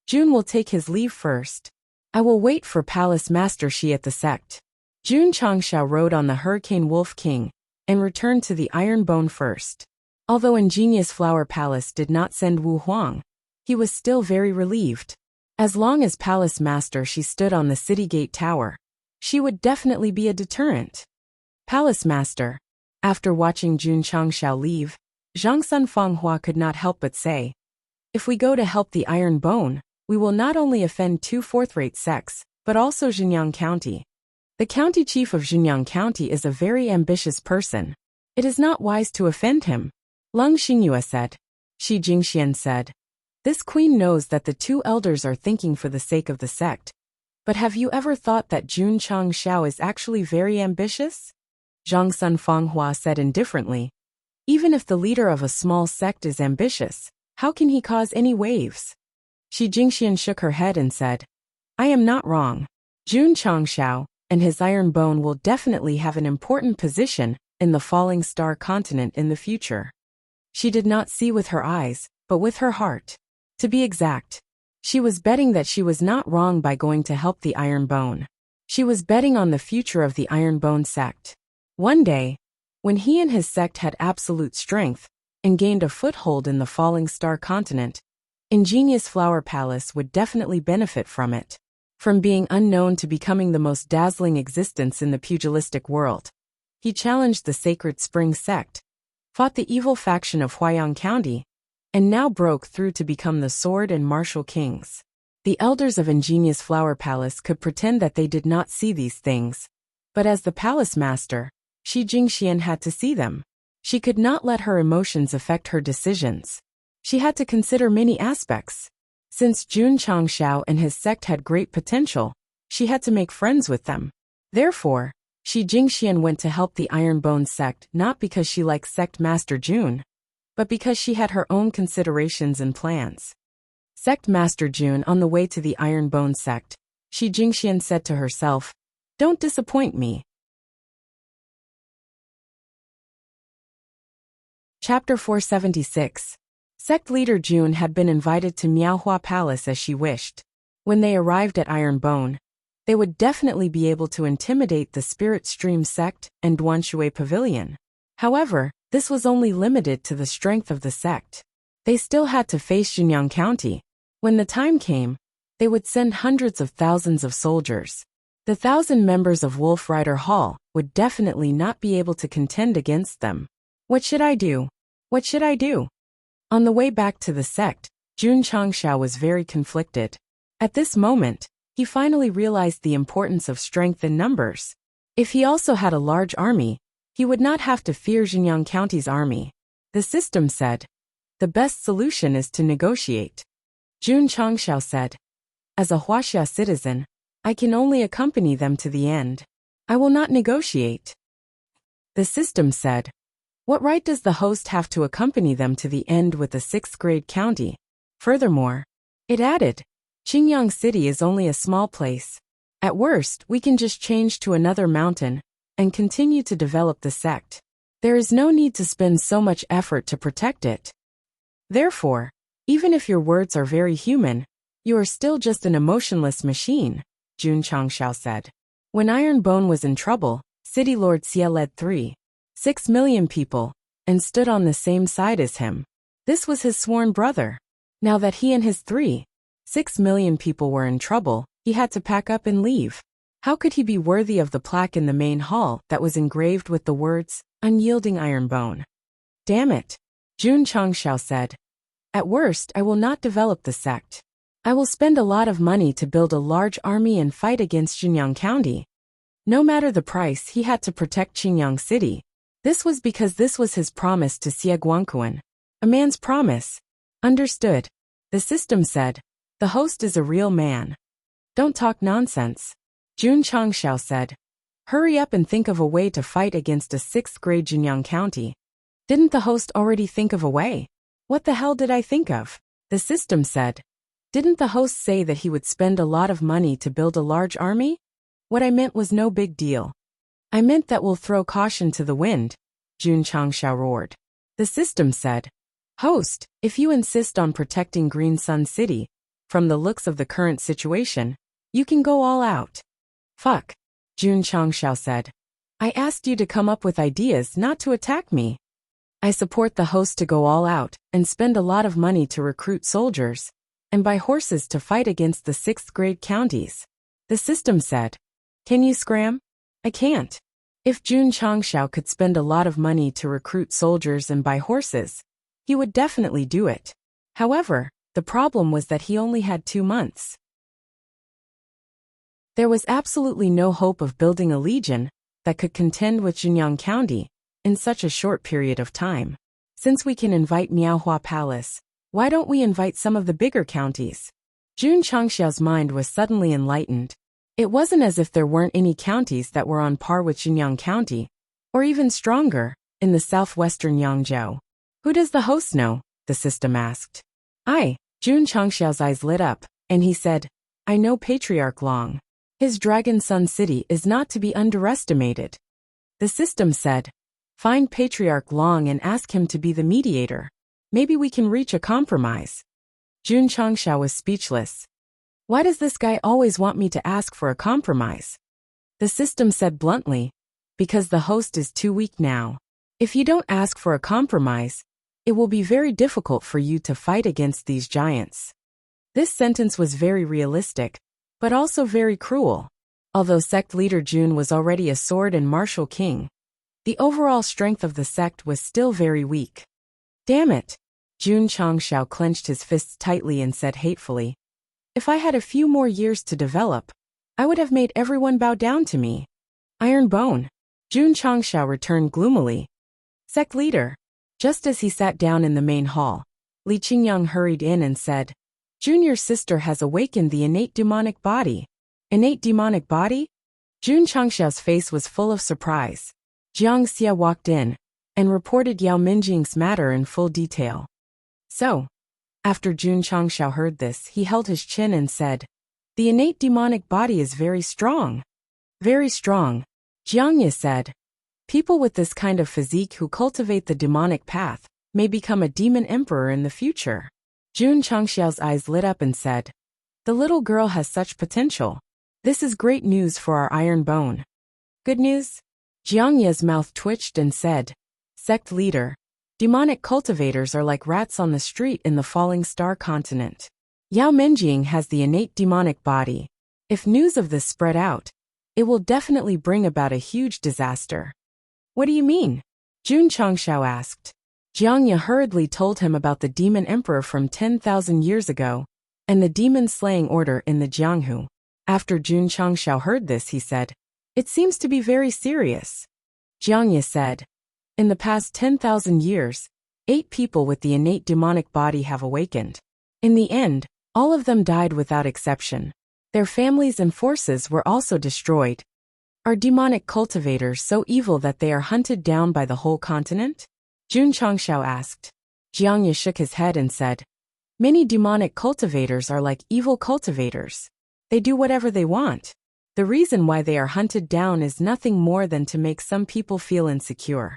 Jun will take his leave first. I will wait for Palace Master Shi at the sect. Jun Changshao rode on the Hurricane Wolf King and returned to the Iron Bone first. Although Ingenious Flower Palace did not send Wu Huang, he was still very relieved. As long as Palace Master Shi stood on the city gate tower, she would definitely be a deterrent. Palace Master. After watching Jun Changshao leave, Zhang Sunfanghua could not help but say, if we go to help the Iron Bone, we will not only offend 2 fourth-rate sects, but also Zhenyang County. The county chief of Zhenyang County is a very ambitious person. It is not wise to offend him. Leng Xingyue said. Shi Jingxian said, this queen knows that the 2 elders are thinking for the sake of the sect. But have you ever thought that Jun Changshao is actually very ambitious? Zhang Sunfanghua said indifferently. Even if the leader of a small sect is ambitious, how can he cause any waves? Shi Jingxian shook her head and said, I am not wrong. Jun Changshao and his iron bone will definitely have an important position in the falling star continent in the future. She did not see with her eyes, but with her heart. To be exact, she was betting that she was not wrong by going to help the iron bone. She was betting on the future of the iron bone sect. One day, when he and his sect had absolute strength and gained a foothold in the falling star continent, Ingenious Flower Palace would definitely benefit from it. From being unknown to becoming the most dazzling existence in the pugilistic world, he challenged the Sacred Spring Sect, fought the evil faction of Huayang County, and now broke through to become the Sword and Martial Kings. The elders of Ingenious Flower Palace could pretend that they did not see these things, but as the palace master, Shi Jingxian had to see them. She could not let her emotions affect her decisions. She had to consider many aspects. Since Jun Changshao and his sect had great potential, she had to make friends with them. Therefore, Shi Jingxian went to help the Iron Bone sect not because she liked Sect Master Jun, but because she had her own considerations and plans. Sect Master Jun on the way to the Iron Bone sect, Shi Jingxian said to herself, don't disappoint me. Chapter 476. Sect leader Jun had been invited to Miaohua Palace as she wished. When they arrived at Iron Bone, they would definitely be able to intimidate the Spirit Stream sect and Duanshui Pavilion. However, this was only limited to the strength of the sect. They still had to face Zhenyang County. When the time came, they would send hundreds of thousands of soldiers. The 1,000 members of Wolf Rider Hall would definitely not be able to contend against them. What should I do? What should I do? On the way back to the sect, Jun Changshao was very conflicted. At this moment, he finally realized the importance of strength in numbers. If he also had a large army, he would not have to fear Xinjiang County's army. The system said, "The best solution is to negotiate." Jun Changshao said, "As a Wuxia citizen, I can only accompany them to the end. I will not negotiate." The system said, "What right does the host have to accompany them to the end with a 6th grade county?" Furthermore, it added, "Xinjiang City is only a small place. At worst, we can just change to another mountain and continue to develop the sect. There is no need to spend so much effort to protect it. Therefore, even if your words are very human, you are still just an emotionless machine," Jun Changshao said. When Ironbone was in trouble, City Lord Xia led 3.6 million people and stood on the same side as him. This was his sworn brother. Now that he and his 3.6 million people were in trouble, he had to pack up and leave. How could he be worthy of the plaque in the main hall that was engraved with the words, "Unyielding Ironbone"? "Damn it," Jun Changshao said. "At worst, I will not develop the sect. I will spend a lot of money to build a large army and fight against Xinjiang County." No matter the price, he had to protect Xinjiang City. This was because this was his promise to Xie Guangquan. A man's promise. Understood. The system said, "The host is a real man. Don't talk nonsense." Jun Changshao said, "Hurry up and think of a way to fight against a 6th grade Xinjiang County." Didn't the host already think of a way? What the hell did I think of? The system said, "Didn't the host say that he would spend a lot of money to build a large army?" What I meant was no big deal. I meant that we'll throw caution to the wind, Jun Changshao roared. The system said, "Host, if you insist on protecting Green Sun City, from the looks of the current situation, you can go all out." "Fuck," Jun Changshao said. "I asked you to come up with ideas, not to attack me. I support the host to go all out and spend a lot of money to recruit soldiers and buy horses to fight against the 6th grade counties." The system said, "Can you scram?" "I can't." If Jun Changshao could spend a lot of money to recruit soldiers and buy horses, he would definitely do it. However, the problem was that he only had 2 months. There was absolutely no hope of building a legion that could contend with Xinjiang County in such a short period of time. Since we can invite Miaohua Palace, why don't we invite some of the bigger counties? Jun Changshao's mind was suddenly enlightened. It wasn't as if there weren't any counties that were on par with Xinjiang County, or even stronger, in the southwestern Yangzhou. "Who does the host know?" the system asked. Jun Changshao's eyes lit up, and he said, "I know Patriarch Long. His Dragon Sun City is not to be underestimated." The system said, "Find Patriarch Long and ask him to be the mediator. Maybe we can reach a compromise." Jun Changshao was speechless. Why does this guy always want me to ask for a compromise? The system said bluntly, "Because the host is too weak now. If you don't ask for a compromise, it will be very difficult for you to fight against these giants." This sentence was very realistic, but also very cruel. Although sect leader Jun was already a sword and martial king, the overall strength of the sect was still very weak. "Damn it!" Jun Changshao clenched his fists tightly and said hatefully, "If I had a few more years to develop, I would have made everyone bow down to me." "Iron Bone." Jun Changshao returned gloomily. "Sect leader." Just as he sat down in the main hall, Li Qingyang hurried in and said, "Junior sister has awakened the innate demonic body." "Innate demonic body?" Jun Changshao's face was full of surprise. Jiang Xia walked in and reported Yao Minjing's matter in full detail. So, after Jun Changshao heard this, he held his chin and said, "The innate demonic body is very strong." "Very strong," Jiang Ye said. "People with this kind of physique who cultivate the demonic path may become a demon emperor in the future." Jun Changshao's eyes lit up and said, "The little girl has such potential. This is great news for our Iron Bone." "Good news?" Jiang Ye's mouth twitched and said, "Sect leader, demonic cultivators are like rats on the street in the Falling Star continent. Yao Minjing has the innate demonic body. If news of this spread out, it will definitely bring about a huge disaster." "What do you mean?" Jun Changshao asked. Jiangye hurriedly told him about the demon emperor from 10,000 years ago, and the demon-slaying order in the Jianghu. After Jun Changshao heard this, he said, "It seems to be very serious." Jiangye said, "In the past 10,000 years, 8 people with the innate demonic body have awakened. In the end, all of them died without exception. Their families and forces were also destroyed. Are demonic cultivators so evil that they are hunted down by the whole continent?" Jun Changshao asked. Jiangye shook his head and said, "Many demonic cultivators are like evil cultivators. They do whatever they want. The reason why they are hunted down is nothing more than to make some people feel insecure."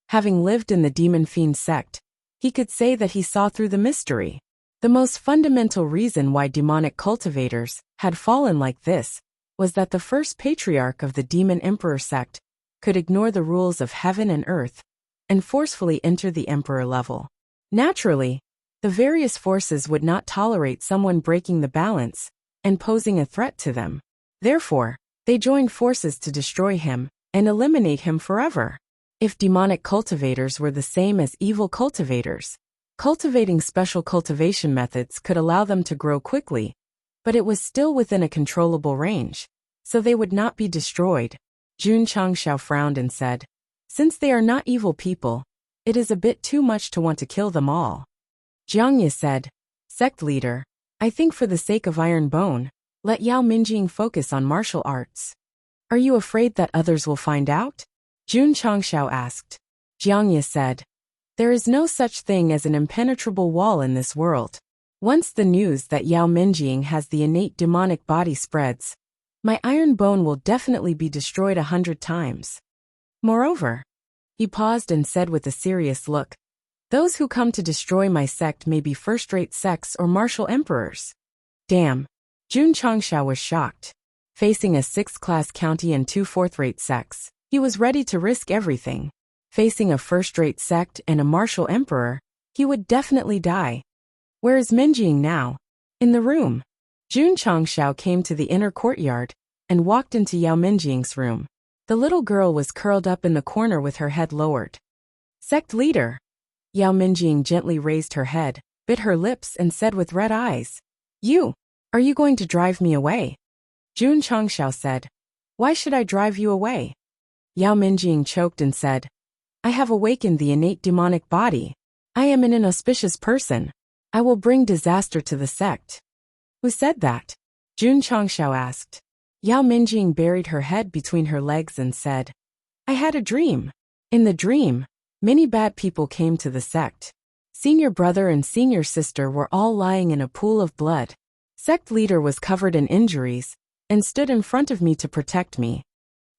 Having lived in the demon fiend sect, he could say that he saw through the mystery. The most fundamental reason why demonic cultivators had fallen like this was that the first patriarch of the demon emperor sect could ignore the rules of heaven and earth and forcefully enter the emperor level. Naturally, the various forces would not tolerate someone breaking the balance and posing a threat to them. Therefore, they joined forces to destroy him and eliminate him forever. If demonic cultivators were the same as evil cultivators, cultivating special cultivation methods could allow them to grow quickly, but it was still within a controllable range, so they would not be destroyed. Jun Changshao frowned and said, "Since they are not evil people, it is a bit too much to want to kill them all." Jiangye said, "Sect leader, I think for the sake of Iron Bone, let Yao Minjing focus on martial arts. Are you afraid that others will find out?" Jun Changshao asked. Jiangye said, "There is no such thing as an impenetrable wall in this world. Once the news that Yao Minjing has the innate demonic body spreads, my Iron Bone will definitely be destroyed 100 times. Moreover," he paused and said with a serious look, "those who come to destroy my sect may be first-rate sects or martial emperors." Damn. Jun Changshao was shocked. Facing a 6th-class county and 2 fourth-rate sects, he was ready to risk everything. Facing a first-rate sect and a martial emperor, he would definitely die. Where is Minjing now? In the room. Jun Changshao came to the inner courtyard and walked into Yao Minjing's room. The little girl was curled up in the corner with her head lowered. "Sect leader." Yao Minjing gently raised her head, bit her lips and said with red eyes, Are you going to drive me away?" Jun Changshao said, "Why should I drive you away?" Yao Minjing choked and said, "I have awakened the innate demonic body. I am an inauspicious person. I will bring disaster to the sect." "Who said that?" Jun Changshao asked. Yao Minjing buried her head between her legs and said, "I had a dream. In the dream, many bad people came to the sect. Senior brother and senior sister were all lying in a pool of blood. Sect leader was covered in injuries and stood in front of me to protect me.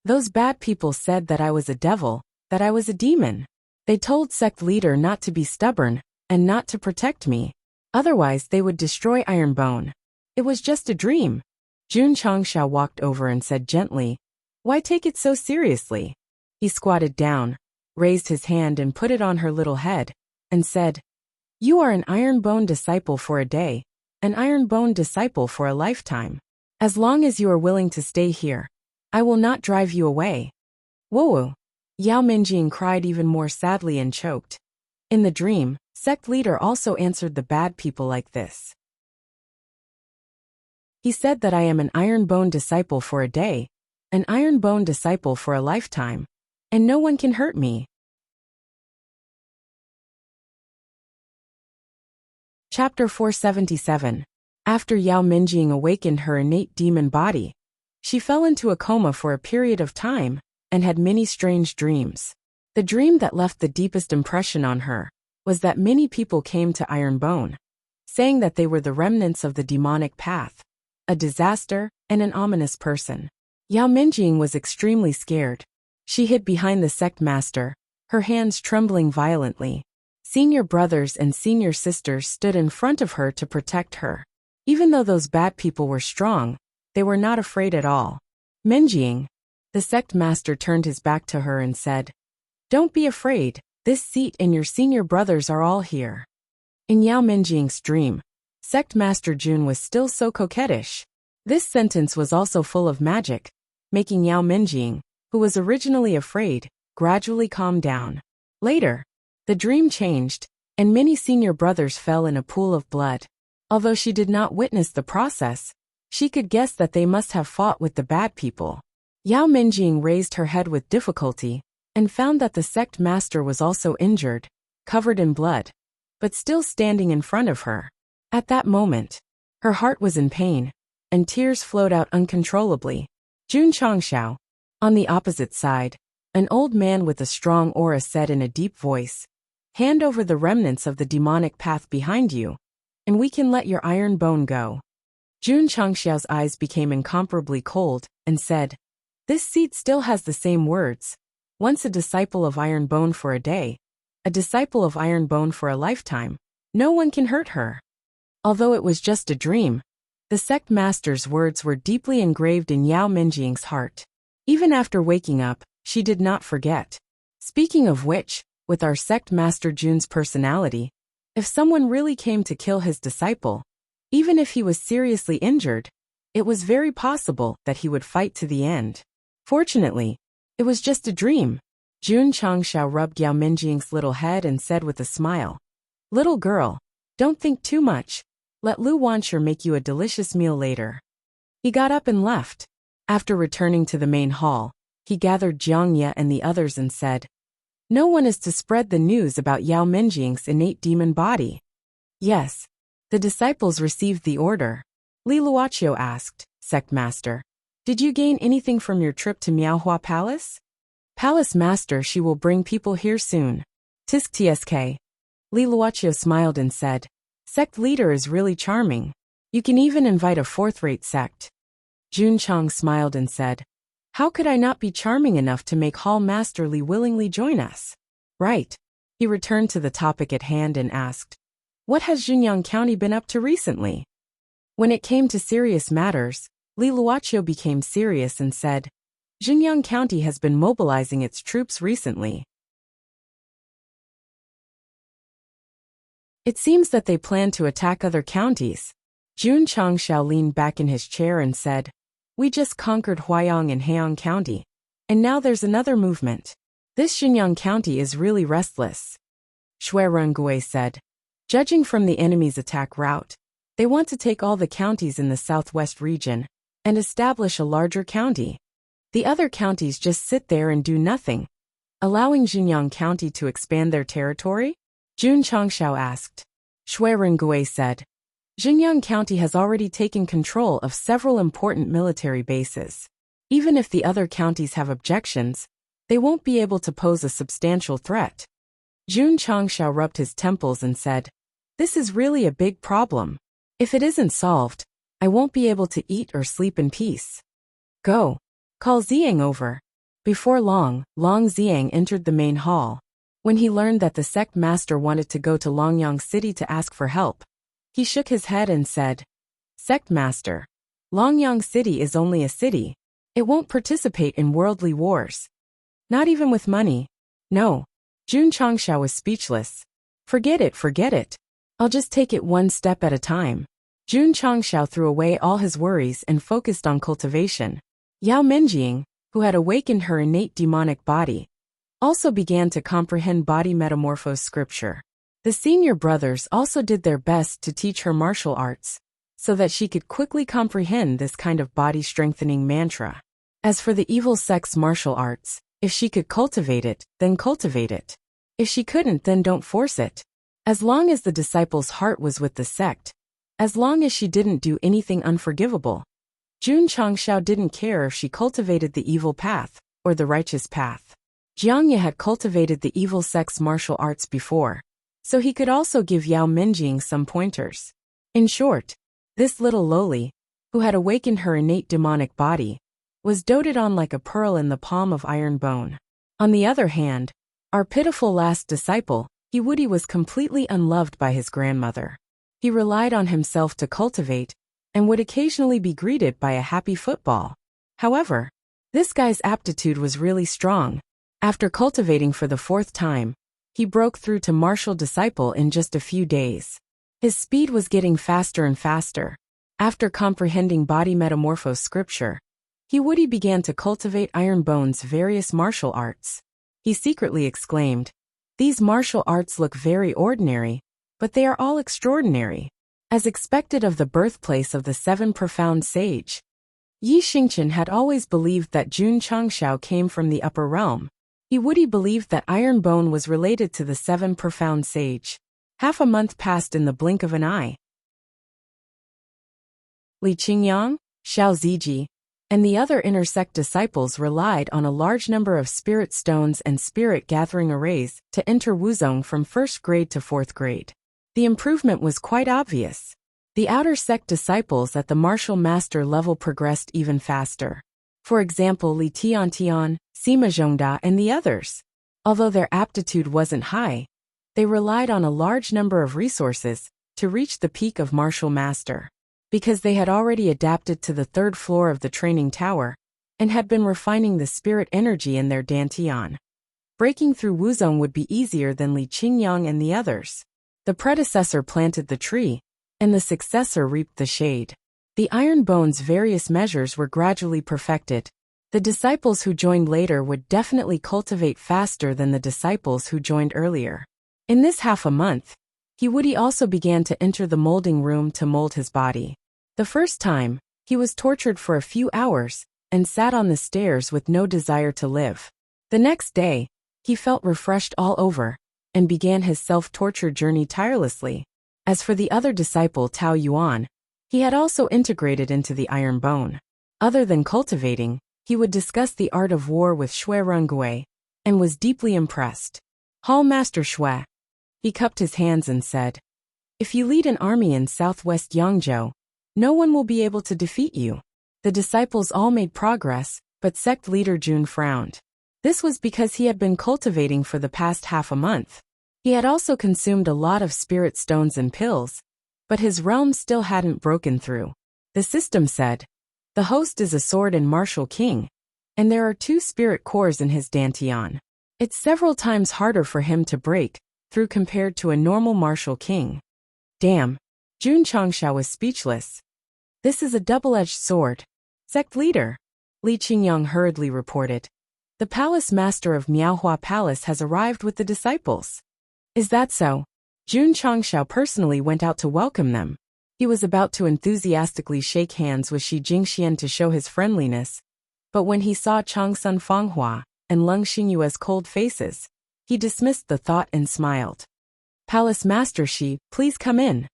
Those bad people said that I was a devil, that I was a demon. They told sect leader not to be stubborn and not to protect me. Otherwise they would destroy Iron Bone. It was just a dream." Jun Changshao walked over and said gently, "Why take it so seriously?" He squatted down, raised his hand and put it on her little head, and said, "You are an Iron Bone disciple for a day, an Iron Bone disciple for a lifetime. As long as you are willing to stay here, I will not drive you away." "Whoa!" Yao Minjing cried even more sadly and choked. In the dream, sect leader also answered the bad people like this. He said that I am an Iron Bone disciple for a day, an Iron Bone disciple for a lifetime, and no one can hurt me. Chapter 477. After Yao Minjing awakened her innate demon body, she fell into a coma for a period of time and had many strange dreams. The dream that left the deepest impression on her was that many people came to Iron Bone, saying that they were the remnants of the demonic path, a disaster, and an ominous person. Yao Minjing was extremely scared. She hid behind the sect master, her hands trembling violently. Senior brothers and senior sisters stood in front of her to protect her. Even though those bad people were strong, they were not afraid at all. "Minjing." The sect master turned his back to her and said, "Don't be afraid, this seat and your senior brothers are all here." In Yao Minjing's dream, sect master Jun was still so coquettish. This sentence was also full of magic, making Yao Minjing, who was originally afraid, gradually calm down. Later, the dream changed, and many senior brothers fell in a pool of blood. Although she did not witness the process, she could guess that they must have fought with the bad people. Yao Minjing raised her head with difficulty, and found that the sect master was also injured, covered in blood, but still standing in front of her. At that moment, her heart was in pain, and tears flowed out uncontrollably. Jun Changshao. On the opposite side, an old man with a strong aura said in a deep voice, "Hand over the remnants of the demonic path behind you, and we can let your iron bone go." Jun Changshao's eyes became incomparably cold, and said, "This seed still has the same words. Once a disciple of iron bone for a day, a disciple of iron bone for a lifetime. No one can hurt her." Although it was just a dream, the sect master's words were deeply engraved in Yao Minjing's heart. Even after waking up, she did not forget. Speaking of which, with our sect master Jun's personality, if someone really came to kill his disciple, even if he was seriously injured, it was very possible that he would fight to the end. Fortunately, it was just a dream. Jun Changshao rubbed Yao Minjing's little head and said with a smile, "Little girl, don't think too much. Let Lu Wansher make you a delicious meal later." He got up and left. After returning to the main hall, he gathered Jiang Ye and the others and said, "No one is to spread the news about Yao Minjing's innate demon body." "Yes." The disciples received the order. Li Luoqiu asked, "Sect Master, did you gain anything from your trip to Miaohua Palace?" "Palace Master, she will bring people here soon." "Tisk tsk." Li Luoqiu smiled and said, "Sect leader is really charming. You can even invite a fourth-rate sect." Jun Chang smiled and said, "How could I not be charming enough to make Hall Master Li willingly join us?" "Right." He returned to the topic at hand and asked, "What has Junyang County been up to recently?" When it came to serious matters, Li Luoqiu became serious and said, "Junyang County has been mobilizing its troops recently. It seems that they plan to attack other counties." Jun Changshao leaned back in his chair and said, "We just conquered Huayang and Heong County, and now there's another movement. This Junyang County is really restless." Shui Rengui said, "Judging from the enemy's attack route, they want to take all the counties in the southwest region and establish a larger county. The other counties just sit there and do nothing, allowing Junyang County to expand their territory?" Jun Changshao asked. Shui Rengui said, "Junyang County has already taken control of several important military bases. Even if the other counties have objections, they won't be able to pose a substantial threat." Jun Changshao rubbed his temples and said, "This is really a big problem. If it isn't solved, I won't be able to eat or sleep in peace. Go. Call Ziang over." Before long, Long Ziang entered the main hall. When he learned that the sect master wanted to go to Longyang City to ask for help, he shook his head and said, "Sect master, Longyang City is only a city. It won't participate in worldly wars. Not even with money. No." Jun Changshao was speechless. Forget it. I'll just take it one step at a time." Jun Changshao threw away all his worries and focused on cultivation. Yao Minjing, who had awakened her innate demonic body, also began to comprehend body metamorphose scripture. The senior brothers also did their best to teach her martial arts, so that she could quickly comprehend this kind of body-strengthening mantra. As for the evil sect's martial arts, if she could cultivate it, then cultivate it. If she couldn't, then don't force it. As long as the disciple's heart was with the sect, as long as she didn't do anything unforgivable, Jun Changshao didn't care if she cultivated the evil path or the righteous path. Jiang Ye had cultivated the evil sect's martial arts before, so he could also give Yao Minjing some pointers. In short, this little lowly, who had awakened her innate demonic body, was doted on like a pearl in the palm of iron bone. On the other hand, our pitiful last disciple, Yiwudi, was completely unloved by his grandmother. He relied on himself to cultivate, and would occasionally be greeted by a happy football. However, this guy's aptitude was really strong. After cultivating for the 4th time, he broke through to martial disciple in just a few days. His speed was getting faster and faster. After comprehending body metamorphose scripture, Yiwudi began to cultivate Iron Bone's various martial arts. He secretly exclaimed, These martial arts look very ordinary, but they are all extraordinary, as expected of the birthplace of the seven profound sage. Yi Xingqian had always believed that Jun Changshao came from the upper realm. He would believed that Iron Bone was related to the seven profound sage. Half a month passed in the blink of an eye. Li Qingyang, Xiao Ziji, and the other inner sect disciples relied on a large number of spirit stones and spirit-gathering arrays to enter Wuzong from 1st grade to 4th grade. The improvement was quite obvious. The outer sect disciples at the martial master level progressed even faster. For example, Li Tiantian, Sima Zhongda, and the others. Although their aptitude wasn't high, they relied on a large number of resources to reach the peak of martial master. Because they had already adapted to the 3rd floor of the training tower and had been refining the spirit energy in their dantian. Breaking through Wuzong would be easier than Li Qingyang and the others. The predecessor planted the tree, and the successor reaped the shade. The Iron Bone's various measures were gradually perfected. The disciples who joined later would definitely cultivate faster than the disciples who joined earlier. In this half a month, he also began to enter the molding room to mold his body. The first time, he was tortured for a few hours and sat on the stairs with no desire to live. The next day, he felt refreshed all over and began his self-torture journey tirelessly. As for the other disciple Tao Yuan, he had also integrated into the Iron Bone. Other than cultivating, he would discuss the art of war with Shui Rengui and was deeply impressed. Hall Master Shui. He cupped his hands and said, "If you lead an army in southwest Yangzhou, no one will be able to defeat you." The disciples all made progress, but sect leader Jun frowned. This was because he had been cultivating for the past half a month. He had also consumed a lot of spirit stones and pills, but his realm still hadn't broken through. The system said, "The host is a sword and martial king, and there are 2 spirit cores in his dantian. It's several times harder for him to break through compared to a normal martial king." Damn. Jun Changshao was speechless. "This is a double-edged sword." Sect leader, Li Qingyang hurriedly reported. "The palace master of Miaohua Palace has arrived with the disciples." "Is that so?" Jun Changshao personally went out to welcome them. He was about to enthusiastically shake hands with Shi Jingxian to show his friendliness, but when he saw Changsun Fanghua and Leng Xingyue's cold faces, he dismissed the thought and smiled. "Palace Master Shi, please come in."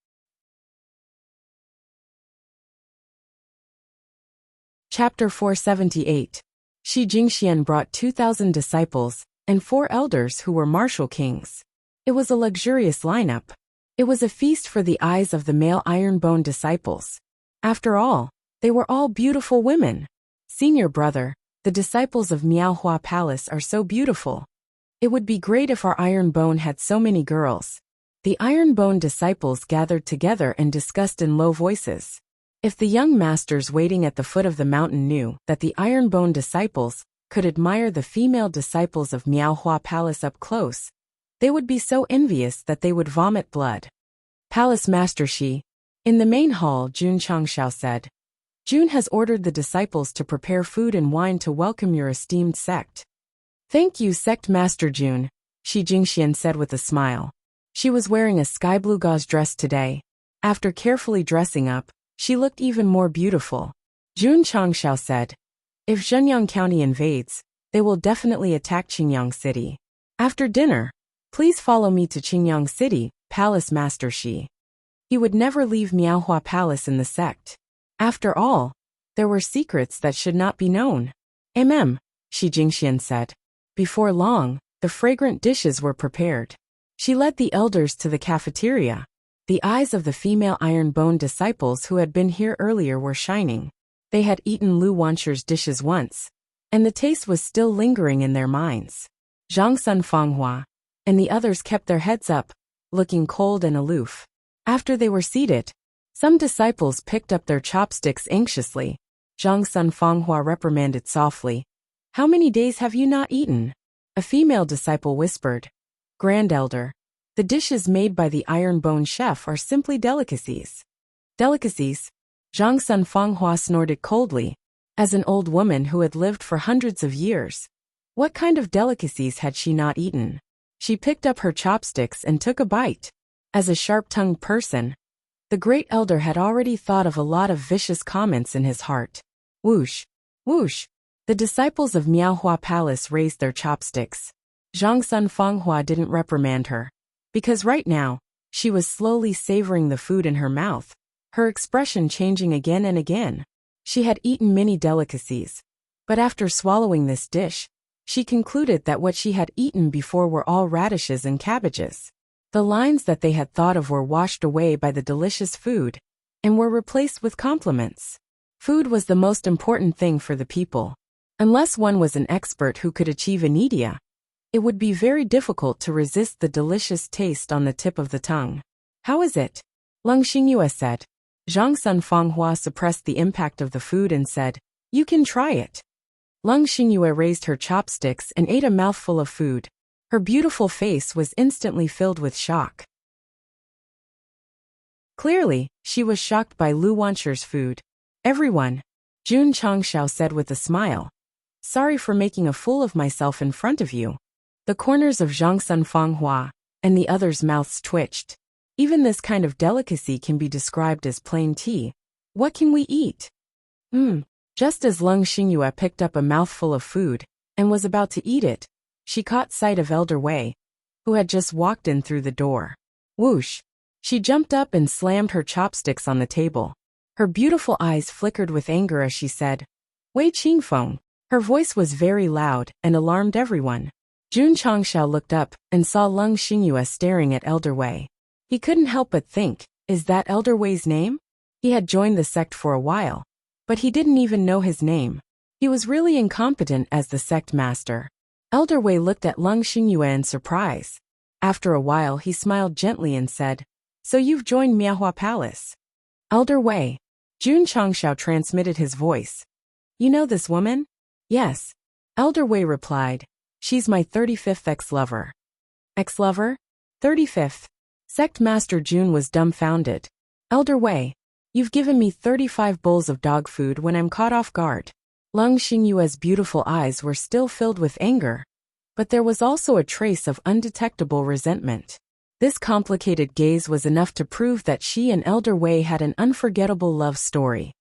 Chapter 478. Shi Jingxian brought 2,000 disciples and 4 elders who were martial kings. It was a luxurious lineup. It was a feast for the eyes of the male Iron Bone disciples. After all, they were all beautiful women. "Senior brother, the disciples of Miaohua Palace are so beautiful. It would be great if our Iron Bone had so many girls." The Iron Bone disciples gathered together and discussed in low voices. If the young masters waiting at the foot of the mountain knew that the Iron Bone disciples could admire the female disciples of Miaohua Palace up close, they would be so envious that they would vomit blood. "Palace Master Shi." In the main hall, Jun Changshao said, "Jun has ordered the disciples to prepare food and wine to welcome your esteemed sect." "Thank you, Sect Master Jun," Shi Jingxian said with a smile. She was wearing a sky blue gauze dress today. After carefully dressing up, she looked even more beautiful. Jun Changshao said, "If Zhenyang County invades, they will definitely attack Qingyang City. After dinner, please follow me to Qingyang City, Palace Master Shi." He would never leave Miaohua Palace in the sect. After all, there were secrets that should not be known. Shi Jingxian said. Before long, the fragrant dishes were prepared. She led the elders to the cafeteria. The eyes of the female Iron Bone disciples who had been here earlier were shining. They had eaten Lu Wansher's dishes once, and the taste was still lingering in their minds. Zhang Sun Fanghua and the others kept their heads up, looking cold and aloof. After they were seated, some disciples picked up their chopsticks anxiously. Zhang Sun Fanghua reprimanded softly, "How many days have you not eaten?" A female disciple whispered, "Grand Elder, the dishes made by the Iron Bone chef are simply delicacies." "Delicacies?" Zhang Sun Fanghua snorted coldly. As an old woman who had lived for hundreds of years, what kind of delicacies had she not eaten? She picked up her chopsticks and took a bite. As a sharp-tongued person, the great elder had already thought of a lot of vicious comments in his heart. Whoosh! Whoosh! The disciples of Miaohua Palace raised their chopsticks. Zhangsun Fanghua didn't reprimand her, because right now, she was slowly savoring the food in her mouth, her expression changing again and again. She had eaten many delicacies, but after swallowing this dish, she concluded that what she had eaten before were all radishes and cabbages. The lines that they had thought of were washed away by the delicious food, and were replaced with compliments. Food was the most important thing for the people. Unless one was an expert who could achieve anedia, it would be very difficult to resist the delicious taste on the tip of the tongue. How is it? Leng Xingyue said. Zhangsun Fanghua suppressed the impact of the food and said, "You can try it." Leng Xingyue raised her chopsticks and ate a mouthful of food. Her beautiful face was instantly filled with shock. Clearly, she was shocked by Lu Wansher's food. "Everyone," Jun Changshao said with a smile. "Sorry for making a fool of myself in front of you." The corners of Zhangsun Fanghua and the others' mouths twitched. Even this kind of delicacy can be described as plain tea. What can we eat? Just as Leng Xingyue picked up a mouthful of food and was about to eat it, she caught sight of Elder Wei, who had just walked in through the door. Whoosh! She jumped up and slammed her chopsticks on the table. Her beautiful eyes flickered with anger as she said, "Wei Qingfeng." Her voice was very loud and alarmed everyone. Jun Changshao looked up and saw Leng Xingyue staring at Elder Wei. He couldn't help but think, is that Elder Wei's name? He had joined the sect for a while, but he didn't even know his name. He was really incompetent as the sect master. Elder Wei looked at Leng Xingyue in surprise. After a while he smiled gently and said, "So you've joined Miaohua Palace?" "Elder Wei." Jun Changshao transmitted his voice. "You know this woman?" "Yes." Elder Wei replied, "She's my 35th ex-lover." "Ex-lover? 35th? Sect Master Jun was dumbfounded. "Elder Wei, you've given me 35 bowls of dog food when I'm caught off guard." Leng Xingyue's beautiful eyes were still filled with anger, but there was also a trace of undetectable resentment. This complicated gaze was enough to prove that she and Elder Wei had an unforgettable love story.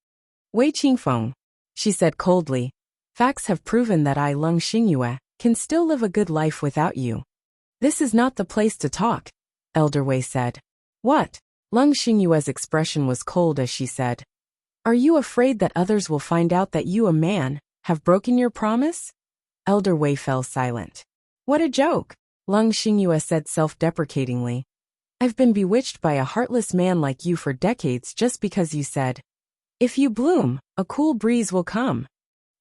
"Wei Qingfeng," she said coldly, "facts have proven that I, Leng Xingyue, can still live a good life without you." "This is not the place to talk," Elder Wei said. "What?" Leng Xingyue's expression was cold as she said, "Are you afraid that others will find out that you, a man, have broken your promise?" Elder Wei fell silent. "What a joke," Leng Xingyue said self-deprecatingly. "I've been bewitched by a heartless man like you for decades just because you said, 'If you bloom, a cool breeze will come.'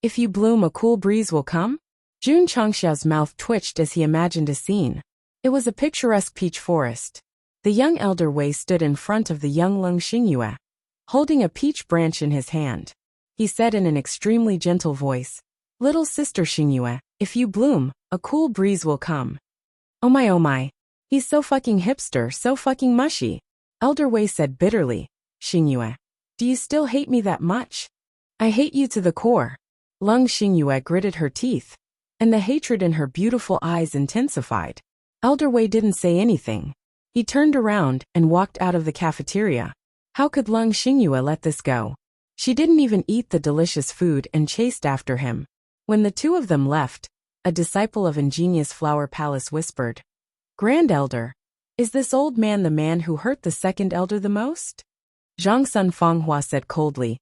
If you bloom, a cool breeze will come?" Jun Changshao's mouth twitched as he imagined a scene. It was a picturesque peach forest. The young Elder Wei stood in front of the young Leng Xingyue, holding a peach branch in his hand. He said in an extremely gentle voice, "Little sister Xingyue, if you bloom, a cool breeze will come." Oh my, he's so fucking hipster, so fucking mushy. Elder Wei said bitterly, "Xingyue, do you still hate me that much?" "I hate you to the core." Leng Xingyue gritted her teeth, and the hatred in her beautiful eyes intensified. Elder Wei didn't say anything. He turned around and walked out of the cafeteria. How could Leng Xingyue let this go? She didn't even eat the delicious food and chased after him. When the two of them left, a disciple of Ingenious Flower Palace whispered, "Grand Elder, is this old man the man who hurt the second elder the most?" Zhangsun Fanghua said coldly,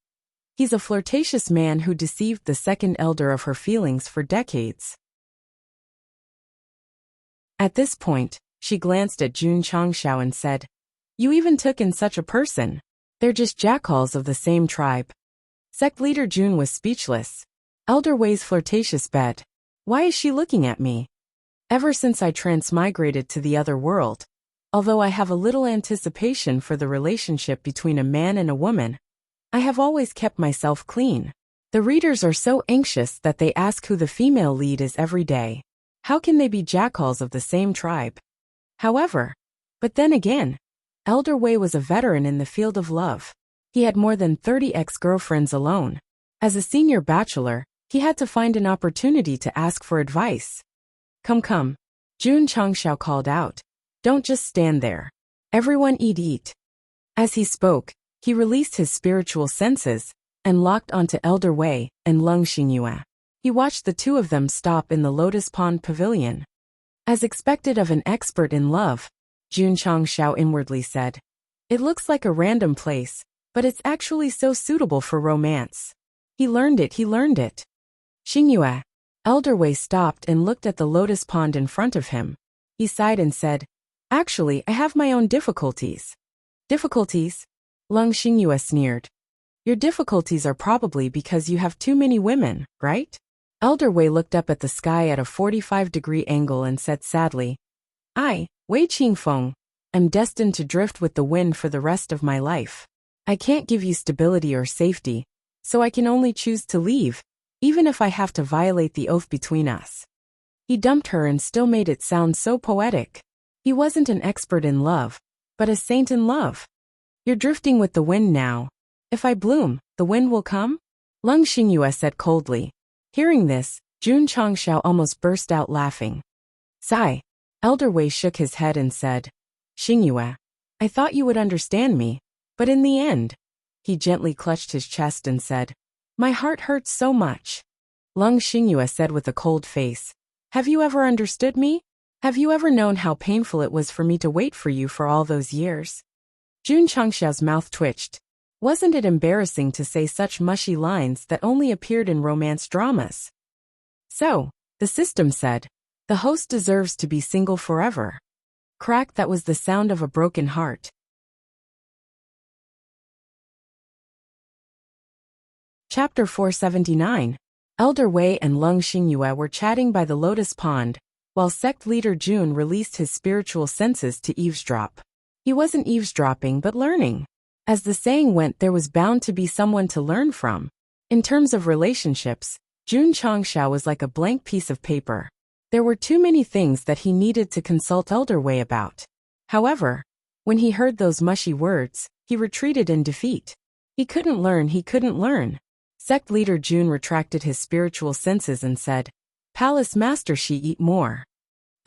"He's a flirtatious man who deceived the second elder of her feelings for decades." At this point, she glanced at Jun Changshao and said, "You even took in such a person. They're just jackals of the same tribe." Sect leader Jun was speechless. Elder Wei's flirtatious bed. Why is she looking at me? Ever since I transmigrated to the other world, although I have a little anticipation for the relationship between a man and a woman, I have always kept myself clean. The readers are so anxious that they ask who the female lead is every day. How can they be jackals of the same tribe? However, but then again, Elder Wei was a veteran in the field of love. He had more than 30 ex-girlfriends alone. As a senior bachelor, he had to find an opportunity to ask for advice. Come, Jun Changshao called out, "Don't just stand there. Everyone eat. As he spoke, he released his spiritual senses and locked onto Elder Wei and Leng Xingyue. He watched the two of them stop in the Lotus Pond Pavilion. As expected of an expert in love, Jun Changshao inwardly said, "It looks like a random place, but it's actually so suitable for romance." He learned it. Xingyue. Elder Wei stopped and looked at the lotus pond in front of him. He sighed and said, "Actually, I have my own difficulties." "Difficulties?" Leng Xingyue sneered. "Your difficulties are probably because you have too many women, right?" Elder Wei looked up at the sky at a 45-degree angle and said sadly, "I, Wei Qingfeng, am destined to drift with the wind for the rest of my life. I can't give you stability or safety, so I can only choose to leave, even if I have to violate the oath between us." He dumped her and still made it sound so poetic. He wasn't an expert in love, but a saint in love. "You're drifting with the wind now. If I bloom, the wind will come?" Leng Xingyue said coldly. Hearing this, Jun Changshao almost burst out laughing. "Sigh." Elder Wei shook his head and said, "Xingyue, I thought you would understand me, but in the end..." He gently clutched his chest and said, "My heart hurts so much." Leng Xingyue said with a cold face, "Have you ever understood me? Have you ever known how painful it was for me to wait for you for all those years?" Jun Changshao's mouth twitched. Wasn't it embarrassing to say such mushy lines that only appeared in romance dramas? "So, the system said, the host deserves to be single forever." Crack, that was the sound of a broken heart. Chapter 479. Elder Wei and Leng Xingyue were chatting by the lotus pond, while sect leader Jun released his spiritual senses to eavesdrop. He wasn't eavesdropping but learning. As the saying went, there was bound to be someone to learn from. In terms of relationships, Jun Changshao was like a blank piece of paper. There were too many things that he needed to consult Elder Wei about. However, when he heard those mushy words, he retreated in defeat. He couldn't learn. Sect leader Jun retracted his spiritual senses and said, "Palace Master, she eat more."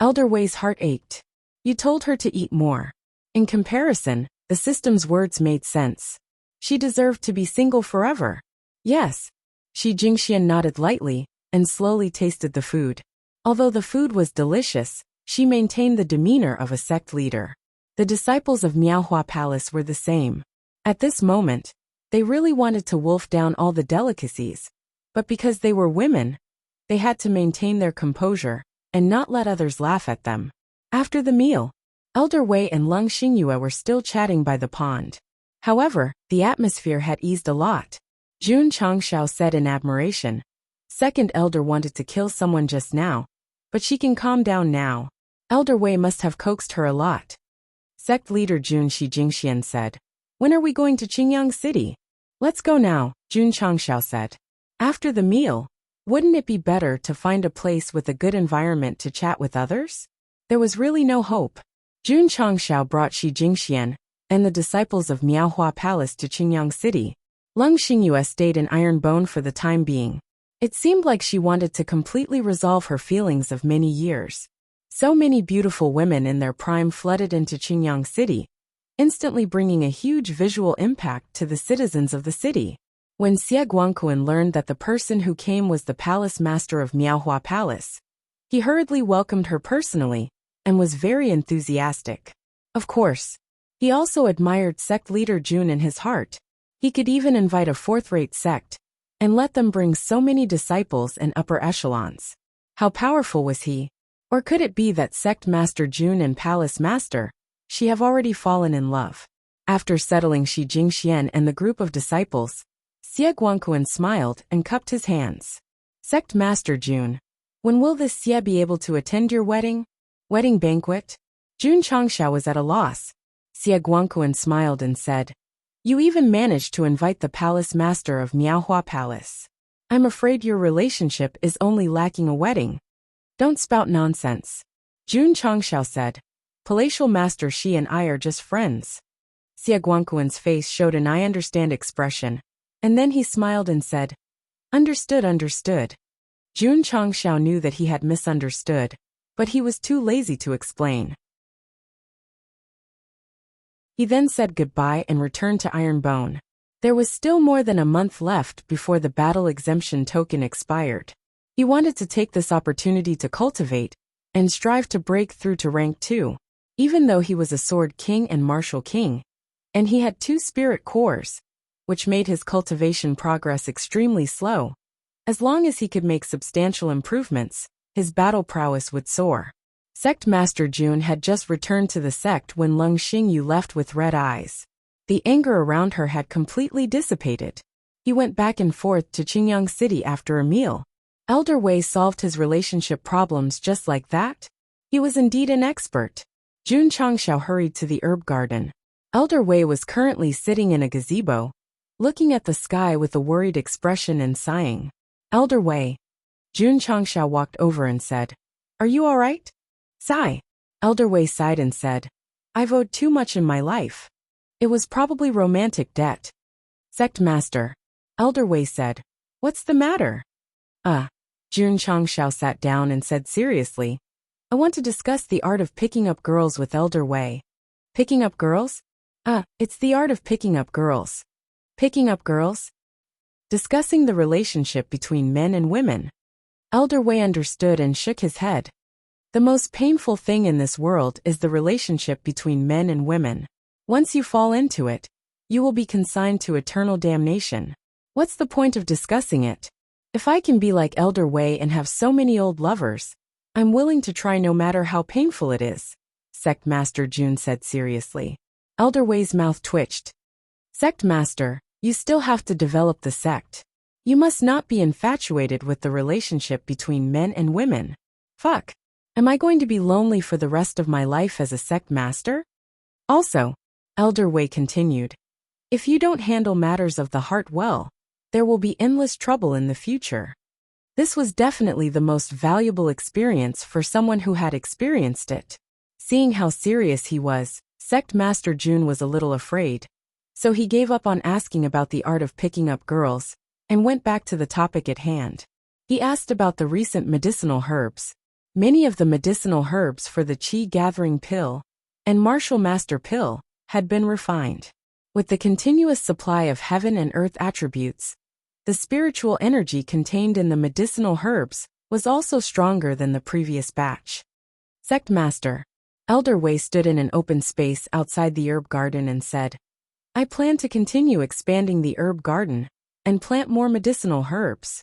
Elder Wei's heart ached. You told her to eat more. In comparison, the system's words made sense. She deserved to be single forever. Yes. Shi Jingxian nodded lightly and slowly tasted the food. Although the food was delicious, she maintained the demeanor of a sect leader. The disciples of Miaohua Palace were the same. At this moment, they really wanted to wolf down all the delicacies, but because they were women, they had to maintain their composure and not let others laugh at them. After the meal, Elder Wei and Leng Xingyue were still chatting by the pond. However, the atmosphere had eased a lot. Jun Changshao said in admiration, "Second elder wanted to kill someone just now, but she can calm down now. Elder Wei must have coaxed her a lot." Sect leader Jun Shi Jingxian said, "When are we going to Qingyang City?" "Let's go now," Jun Changshao said. After the meal, wouldn't it be better to find a place with a good environment to chat with others? There was really no hope. Jun Changshao brought Shi Jingxian and the disciples of Miaohua Palace to Qingyang City. Leng Xingyue stayed in Ironbone for the time being. It seemed like she wanted to completely resolve her feelings of many years. So many beautiful women in their prime flooded into Qingyang City, instantly bringing a huge visual impact to the citizens of the city. When Xie Guangquan learned that the person who came was the palace master of Miaohua Palace, he hurriedly welcomed her personally and was very enthusiastic. Of course, he also admired sect leader Jun in his heart. He could even invite a fourth-rate sect and let them bring so many disciples and upper echelons. How powerful was he? Or could it be that sect master Jun and palace master, she have already fallen in love? After settling Shi Jingxian and the group of disciples, Xie Guangquan smiled and cupped his hands. "Sect master Jun, when will this Xie be able to attend your wedding banquet?" Jun Changshao was at a loss. Xie Guangquan smiled and said, "You even managed to invite the palace master of Miaohua Palace. I'm afraid your relationship is only lacking a wedding." "Don't spout nonsense," Jun Changshao said. "Palatial master Shi and I are just friends." Xie Guangquan's face showed an "I understand" expression, and then he smiled and said, "Understood." Jun Changshao knew that he had misunderstood, but he was too lazy to explain. He then said goodbye and returned to Ironbone. There was still more than a month left before the battle exemption token expired. He wanted to take this opportunity to cultivate and strive to break through to rank 2, even though he was a sword king and martial king, and he had 2 spirit cores, which made his cultivation progress extremely slow. As long as he could make substantial improvements, his battle prowess would soar. Sect Master Jun had just returned to the sect when Lung Xingyu left with red eyes. The anger around her had completely dissipated. He went back and forth to Qingyang City after a meal. Elder Wei solved his relationship problems just like that? He was indeed an expert. Jun Changshao hurried to the herb garden. Elder Wei was currently sitting in a gazebo, looking at the sky with a worried expression and sighing. Elder Wei. Jun Changshao walked over and said, "Are you all right?" Sigh. Elder Wei sighed and said, "I've owed too much in my life. It was probably romantic debt." Sect Master. Elder Wei said, "What's the matter?" Jun Changshao sat down and said seriously, "I want to discuss the art of picking up girls with Elder Wei." Picking up girls? It's the art of picking up girls. Picking up girls? Discussing the relationship between men and women. Elder Wei understood and shook his head. The most painful thing in this world is the relationship between men and women. Once you fall into it, you will be consigned to eternal damnation. What's the point of discussing it? If I can be like Elder Wei and have so many old lovers, I'm willing to try no matter how painful it is, Sect Master Jun said seriously. Elder Wei's mouth twitched. Sect Master, you still have to develop the sect. You must not be infatuated with the relationship between men and women. Fuck. Am I going to be lonely for the rest of my life as a sect master? Also, Elder Wei continued, if you don't handle matters of the heart well, there will be endless trouble in the future. This was definitely the most valuable experience for someone who had experienced it. Seeing how serious he was, Sect Master Jun was a little afraid, so he gave up on asking about the art of picking up girls and went back to the topic at hand. He asked about the recent medicinal herbs. Many of the medicinal herbs for the Qi Gathering Pill and Martial Master Pill had been refined. With the continuous supply of heaven and earth attributes, the spiritual energy contained in the medicinal herbs was also stronger than the previous batch. Sect Master. Elder Wei stood in an open space outside the herb garden and said, I plan to continue expanding the herb garden and plant more medicinal herbs.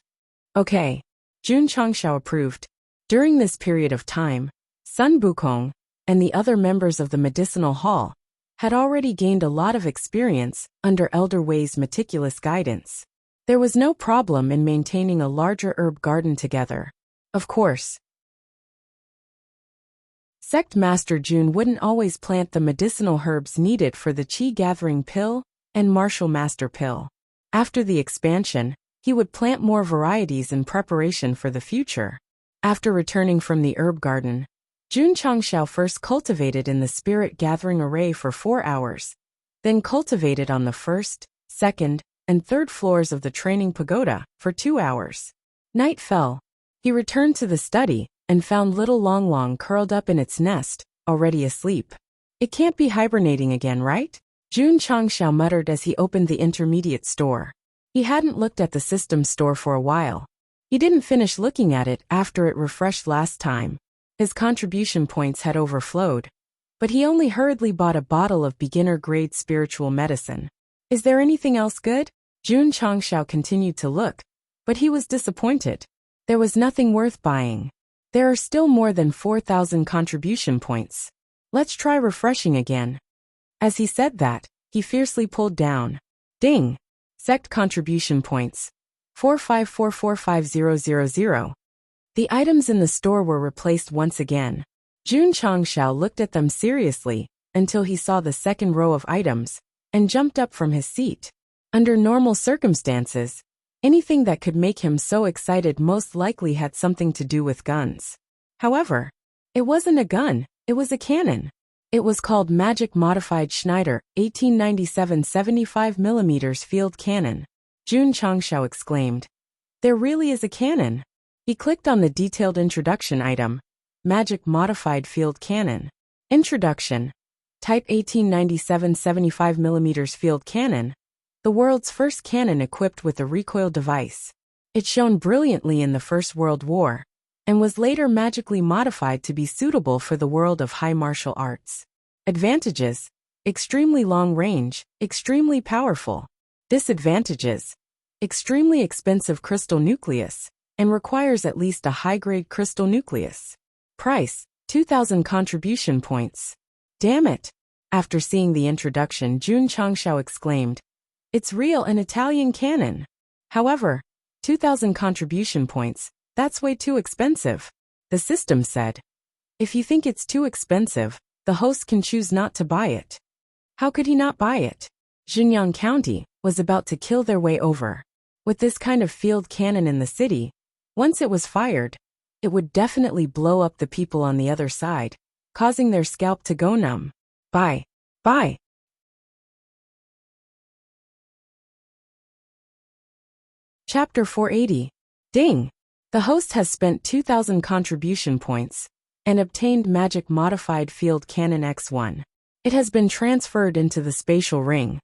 Okay. Jun Changshao approved. During this period of time, Sun Bukong and the other members of the medicinal hall had already gained a lot of experience under Elder Wei's meticulous guidance. There was no problem in maintaining a larger herb garden together. Of course, Sect Master Jun wouldn't always plant the medicinal herbs needed for the Qi Gathering Pill and Martial Master Pill. After the expansion, he would plant more varieties in preparation for the future. After returning from the herb garden, Jun Changshao first cultivated in the Spirit Gathering Array for 4 hours, then cultivated on the first, second, and third floors of the Training Pagoda for 2 hours. Night fell. He returned to the study and found little Long Long curled up in its nest, already asleep. It can't be hibernating again, right? Jun Changshao muttered as he opened the intermediate store. He hadn't looked at the system store for a while. He didn't finish looking at it after it refreshed last time. His contribution points had overflowed, but he only hurriedly bought a bottle of beginner-grade spiritual medicine. Is there anything else good? Jun Changshao continued to look, but he was disappointed. There was nothing worth buying. There are still more than 4,000 contribution points. Let's try refreshing again. As he said that, he fiercely pulled down. Ding! Sect contribution points. 4544500. The items in the store were replaced once again. Jun Changshao looked at them seriously until he saw the second row of items and jumped up from his seat. Under normal circumstances, anything that could make him so excited most likely had something to do with guns. However, it wasn't a gun, it was a cannon. It was called Magic Modified Schneider 1897 75mm Field Cannon. Jun Changshao exclaimed. There really is a cannon. He clicked on the detailed introduction item. Magic Modified Field Cannon. Introduction. Type 1897 75mm Field Cannon, the world's first cannon equipped with a recoil device. It shone brilliantly in the First World War, and was later magically modified to be suitable for the world of high martial arts. Advantages: extremely long range, extremely powerful. Disadvantages: extremely expensive crystal nucleus, and requires at least a high-grade crystal nucleus. Price: 2,000 contribution points. Damn it! After seeing the introduction, Jun Changshao exclaimed, "It's real, an Italian cannon." However, 2,000 contribution points, that's way too expensive. The system said, "If you think it's too expensive, the host can choose not to buy it." How could he not buy it? Jinyang County was about to kill their way over. With this kind of field cannon in the city, once it was fired, it would definitely blow up the people on the other side, causing their scalp to go numb. Buy. Buy. Chapter 480. Ding! The host has spent 2,000 contribution points and obtained Magic Modified Field Cannon X1. It has been transferred into the spatial ring.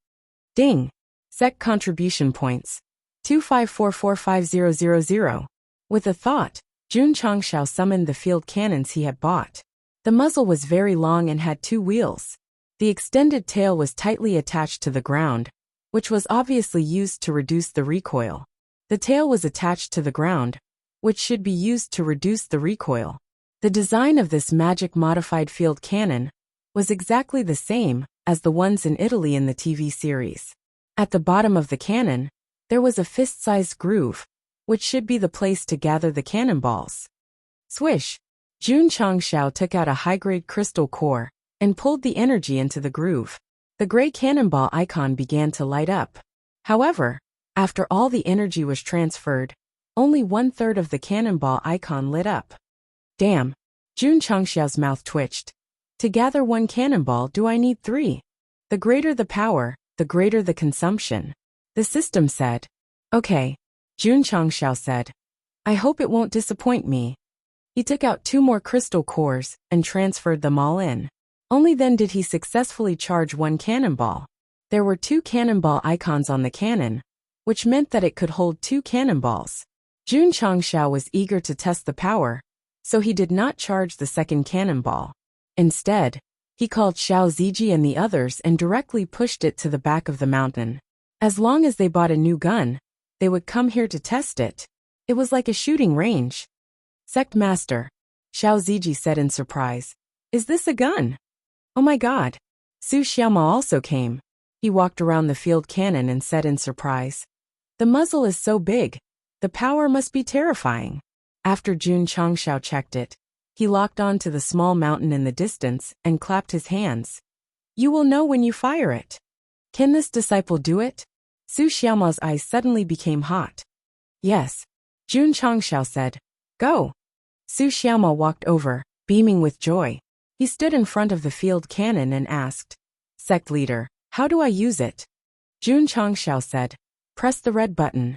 Ding! Sect contribution points. 2544500. With a thought, Jun Changshao summoned the field cannons he had bought. The muzzle was very long and had 2 wheels. The extended tail was tightly attached to the ground, which was obviously used to reduce the recoil. The tail was attached to the ground, which should be used to reduce the recoil. The design of this Magic Modified Field Cannon was exactly the same as the ones in Italy in the TV series. At the bottom of the cannon, there was a fist-sized groove, which should be the place to gather the cannonballs. Swish! Jun Changshao took out a high-grade crystal core and pulled the energy into the groove. The gray cannonball icon began to light up. However, after all the energy was transferred, only 1/3 of the cannonball icon lit up. Damn! Jun Changshao's mouth twitched. To gather 1 cannonball, do I need 3? The greater the power, the greater the consumption. The system said. Okay. Jun Changshao said. I hope it won't disappoint me. He took out 2 more crystal cores and transferred them all in. Only then did he successfully charge 1 cannonball. There were 2 cannonball icons on the cannon, which meant that it could hold 2 cannonballs. Jun Changshao was eager to test the power, so he did not charge the second cannonball. Instead, he called Xiao Ziji and the others and directly pushed it to the back of the mountain. As long as they bought a new gun, they would come here to test it. It was like a shooting range. Sect Master, Xiao Ziji said in surprise. Is this a gun? Oh my god. Su Xiaoma also came. He walked around the field cannon and said in surprise. The muzzle is so big. The power must be terrifying. After Jun Changshao checked it, he locked on to the small mountain in the distance and clapped his hands. You will know when you fire it. Can this disciple do it? Su Xiaoma's eyes suddenly became hot. Yes. Jun Changshao said. Go. Su Xiaoma walked over, beaming with joy. He stood in front of the field cannon and asked, Sect leader, how do I use it? Jun Changshao said, press the red button.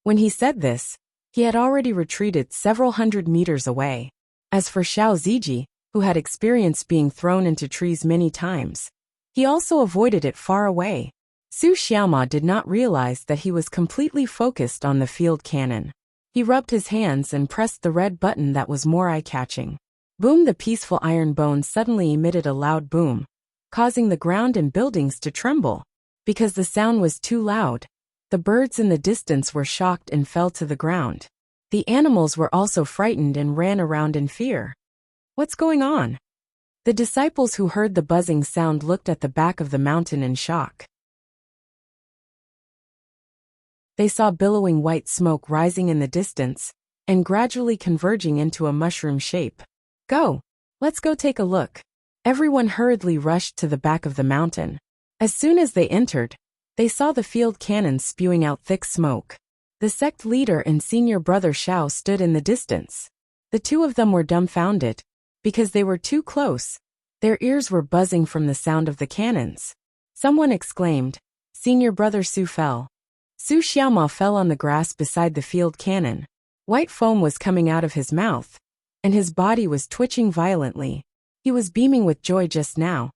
When he said this, he had already retreated several hundred meters away. As for Xiao Ziji, who had experienced being thrown into trees many times, he also avoided it far away. Su Xiaoma did not realize that he was completely focused on the field cannon. He rubbed his hands and pressed the red button that was more eye-catching. Boom! The peaceful iron bones suddenly emitted a loud boom, causing the ground and buildings to tremble. Because the sound was too loud, the birds in the distance were shocked and fell to the ground. The animals were also frightened and ran around in fear. What's going on? The disciples who heard the buzzing sound looked at the back of the mountain in shock. They saw billowing white smoke rising in the distance and gradually converging into a mushroom shape. Go! Let's go take a look. Everyone hurriedly rushed to the back of the mountain. As soon as they entered, they saw the field cannon spewing out thick smoke. The sect leader and senior brother Xiao stood in the distance. The 2 of them were dumbfounded, because they were too close. Their ears were buzzing from the sound of the cannons. Someone exclaimed, Senior brother Su fell. Su Xiaoma fell on the grass beside the field cannon. White foam was coming out of his mouth, and his body was twitching violently. He was beaming with joy just now,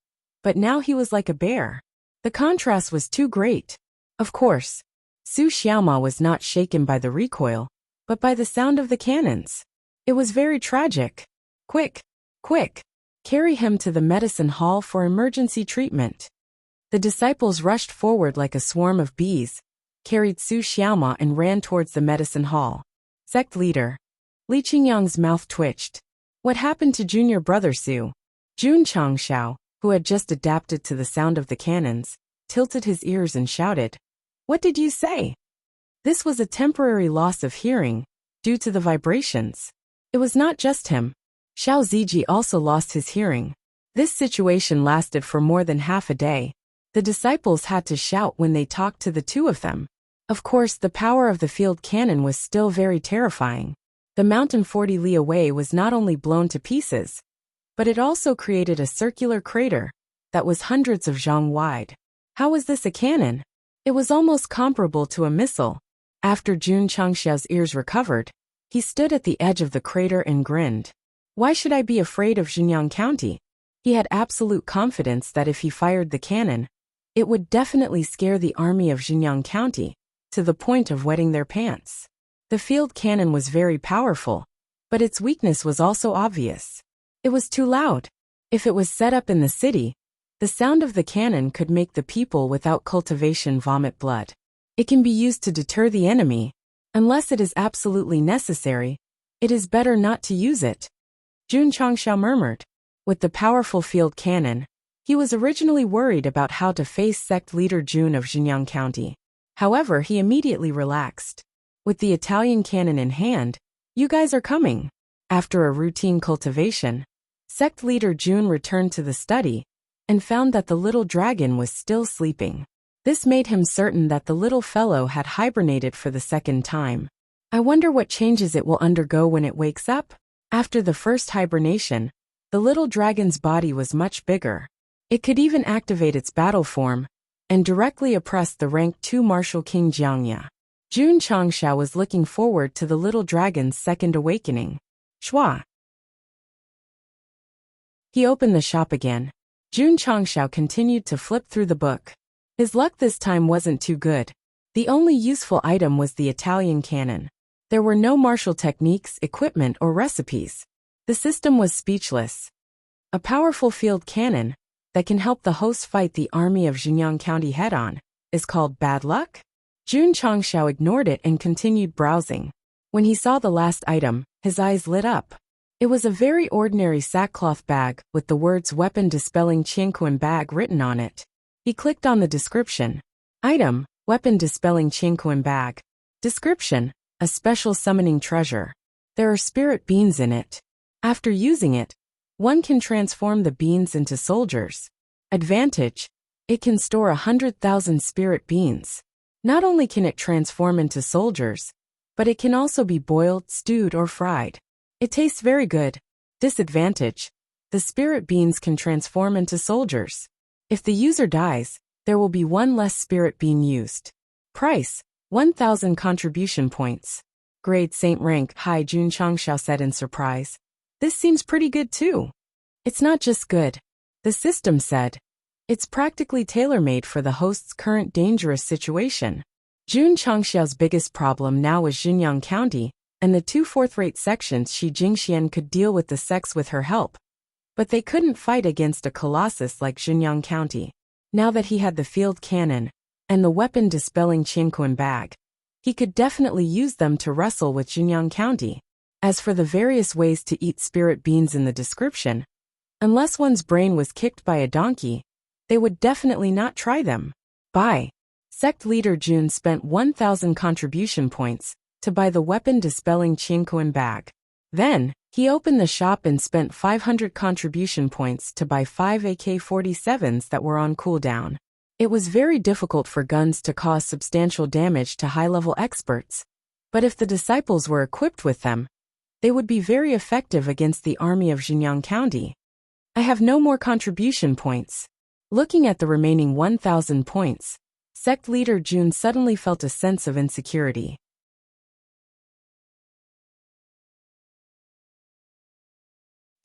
but now he was like a bear. The contrast was too great. Of course, Su Xiaoma was not shaken by the recoil, but by the sound of the cannons. It was very tragic. Quick! Quick! Carry him to the medicine hall for emergency treatment. The disciples rushed forward like a swarm of bees, carried Su Xiaoma and ran towards the medicine hall. Sect leader. Li Qingyang's mouth twitched. What happened to junior brother Su? Jun Changshao, who had just adapted to the sound of the cannons, tilted his ears and shouted, "What did you say?" This was a temporary loss of hearing, due to the vibrations. It was not just him. Xiao Ziji also lost his hearing. This situation lasted for more than half a day. The disciples had to shout when they talked to the two of them. Of course, the power of the field cannon was still very terrifying. The mountain 40 li away was not only blown to pieces, but it also created a circular crater that was hundreds of zhang wide. How was this a cannon? It was almost comparable to a missile. After Jun Changxiao's ears recovered, he stood at the edge of the crater and grinned. Why should I be afraid of Xinjiang County? He had absolute confidence that if he fired the cannon, it would definitely scare the army of Xinjiang County, to the point of wetting their pants. The field cannon was very powerful, but its weakness was also obvious. It was too loud. If it was set up in the city, the sound of the cannon could make the people without cultivation vomit blood. It can be used to deter the enemy. Unless it is absolutely necessary, it is better not to use it. Jun Changshao murmured. With the powerful field cannon, he was originally worried about how to face sect leader Jun of Xinjiang County. However, he immediately relaxed. With the Italian cannon in hand, you guys are coming. After a routine cultivation, sect leader Jun returned to the study and found that the little dragon was still sleeping. This made him certain that the little fellow had hibernated for the second time. I wonder what changes it will undergo when it wakes up? After the first hibernation, the little dragon's body was much bigger. It could even activate its battle form and directly oppress the rank 2 Martial King Jiangya. Jun Changshao was looking forward to the little dragon's second awakening. Shua. He opened the shop again. Jun Changshao continued to flip through the book. His luck this time wasn't too good. The only useful item was the Italian cannon. There were no martial techniques, equipment, or recipes. The system was speechless. A powerful field cannon that can help the host fight the army of Xinjiang County head-on is called bad luck? Jun Changshao ignored it and continued browsing. When he saw the last item, his eyes lit up. It was a very ordinary sackcloth bag with the words Weapon Dispelling Qianquan Bag written on it. He clicked on the description. Item, Weapon Dispelling Qianquan Bag. Description, a special summoning treasure. There are spirit beans in it. After using it, one can transform the beans into soldiers. Advantage, it can store 100,000 spirit beans. Not only can it transform into soldiers, but it can also be boiled, stewed, or fried. It tastes very good. Disadvantage, the spirit beans can transform into soldiers. If the user dies, there will be one less spirit bean used. Price, 1,000 contribution points. Grade Saint rank high, Jun Changshao said in surprise. This seems pretty good too. It's not just good. The system said. It's practically tailor-made for the host's current dangerous situation. Jun Changxiao's biggest problem now was Xinjiang County, and the 2 fourth-rate sections Shi Jingxian could deal with the sects with her help. But they couldn't fight against a colossus like Xinjiang County. Now that he had the field cannon and the weapon dispelling Qianquan bag, he could definitely use them to wrestle with Xinjiang County. As for the various ways to eat spirit beans in the description, unless one's brain was kicked by a donkey, they would definitely not try them. Buy. Sect leader Jun spent 1,000 contribution points to buy the weapon dispelling Qianquan bag. Then, he opened the shop and spent 500 contribution points to buy 5 AK-47s that were on cooldown. It was very difficult for guns to cause substantial damage to high-level experts, but if the disciples were equipped with them, they would be very effective against the army of Xinjiang County. I have no more contribution points. Looking at the remaining 1,000 points, sect leader Jun suddenly felt a sense of insecurity.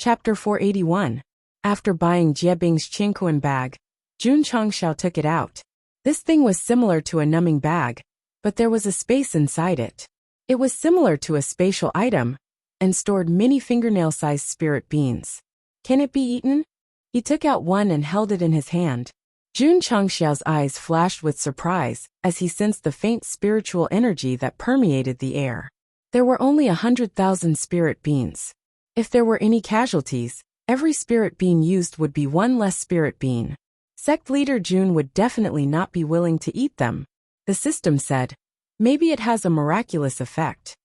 Chapter 481. After buying Jie Bing's Qingquan bag, Jun Changxiao took it out. This thing was similar to a numbing bag, but there was a space inside it. It was similar to a spatial item, and stored many fingernail-sized spirit beans. Can it be eaten? He took out one and held it in his hand. Jun Changxiao's eyes flashed with surprise as he sensed the faint spiritual energy that permeated the air. There were only 100,000 spirit beans. If there were any casualties, every spirit bean used would be one less spirit bean. Sect leader Jun would definitely not be willing to eat them. The system said, maybe it has a miraculous effect.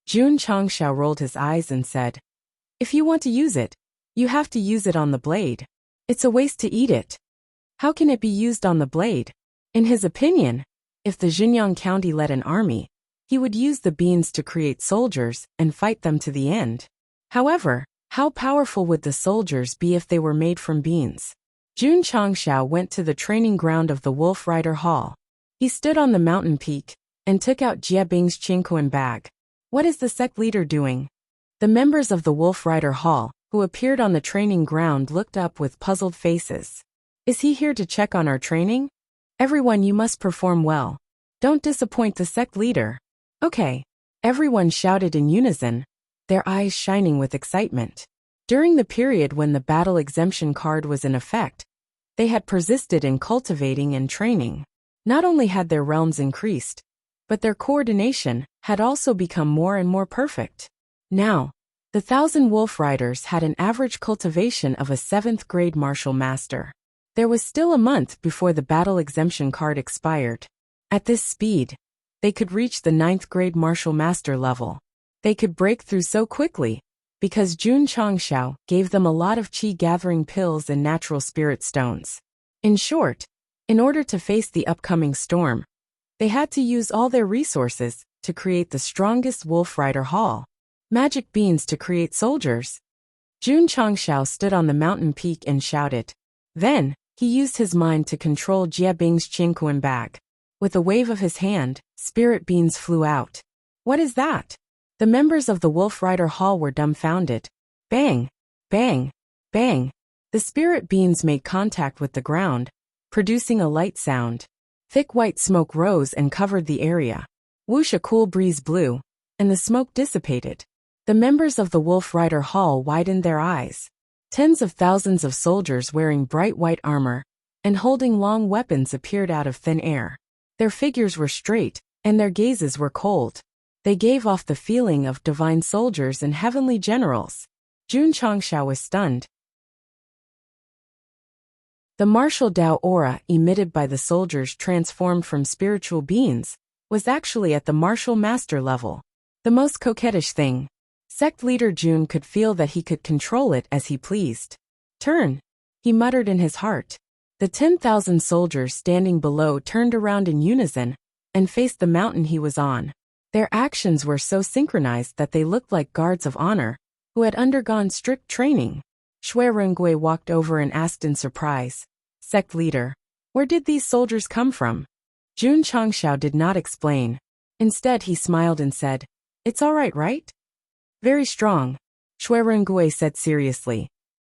Jun Changxiao rolled his eyes and said, if you want to use it, you have to use it on the blade. It's a waste to eat it. How can it be used on the blade? In his opinion, if the Xinjiang County led an army, he would use the beans to create soldiers and fight them to the end. However, how powerful would the soldiers be if they were made from beans? Jun Changxiao went to the training ground of the Wolf Rider Hall. He stood on the mountain peak and took out Jie Bing's Qingquan bag. What is the sect leader doing? The members of the Wolf Rider Hall, who appeared on the training ground, looked up with puzzled faces. Is he here to check on our training? Everyone, you must perform well. Don't disappoint the sect leader. Okay. Everyone shouted in unison, their eyes shining with excitement. During the period when the battle exemption card was in effect, they had persisted in cultivating and training. Not only had their realms increased, but their coordination had also become more and more perfect. Now, the 1,000 Wolf Riders had an average cultivation of a 7th grade martial master. There was still a month before the battle exemption card expired. At this speed, they could reach the 9th grade martial master level. They could break through so quickly because Jun Changxiao gave them a lot of qi gathering pills and natural spirit stones. In short, in order to face the upcoming storm, they had to use all their resources to create the strongest Wolf Rider Hall. Magic beans to create soldiers. Jun Changxiao stood on the mountain peak and shouted. Then, he used his mind to control Jie Bing's Qingquan bag. With a wave of his hand, spirit beans flew out. What is that? The members of the Wolf Rider Hall were dumbfounded. Bang! Bang! Bang! The spirit beans made contact with the ground, producing a light sound. Thick white smoke rose and covered the area. Whoosh, a cool breeze blew, and the smoke dissipated. The members of the Wolf Rider Hall widened their eyes. Tens of thousands of soldiers wearing bright white armor and holding long weapons appeared out of thin air. Their figures were straight, and their gazes were cold. They gave off the feeling of divine soldiers and heavenly generals. Jun Changxiao was stunned. The martial Dao aura emitted by the soldiers transformed from spiritual beings was actually at the martial master level. The most coquettish thing. Sect leader Jun could feel that he could control it as he pleased. Turn, he muttered in his heart. The 10,000 soldiers standing below turned around in unison and faced the mountain he was on. Their actions were so synchronized that they looked like guards of honor who had undergone strict training. Shui Rengui walked over and asked in surprise, Sect leader, where did these soldiers come from? Jun Changxiao did not explain. Instead, he smiled and said, it's all right? Very strong, Shui Rengui said seriously.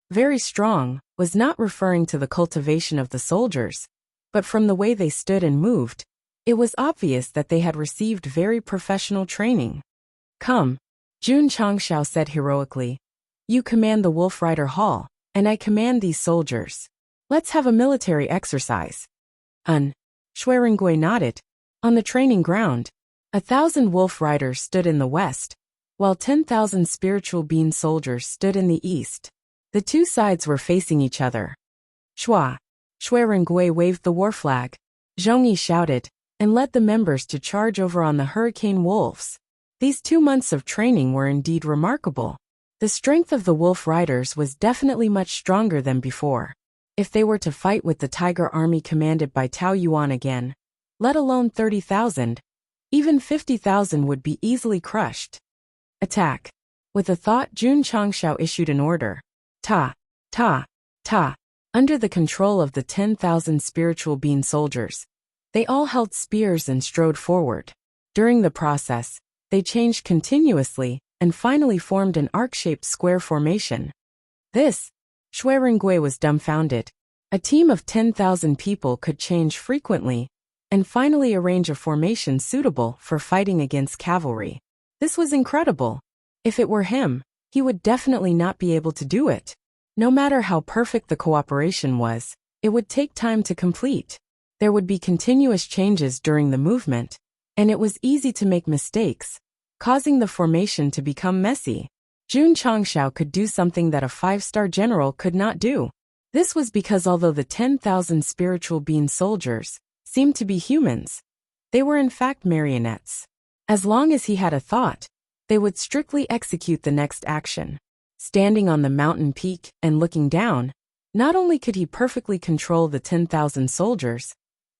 Very strong was not referring to the cultivation of the soldiers, but from the way they stood and moved, it was obvious that they had received very professional training. Come, Jun Changxiao said heroically. You command the Wolf Rider Hall, and I command these soldiers. Let's have a military exercise. Shui Rengui nodded. On the training ground, 1,000 Wolf Riders stood in the west, while 10,000 spiritual being soldiers stood in the east. The two sides were facing each other. Shui Rengui waved the war flag. Zhongyi shouted, and led the members to charge over on the hurricane wolves. These 2 months of training were indeed remarkable. The strength of the Wolf Riders was definitely much stronger than before. If they were to fight with the Tiger Army commanded by Tao Yuan again, let alone 30,000, even 50,000 would be easily crushed. Attack. With a thought, Jun Changxiao issued an order. Ta, ta, ta. Under the control of the 10,000 spiritual being soldiers, they all held spears and strode forward. During the process, they changed continuously and finally formed an arc-shaped square formation. This, Shui Rengui was dumbfounded. A team of 10,000 people could change frequently and finally arrange a formation suitable for fighting against cavalry. This was incredible. If it were him, he would definitely not be able to do it. No matter how perfect the cooperation was, it would take time to complete. There would be continuous changes during the movement, and it was easy to make mistakes, causing the formation to become messy. Jun Changshao could do something that a 5-star general could not do. This was because although the 10,000 spiritual being soldiers seemed to be humans, they were in fact marionettes. As long as he had a thought, they would strictly execute the next action. Standing on the mountain peak and looking down, not only could he perfectly control the 10,000 soldiers,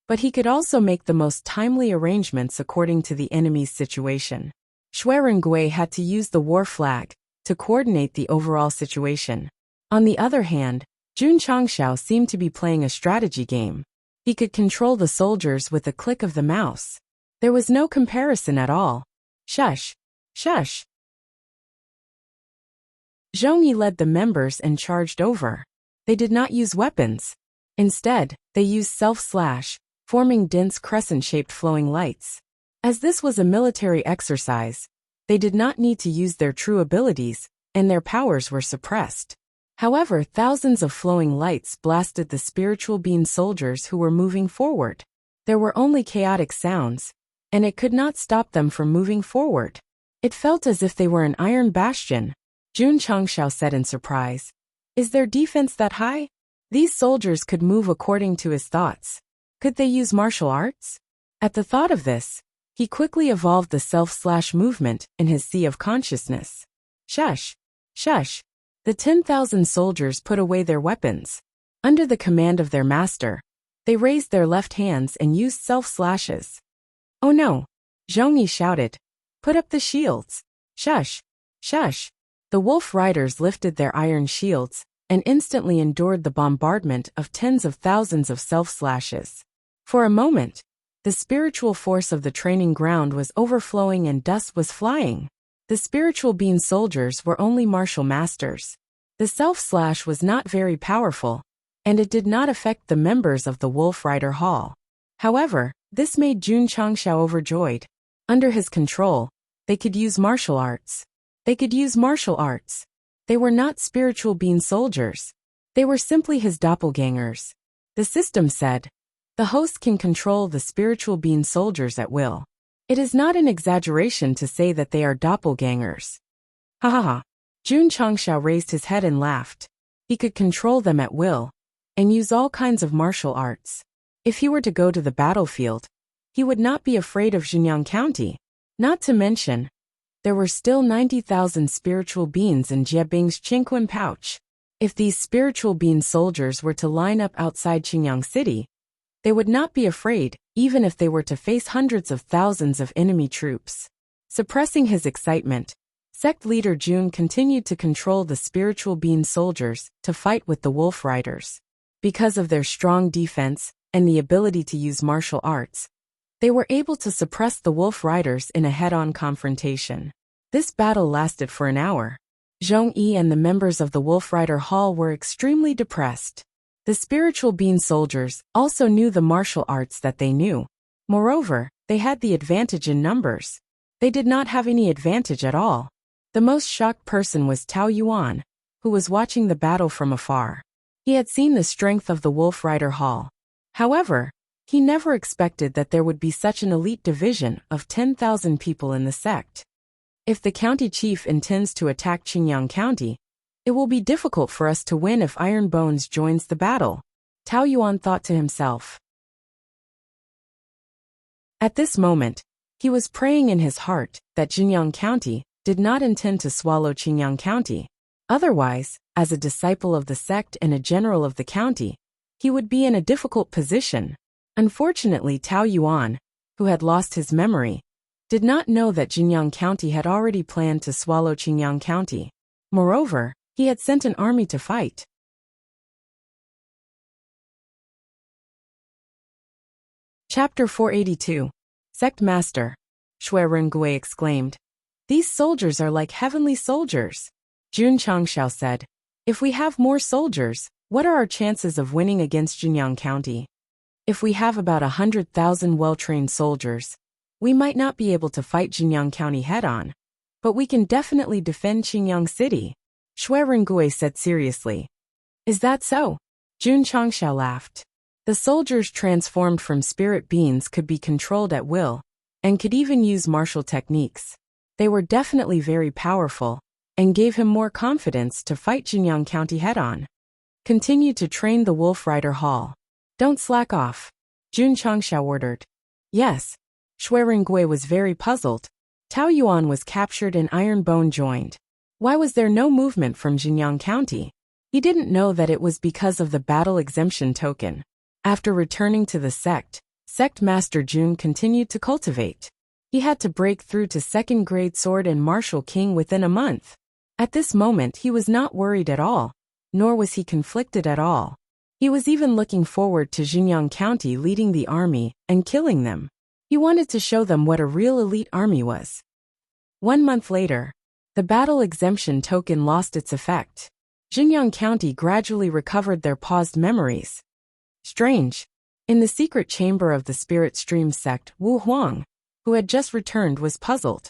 but he could also make the most timely arrangements according to the enemy's situation. Shui Rengui had to use the war flag to coordinate the overall situation. On the other hand, Jun Changshao seemed to be playing a strategy game. He could control the soldiers with a click of the mouse. There was no comparison at all. Shush! Shush! Zhongyi led the members and charged over. They did not use weapons. Instead, they used self-slash, forming dense crescent-shaped flowing lights. As this was a military exercise, they did not need to use their true abilities, and their powers were suppressed. However, thousands of flowing lights blasted the spiritual being soldiers who were moving forward. There were only chaotic sounds, and it could not stop them from moving forward. It felt as if they were an iron bastion. Jun Changshao said in surprise. Is their defense that high? These soldiers could move according to his thoughts. Could they use martial arts? At the thought of this, he quickly evolved the self-slash movement in his sea of consciousness. Shush! Shush! The 10,000 soldiers put away their weapons. Under the command of their master, they raised their left hands and used self-slashes. Oh no! Zhongyi shouted. Put up the shields. Shush! Shush! The wolf riders lifted their iron shields and instantly endured the bombardment of tens of thousands of self-slashes. For a moment, the spiritual force of the training ground was overflowing and dust was flying. The spiritual being soldiers were only martial masters. The self-slash was not very powerful, and it did not affect the members of the Wolf Rider Hall. However, this made Jun Changshao overjoyed. Under his control, they could use martial arts. They could use martial arts. They were not spiritual being soldiers. They were simply his doppelgangers. The system said, the host can control the spiritual being soldiers at will. It is not an exaggeration to say that they are doppelgangers. Ha ha ha. Jun Changshao raised his head and laughed. He could control them at will and use all kinds of martial arts. If he were to go to the battlefield, he would not be afraid of Xinjiang County. Not to mention, there were still 90,000 spiritual beings in Jiebing's Qingquan pouch. If these spiritual being soldiers were to line up outside Qingyang City, they would not be afraid, even if they were to face hundreds of thousands of enemy troops. Suppressing his excitement, Sect leader Jun continued to control the spiritual being soldiers to fight with the Wolf Riders. Because of their strong defense and the ability to use martial arts, they were able to suppress the Wolf Riders in a head-on confrontation. This battle lasted for an hour. Zhongyi and the members of the Wolf Rider Hall were extremely depressed. The spiritual being soldiers also knew the martial arts that they knew. Moreover, they had the advantage in numbers. They did not have any advantage at all. The most shocked person was Tao Yuan, who was watching the battle from afar. He had seen the strength of the Wolf Rider Hall. However, he never expected that there would be such an elite division of 10,000 people in the sect. If the county chief intends to attack Qingyang County, it will be difficult for us to win if Iron Bones joins the battle, Tao Yuan thought to himself. At this moment, he was praying in his heart that Xinjiang County did not intend to swallow Qingyang County. Otherwise, as a disciple of the sect and a general of the county, he would be in a difficult position. Unfortunately, Tao Yuan, who had lost his memory, did not know that Xinjiang County had already planned to swallow Qingyang County. Moreover, he had sent an army to fight. Chapter 482. Sect Master. Shui Rengui exclaimed. These soldiers are like heavenly soldiers. Jun Changshao said. If we have more soldiers, what are our chances of winning against Jinyang County? If we have about 100,000 well-trained soldiers, we might not be able to fight Jinyang County head-on, but we can definitely defend Qingyang City, Shui Rengui said seriously. Is that so? Jun Changxiao laughed. The soldiers transformed from spirit beings could be controlled at will, and could even use martial techniques. They were definitely very powerful, and gave him more confidence to fight Jinyang County head-on. Continue to train the Wolf Rider Hall. Don't slack off, Jun Changxiao ordered. Yes. Shui Rengui was very puzzled. Tao Yuan was captured and Iron Bone joined. Why was there no movement from Jinyang County? He didn't know that it was because of the battle exemption token. After returning to the Sect, Sect Master Jun continued to cultivate. He had to break through to second-grade sword and martial king within a month. At this moment he was not worried at all, nor was he conflicted at all. He was even looking forward to Jinyang County leading the army and killing them. He wanted to show them what a real elite army was. 1 month later, the battle exemption token lost its effect. Jinyang County gradually recovered their paused memories. Strange. In the secret chamber of the Spirit Stream Sect, Wu Huang, who had just returned, was puzzled.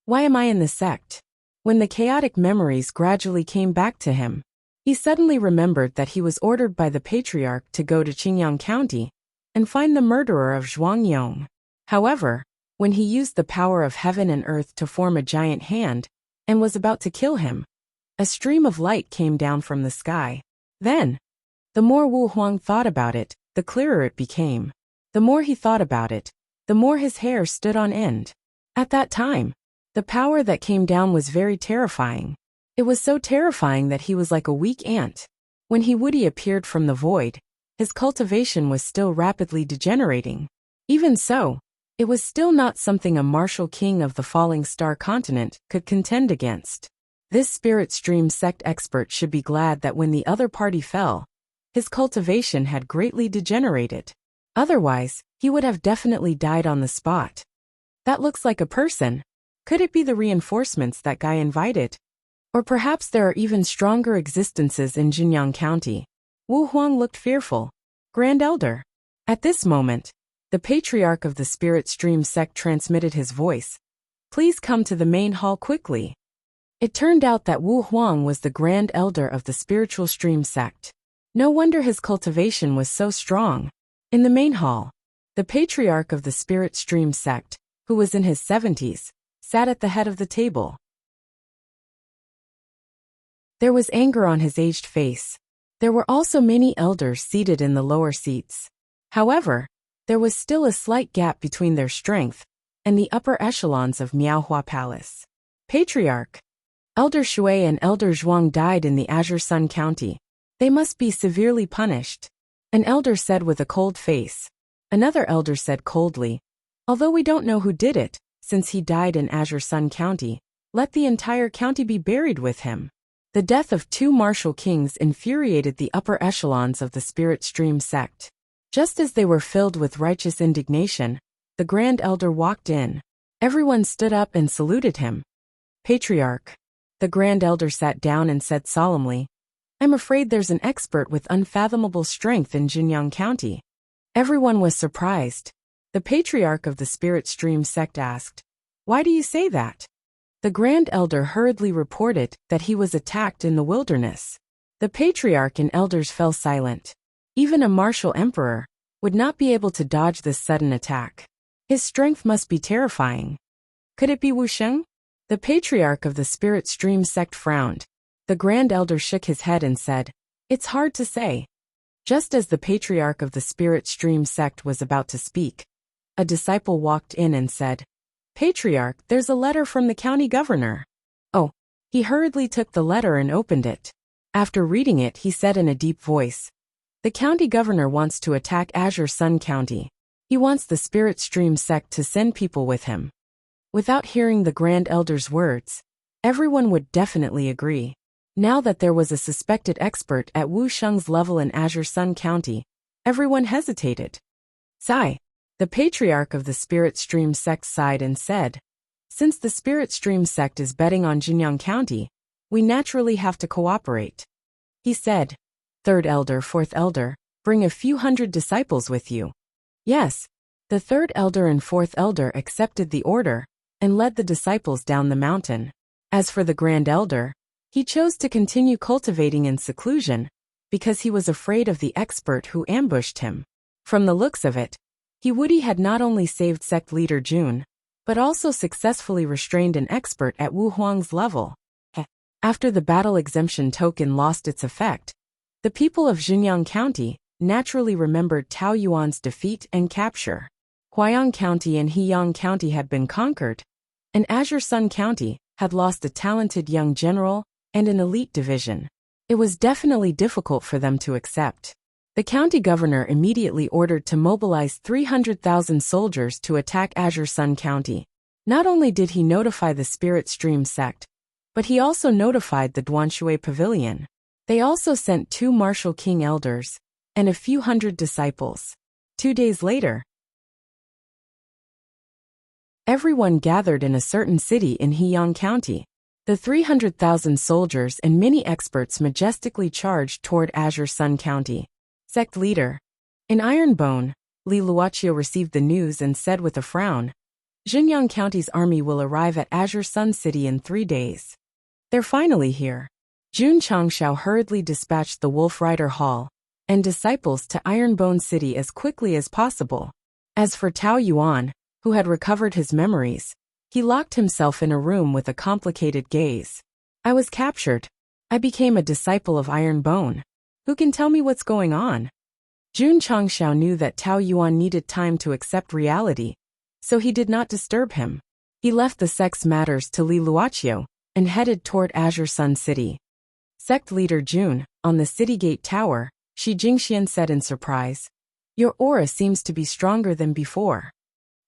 Why am I in the sect? When the chaotic memories gradually came back to him, he suddenly remembered that he was ordered by the Patriarch to go to Qingyang County and find the murderer of Zhuang Yong. However, when he used the power of heaven and earth to form a giant hand and was about to kill him, a stream of light came down from the sky. Then, the more Wu Huang thought about it, the clearer it became. The more he thought about it, the more his hair stood on end. At that time, the power that came down was very terrifying. It was so terrifying that he was like a weak ant. When He Woody appeared from the void, his cultivation was still rapidly degenerating. Even so, it was still not something a martial king of the falling star continent could contend against. This Spirit Stream Sect expert should be glad that when the other party fell, his cultivation had greatly degenerated. Otherwise, he would have definitely died on the spot. That looks like a person. Could it be the reinforcements that guy invited? Or perhaps there are even stronger existences in Jinyang County. Wu Huang looked fearful. Grand Elder. At this moment, the Patriarch of the Spirit Stream Sect transmitted his voice. Please come to the main hall quickly. It turned out that Wu Huang was the Grand Elder of the Spiritual Stream Sect. No wonder his cultivation was so strong. In the main hall, the Patriarch of the Spirit Stream Sect, who was in his 70s, sat at the head of the table. There was anger on his aged face. There were also many elders seated in the lower seats. However, there was still a slight gap between their strength and the upper echelons of Miaohua Palace. Patriarch. Elder Shui and Elder Zhuang died in the Azure Sun County. They must be severely punished. An elder said with a cold face. Another elder said coldly, although we don't know who did it, since he died in Azure Sun County, let the entire county be buried with him. The death of 2 martial kings infuriated the upper echelons of the Spirit Stream Sect. Just as they were filled with righteous indignation, the Grand Elder walked in. Everyone stood up and saluted him. Patriarch. The Grand Elder sat down and said solemnly, I'm afraid there's an expert with unfathomable strength in Jinyang County. Everyone was surprised. The Patriarch of the Spirit Stream Sect asked, Why do you say that? The Grand Elder hurriedly reported that he was attacked in the wilderness. The Patriarch and elders fell silent. Even a martial emperor would not be able to dodge this sudden attack. His strength must be terrifying. Could it be Wu Sheng? The Patriarch of the Spirit Stream Sect frowned. The Grand Elder shook his head and said, It's hard to say. Just as the Patriarch of the Spirit Stream Sect was about to speak, a disciple walked in and said, Patriarch, there's a letter from the county governor. Oh. He hurriedly took the letter and opened it. After reading it, he said in a deep voice, The county governor wants to attack Azure Sun County. He wants the Spirit Stream Sect to send people with him. Without hearing the Grand Elder's words, everyone would definitely agree. Now that there was a suspected expert at Wu Sheng's level in Azure Sun County, everyone hesitated. Sigh. The Patriarch of the Spirit Stream Sect sighed and said, Since the Spirit Stream Sect is betting on Jinyang County, we naturally have to cooperate. He said, "Third elder, fourth elder, bring a few hundred disciples with you." Yes, the third elder and fourth elder accepted the order and led the disciples down the mountain. As for the grand elder, he chose to continue cultivating in seclusion because he was afraid of the expert who ambushed him. From the looks of it, Wuxia had not only saved sect leader Jun, but also successfully restrained an expert at Wu Huang's level. After the battle exemption token lost its effect, the people of Xinjiang County naturally remembered Tao Yuan's defeat and capture. Huayang County and Heyang County had been conquered, and Azure Sun County had lost a talented young general and an elite division. It was definitely difficult for them to accept. The county governor immediately ordered to mobilize 300,000 soldiers to attack Azure Sun County. Not only did he notify the Spirit Stream sect, but he also notified the Duanshui Pavilion. They also sent 2 martial king elders and a few hundred disciples. 2 days later, everyone gathered in a certain city in Heyang County. The 300,000 soldiers and many experts majestically charged toward Azure Sun County. Sect leader, in Ironbone, Li Luochio received the news and said with a frown, "Xinjiang County's army will arrive at Azure Sun City in 3 days. They're finally here." Jun Changshao hurriedly dispatched the Wolf Rider Hall and disciples to Ironbone City as quickly as possible. As for Tao Yuan, who had recovered his memories, he locked himself in a room with a complicated gaze. "I was captured. I became a disciple of Ironbone. Who can tell me what's going on?" Jun Changshao knew that Tao Yuan needed time to accept reality, so he did not disturb him. He left the sect's matters to Li Luochio and headed toward Azure Sun City. Sect leader Jun, on the city gate tower, Shi Jingxian said in surprise, "Your aura seems to be stronger than before."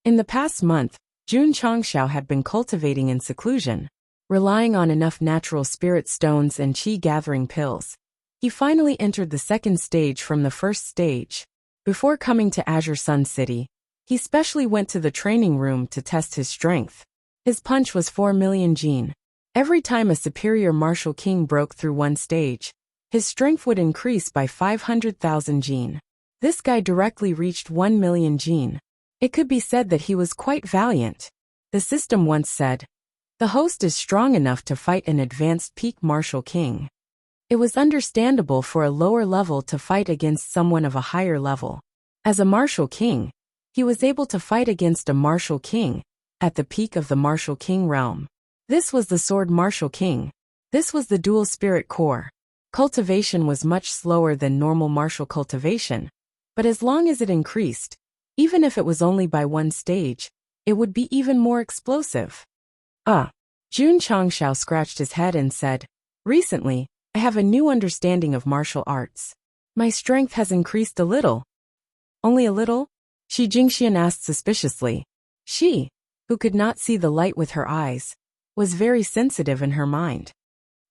In the past month, Jun Changshao had been cultivating in seclusion, relying on enough natural spirit stones and qi gathering pills. He finally entered the second stage from the first stage. Before coming to Azure Sun City, he specially went to the training room to test his strength. His punch was 4 million jin. Every time a superior martial king broke through one stage, his strength would increase by 500,000 jin. This guy directly reached 1 million jin. It could be said that he was quite valiant. The system once said, "The host is strong enough to fight an advanced peak martial king." It was understandable for a lower level to fight against someone of a higher level. As a martial king, he was able to fight against a martial king at the peak of the martial king realm. This was the sword martial king. This was the dual spirit core. Cultivation was much slower than normal martial cultivation, but as long as it increased, even if it was only by one stage, it would be even more explosive. Jun Changshao scratched his head and said, "Recently, I have a new understanding of martial arts. My strength has increased a little." "Only a little?" Shi Jingxian asked suspiciously. She, who could not see the light with her eyes, was very sensitive in her mind.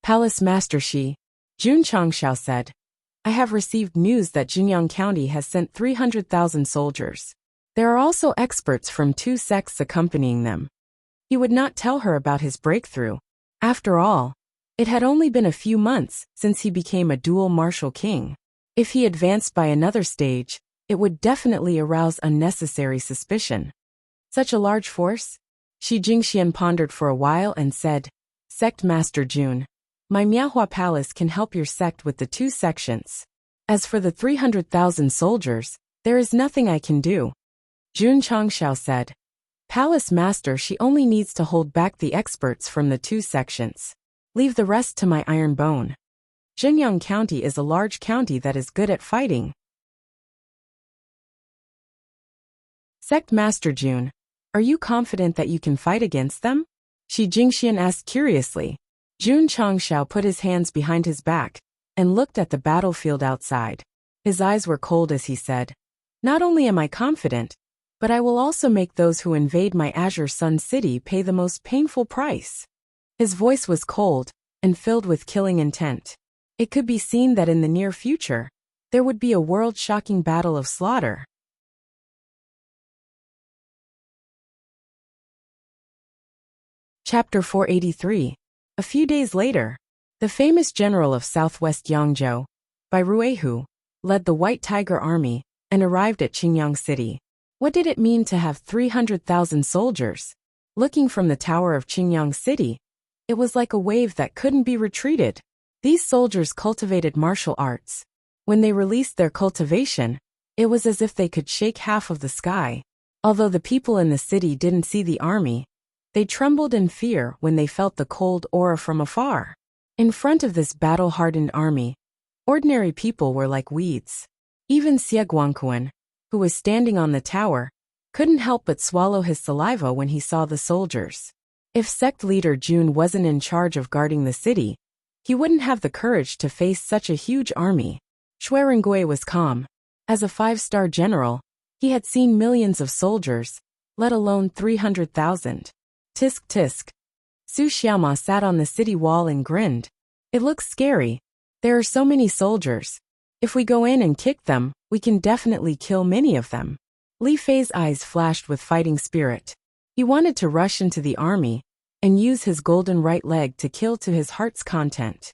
"Palace Master Shi," Jun Changshao said, "I have received news that Xinjiang County has sent 300,000 soldiers. There are also experts from 2 sects accompanying them." He would not tell her about his breakthrough. After all, it had only been a few months since he became a dual martial king. If he advanced by another stage, it would definitely arouse unnecessary suspicion. Such a large force? Shi Jingxian pondered for a while and said, "Sect Master Jun, my Miahua Palace can help your sect with the 2 sections. As for the 300,000 soldiers, there is nothing I can do." Jun Changshao said, "Palace Master, she only needs to hold back the experts from the 2 sections. Leave the rest to my iron bone. Xinjiang County is a large county that is good at fighting." "Sect Master Jun, are you confident that you can fight against them?" Shi Jingxian asked curiously. Jun Changshao put his hands behind his back and looked at the battlefield outside. His eyes were cold as he said, "Not only am I confident, but I will also make those who invade my Azure Sun City pay the most painful price." His voice was cold and filled with killing intent. It could be seen that in the near future, there would be a world-shocking battle of slaughter. Chapter 483. A few days later, The famous general of southwest Yangzhou, Bai Ruihu, led the White Tiger Army and arrived at Qingyang City. What did it mean to have 300,000 soldiers? Looking from the tower of Qingyang City, it was like a wave that couldn't be retreated. These soldiers cultivated martial arts. When they released their cultivation, it was as if they could shake half of the sky. Although the people in the city didn't see the army, they trembled in fear when they felt the cold aura from afar. In front of this battle-hardened army, ordinary people were like weeds. Even Xie Guangquan, who was standing on the tower, couldn't help but swallow his saliva when he saw the soldiers. If sect leader Jun wasn't in charge of guarding the city, he wouldn't have the courage to face such a huge army. Shui Rengui was calm. As a 5-star general, he had seen millions of soldiers, let alone 300,000. Tisk tisk. Su Xiaoma sat on the city wall and grinned. It looks scary. There are so many soldiers. If we go in and kick them, we can definitely kill many of them. Li Fei's eyes flashed with fighting spirit. He wanted to rush into the army and use his golden right leg to kill to his heart's content.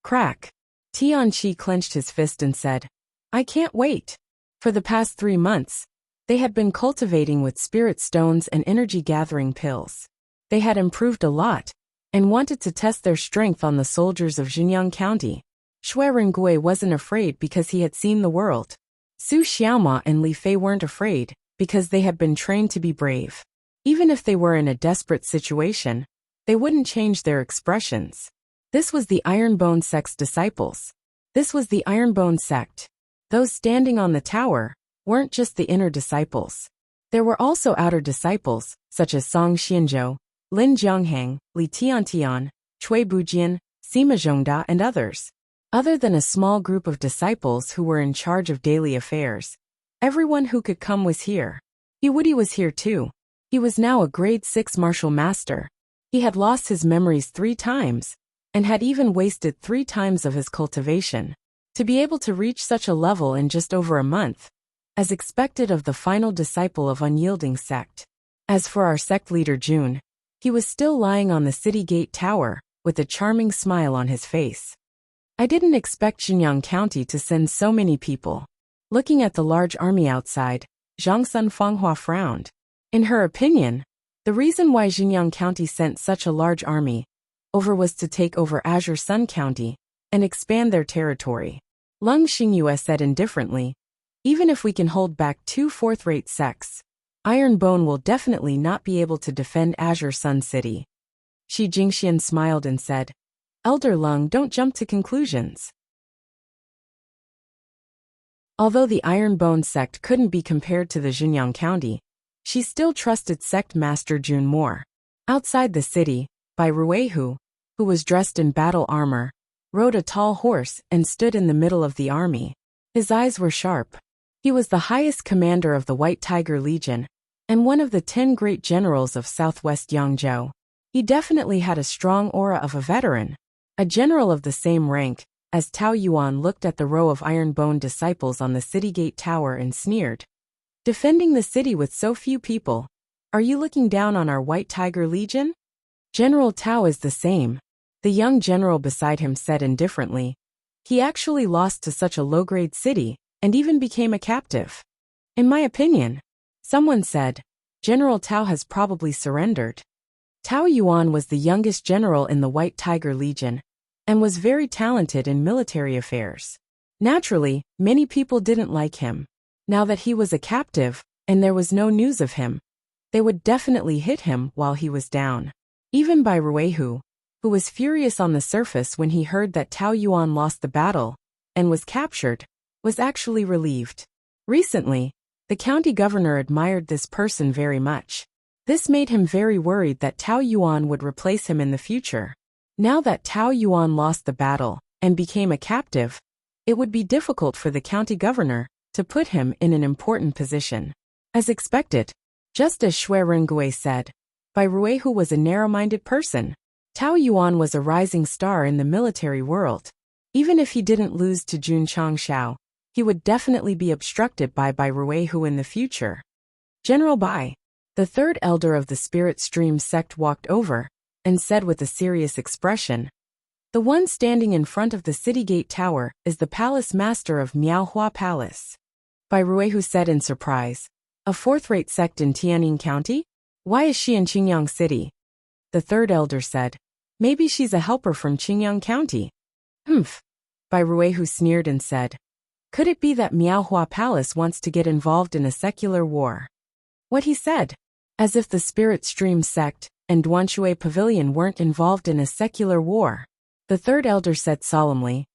Crack. Tianqi clenched his fist and said, I can't wait. For the past 3 months, they had been cultivating with spirit stones and energy-gathering pills. They had improved a lot and wanted to test their strength on the soldiers of Xinjiang County. Shui Rengui wasn't afraid because he had seen the world. Su Xiaoma and Li Fei weren't afraid because they had been trained to be brave. Even if they were in a desperate situation, they wouldn't change their expressions. This was the Ironbone Sect's disciples. This was the Ironbone Sect. Those standing on the tower weren't just the inner disciples. There were also outer disciples, such as Song Xianzhou, Lin Jianghang, Li Tiantian, Cui Bujian, Sima Zhongda, and others. Other than a small group of disciples who were in charge of daily affairs, everyone who could come was here. Yiwudi was here too. He was now a grade 6 martial master. He had lost his memories 3 times, and had even wasted 3 times of his cultivation. To be able to reach such a level in just over a month, as expected of the final disciple of Unyielding Sect. As for our sect leader Jun, he was still lying on the city gate tower, with a charming smile on his face. I didn't expect Xinjiang County to send so many people. Looking at the large army outside, Zhang Sun Fanghua frowned. In her opinion, the reason why Xinjiang County sent such a large army over was to take over Azure Sun County and expand their territory. Lung Xingyue said indifferently, even if we can hold back 2 fourth-rate sects, Ironbone will definitely not be able to defend Azure Sun City. Shi Jingxian smiled and said, Elder Lung, don't jump to conclusions. Although the Ironbone sect couldn't be compared to the Xinjiang County, she still trusted Sect Master Jun more. Outside the city, Bai Ruihu, who was dressed in battle armor, rode a tall horse and stood in the middle of the army. His eyes were sharp. He was the highest commander of the White Tiger Legion, and one of the 10 great generals of southwest Yangzhou. He definitely had a strong aura of a veteran. A general of the same rank, as Tao Yuan looked at the row of Ironbone disciples on the city gate tower and sneered. Defending the city with so few people, are you looking down on our White Tiger Legion? General Tao is the same, the young general beside him said indifferently. He actually lost to such a low-grade city, and even became a captive. In my opinion, someone said, General Tao has probably surrendered. Tao Yuan was the youngest general in the White Tiger Legion, and was very talented in military affairs. Naturally, many people didn't like him. Now that he was a captive, and there was no news of him, they would definitely hit him while he was down. Even Bai Ruihu, who was furious on the surface when he heard that Tao Yuan lost the battle, and was captured, was actually relieved. Recently, the county governor admired this person very much. This made him very worried that Tao Yuan would replace him in the future. Now that Tao Yuan lost the battle and became a captive, it would be difficult for the county governor to put him in an important position. As expected, just as Shui Rengui said, Bai Ruihu was a narrow-minded person. Tao Yuan was a rising star in the military world. Even if he didn't lose to Jun Changshao, he would definitely be obstructed by Bai Ruihu in the future. General Bai, the 3rd elder of the Spirit Stream sect, walked over and said with a serious expression, The one standing in front of the city gate tower is the palace master of Miaohua Palace. Bai Ruihu said in surprise. A fourth-rate sect in Tianjin County? Why is she in Qingyang City? The third elder said. Maybe she's a helper from Qingyang County. Humph. Bai Ruihu sneered and said. Could it be that Miaohua Palace wants to get involved in a secular war? What he said? As if the Spirit Stream Sect and Duanshui Pavilion weren't involved in a secular war. The third elder said solemnly.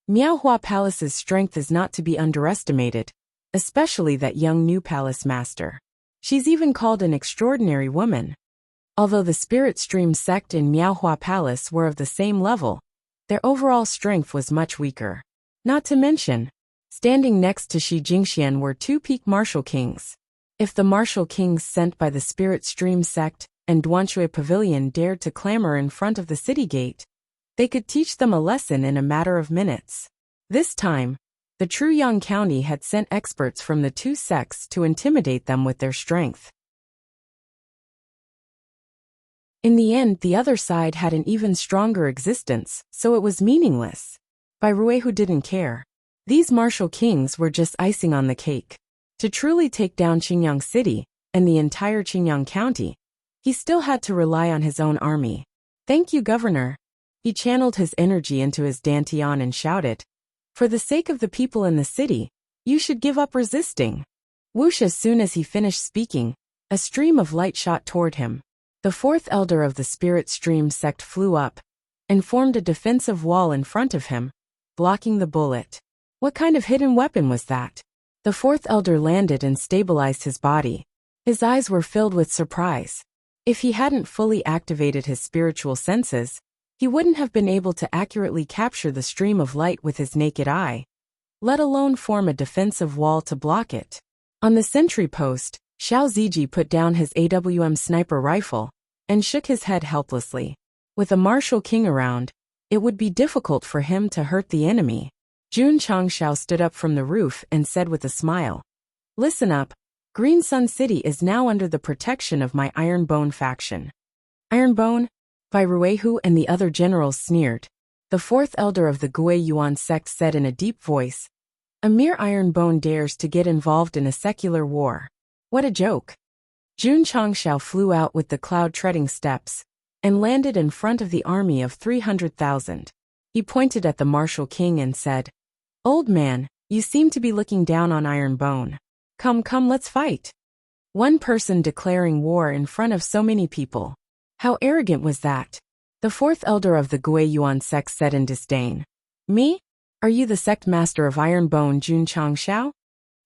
Miaohua Palace's strength is not to be underestimated, especially that young new palace master. She's even called an extraordinary woman. Although the Spirit Stream Sect and Miaohua Palace were of the same level, their overall strength was much weaker. Not to mention, standing next to Shi Jingxian were two peak martial kings. If the martial kings sent by the Spirit Stream Sect and Duanshui Pavilion dared to clamor in front of the city gate, they could teach them a lesson in a matter of minutes. This time, the Truyang County had sent experts from the two sects to intimidate them with their strength. In the end, the other side had an even stronger existence, so it was meaningless. Bai Ruihu didn't care. These martial kings were just icing on the cake. To truly take down Qingyang City and the entire Qingyang County, he still had to rely on his own army. Thank you, Governor. He channeled his energy into his dantian and shouted, for the sake of the people in the city, you should give up resisting. Whoosh! As soon as he finished speaking, a stream of light shot toward him. The fourth elder of the Spirit Stream Sect flew up and formed a defensive wall in front of him, blocking the bullet. What kind of hidden weapon was that? The fourth elder landed and stabilized his body. His eyes were filled with surprise. If he hadn't fully activated his spiritual senses, he wouldn't have been able to accurately capture the stream of light with his naked eye, let alone form a defensive wall to block it. On the sentry post, Xiao Ziji put down his AWM sniper rifle and shook his head helplessly. With a martial king around, it would be difficult for him to hurt the enemy. Jun Changshao stood up from the roof and said with a smile, Listen up, Green Sun City is now under the protection of my Iron Bone faction. Iron Bone? Bai Ruihu and the other generals sneered. The fourth elder of the Gui Yuan sect said in a deep voice, A mere Iron Bone dares to get involved in a secular war. What a joke. Jun Changshao flew out with the cloud-treading steps and landed in front of the army of 300,000. He pointed at the martial king and said, Old man, you seem to be looking down on Iron Bone. Come, let's fight. One person declaring war in front of so many people. How arrogant was that? The fourth elder of the Gui Yuan sect said in disdain. Me? Are you the sect master of Iron Bone Jun Changshao?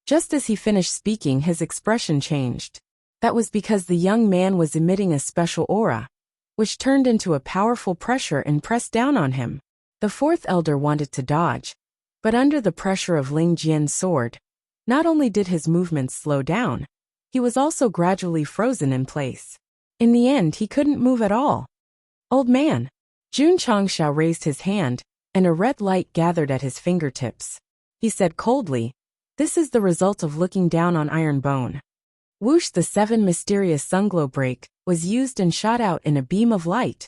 Just as he finished speaking, his expression changed. That was because the young man was emitting a special aura, which turned into a powerful pressure and pressed down on him. The fourth elder wanted to dodge, but under the pressure of Ling Jian's sword, not only did his movements slow down, he was also gradually frozen in place. In the end, he couldn't move at all. Old man. Jun Changshao raised his hand, and a red light gathered at his fingertips. He said coldly, This is the result of looking down on Iron Bone. Whoosh! The 7 mysterious sunglow break was used and shot out in a beam of light.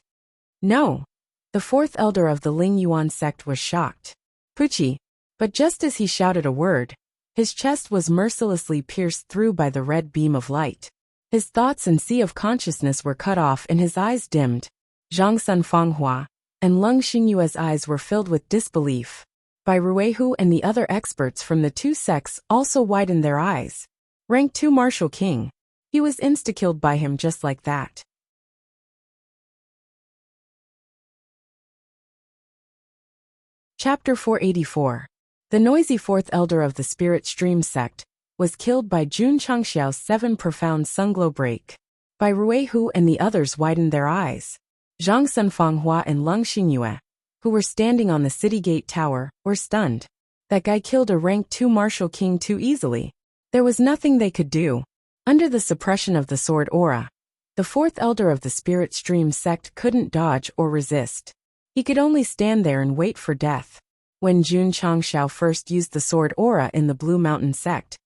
No. The fourth elder of the Ling Yuan sect was shocked. Puchi. But just as he shouted a word, his chest was mercilessly pierced through by the red beam of light. His thoughts and sea of consciousness were cut off and his eyes dimmed. Zhang Sun Fanghua and Leng Xingyue's eyes were filled with disbelief. Bai Ruihu and the other experts from the two sects also widened their eyes. Rank 2 Martial King. He was insta-killed by him just like that. Chapter 484. The noisy fourth elder of the Spirit Stream Sect was killed by Jun Changshao's 7 profound sunglow break. Bai Ruihu and the others widened their eyes. Zhang Sunfanghua and Leng Xingyue, who were standing on the city gate tower, were stunned. That guy killed a rank 2 martial king too easily. There was nothing they could do. Under the suppression of the sword aura, the fourth elder of the Spirit Stream Sect couldn't dodge or resist. He could only stand there and wait for death. When Jun Changshao first used the sword aura in the Blue Mountain Sect,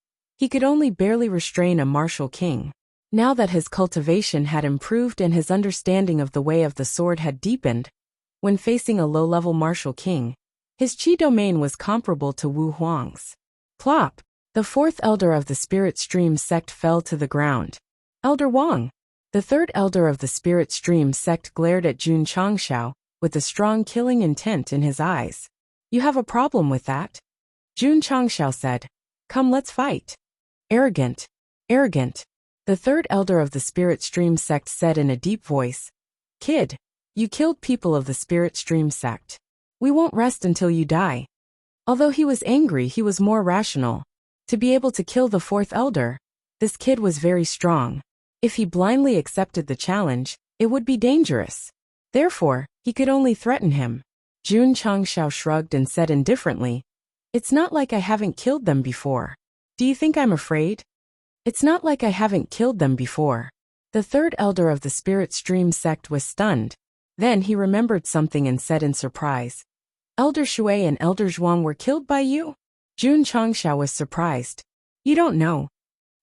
he could only barely restrain a martial king. Now that his cultivation had improved and his understanding of the way of the sword had deepened, when facing a low-level martial king. His chi domain was comparable to Wu Huang's. Plop! The fourth elder of the Spirit Stream sect fell to the ground. Elder Wang. The third elder of the Spirit Stream sect glared at Jun Changshao with a strong killing intent in his eyes. You have a problem with that? Jun Changshao said. Come, let's fight. Arrogant. Arrogant. The third elder of the Spirit Stream sect said in a deep voice. Kid, you killed people of the Spirit Stream sect. We won't rest until you die. Although he was angry, he was more rational. To be able to kill the fourth elder, this kid was very strong. If he blindly accepted the challenge, it would be dangerous. Therefore, he could only threaten him. Jun Changshao shrugged and said indifferently, It's not like I haven't killed them before. Do you think I'm afraid? It's not like I haven't killed them before. The third elder of the Spirit Stream sect was stunned. Then he remembered something and said in surprise, Elder Shui and Elder Zhuang were killed by you? Jun Changshao was surprised. You don't know.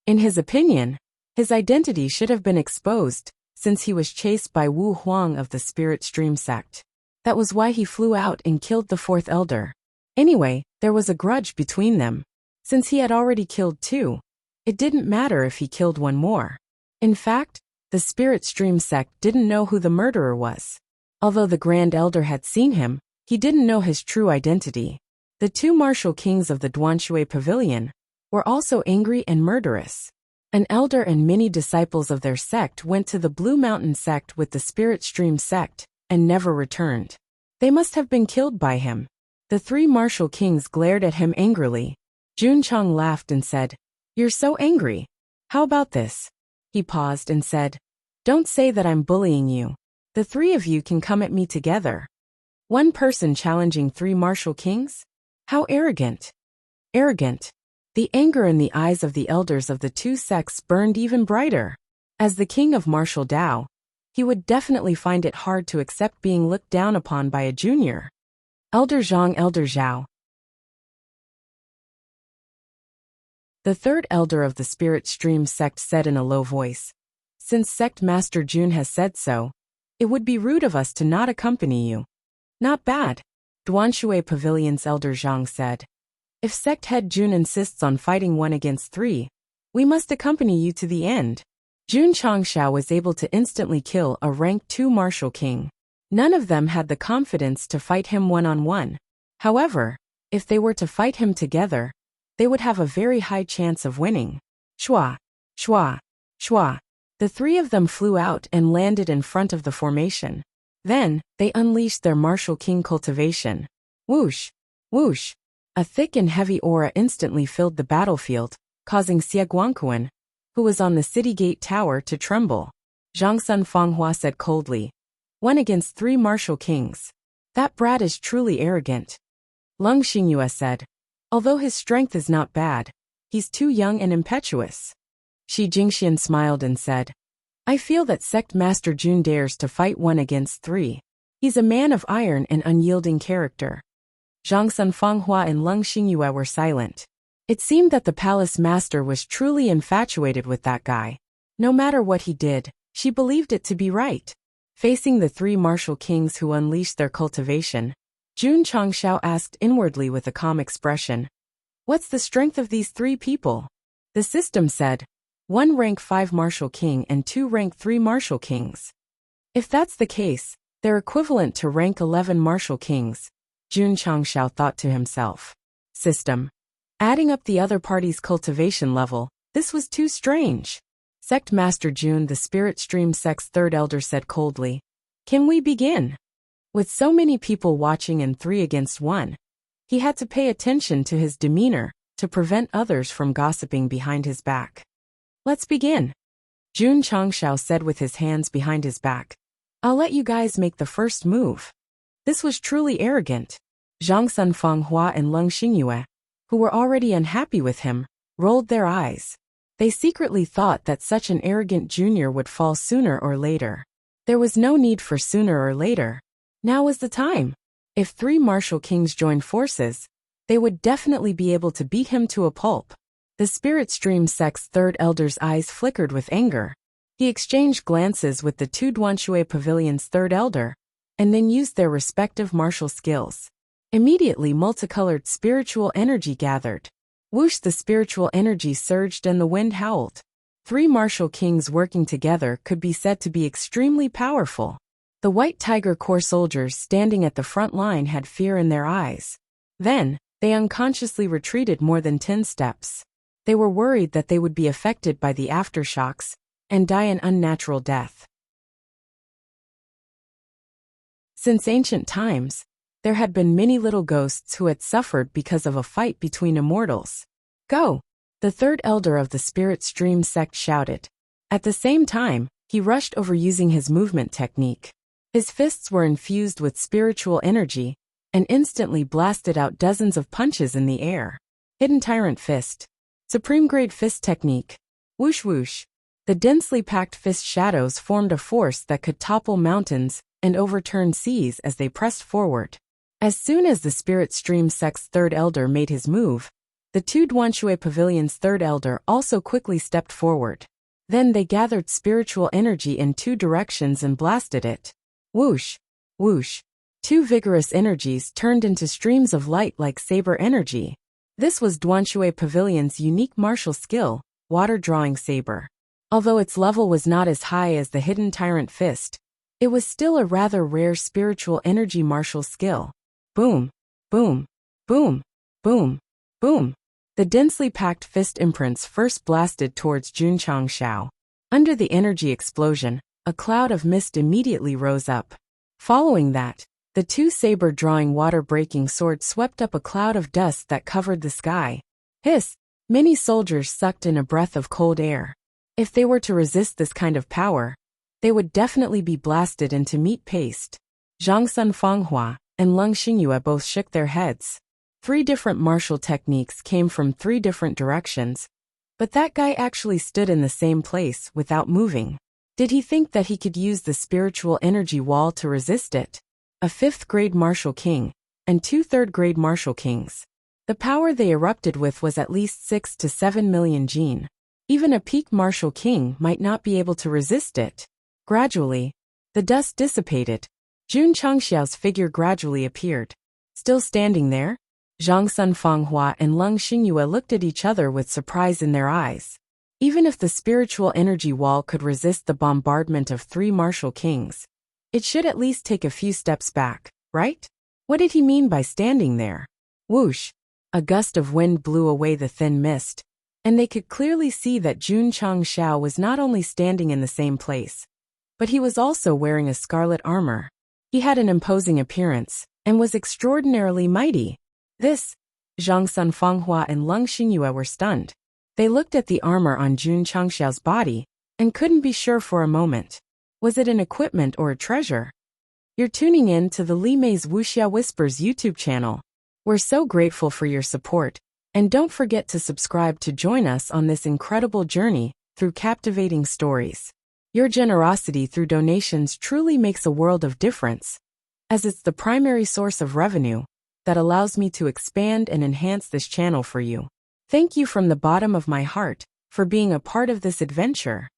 In his opinion, his identity should have been exposed, since he was chased by Wu Huang of the Spirit Stream sect. That was why he flew out and killed the fourth elder. Anyway, there was a grudge between them. Since he had already killed two, it didn't matter if he killed one more. In fact, the Spirit Stream sect didn't know who the murderer was. Although the Grand Elder had seen him, he didn't know his true identity. The two martial kings of the Duanshui Pavilion were also angry and murderous. An elder and many disciples of their sect went to the Blue Mountain sect with the Spirit Stream sect and never returned. They must have been killed by him. The three martial kings glared at him angrily. Jun Chang laughed and said, You're so angry. How about this? He paused and said, Don't say that I'm bullying you. The three of you can come at me together. One person challenging three martial kings? How arrogant. Arrogant. The anger in the eyes of the elders of the two sects burned even brighter. As the king of martial Dao, he would definitely find it hard to accept being looked down upon by a junior. Elder Zhang, Elder Zhao. The third elder of the Spirit Stream sect said in a low voice, Since Sect Master Jun has said so, it would be rude of us to not accompany you. Not bad. Duanshui Pavilion's Elder Zhang said. If Sect Head Jun insists on fighting 1 against 3, we must accompany you to the end. Jun Changshao was able to instantly kill a rank 2 martial king. None of them had the confidence to fight him one-on-one. However, if they were to fight him together, they would have a very high chance of winning. Shua, shua, shua. The three of them flew out and landed in front of the formation. Then, they unleashed their martial king cultivation. Whoosh, whoosh. A thick and heavy aura instantly filled the battlefield, causing Xie Guangquan, who was on the city gate tower, to tremble. Zhang Sun Fanghua said coldly, 1 against 3 martial kings. That brat is truly arrogant. Lung Xingyue said, although his strength is not bad, he's too young and impetuous. Shi Jingxian smiled and said, I feel that Sect Master Jun dares to fight 1 against 3. He's a man of iron and unyielding character. Zhang Sun Fanghua and Lung Xingyue were silent. It seemed that the palace master was truly infatuated with that guy. No matter what he did, she believed it to be right. Facing the 3 martial kings who unleashed their cultivation, Jun Changshao asked inwardly with a calm expression, What's the strength of these 3 people? The system said, 1 rank 5 martial king and 2 rank 3 martial kings. If that's the case, they're equivalent to rank 11 martial kings, Jun Changshao thought to himself. System. Adding up the other party's cultivation level, this was too strange. Sect Master Jun, the Spirit Stream sect's third elder, said coldly, Can we begin? With so many people watching and 3 against 1, he had to pay attention to his demeanor to prevent others from gossiping behind his back. Let's begin. Jun Changshao said with his hands behind his back. I'll let you guys make the first move. This was truly arrogant. Zhang Sun Fanghua and Lung Xingyue, who were already unhappy with him, rolled their eyes. They secretly thought that such an arrogant junior would fall sooner or later. There was no need for sooner or later. Now was the time. If 3 martial kings joined forces, they would definitely be able to beat him to a pulp. The Spirit Stream sect's third elder's eyes flickered with anger. He exchanged glances with the 2 Duanshui Pavilion's third elder, and then used their respective martial skills. Immediately multicolored spiritual energy gathered. Whoosh, the spiritual energy surged and the wind howled. 3 martial kings working together could be said to be extremely powerful. The White Tiger Corps soldiers standing at the front line had fear in their eyes. Then, they unconsciously retreated more than 10 steps. They were worried that they would be affected by the aftershocks and die an unnatural death. Since ancient times, there had been many little ghosts who had suffered because of a fight between immortals. Go! The third elder of the Spirit Stream sect shouted. At the same time, he rushed over using his movement technique. His fists were infused with spiritual energy and instantly blasted out dozens of punches in the air. Hidden Tyrant Fist. Supreme Grade Fist Technique. Whoosh whoosh. The densely packed fist shadows formed a force that could topple mountains and overturn seas as they pressed forward. As soon as the Spirit Stream sect's third elder made his move, the 2 Duanshui Pavilion's third elder also quickly stepped forward. Then they gathered spiritual energy in 2 directions and blasted it. Whoosh, whoosh. 2 vigorous energies turned into streams of light like saber energy. This was Duanshui Pavilion's unique martial skill, Water Drawing Saber. Although its level was not as high as the Hidden Tyrant Fist, it was still a rather rare spiritual energy martial skill. Boom, boom, boom, boom, boom. The densely packed fist imprints first blasted towards Jun Changshao. Under the energy explosion, a cloud of mist immediately rose up. Following that, the 2 saber-drawing water-breaking swords swept up a cloud of dust that covered the sky. Hiss! Many soldiers sucked in a breath of cold air. If they were to resist this kind of power, they would definitely be blasted into meat paste. Zhang Sun Fanghua and Leng Xingyue both shook their heads. 3 different martial techniques came from 3 different directions, but that guy actually stood in the same place without moving. Did he think that he could use the spiritual energy wall to resist it? A 5th grade martial king and 2 3rd-grade martial kings. The power they erupted with was at least 6 to 7 million jin. Even a peak martial king might not be able to resist it. Gradually, the dust dissipated. Jun Changxiao's figure gradually appeared. Still standing there, Zhang Sun Fanghua and Leng Xingyue looked at each other with surprise in their eyes. Even if the spiritual energy wall could resist the bombardment of 3 martial kings, it should at least take a few steps back, right? What did he mean by standing there? Whoosh! A gust of wind blew away the thin mist, and they could clearly see that Jun Changxiao was not only standing in the same place, but he was also wearing a scarlet armor. He had an imposing appearance, and was extraordinarily mighty. This, Zhang Sun Fanghua and Leng Xingyue were stunned. They looked at the armor on Jun Changxiao's body, and couldn't be sure for a moment. Was it an equipment or a treasure? You're tuning in to the Li Mei's Wuxia Whispers YouTube channel. We're so grateful for your support, and don't forget to subscribe to join us on this incredible journey through captivating stories. Your generosity through donations truly makes a world of difference, as it's the primary source of revenue that allows me to expand and enhance this channel for you. Thank you from the bottom of my heart for being a part of this adventure.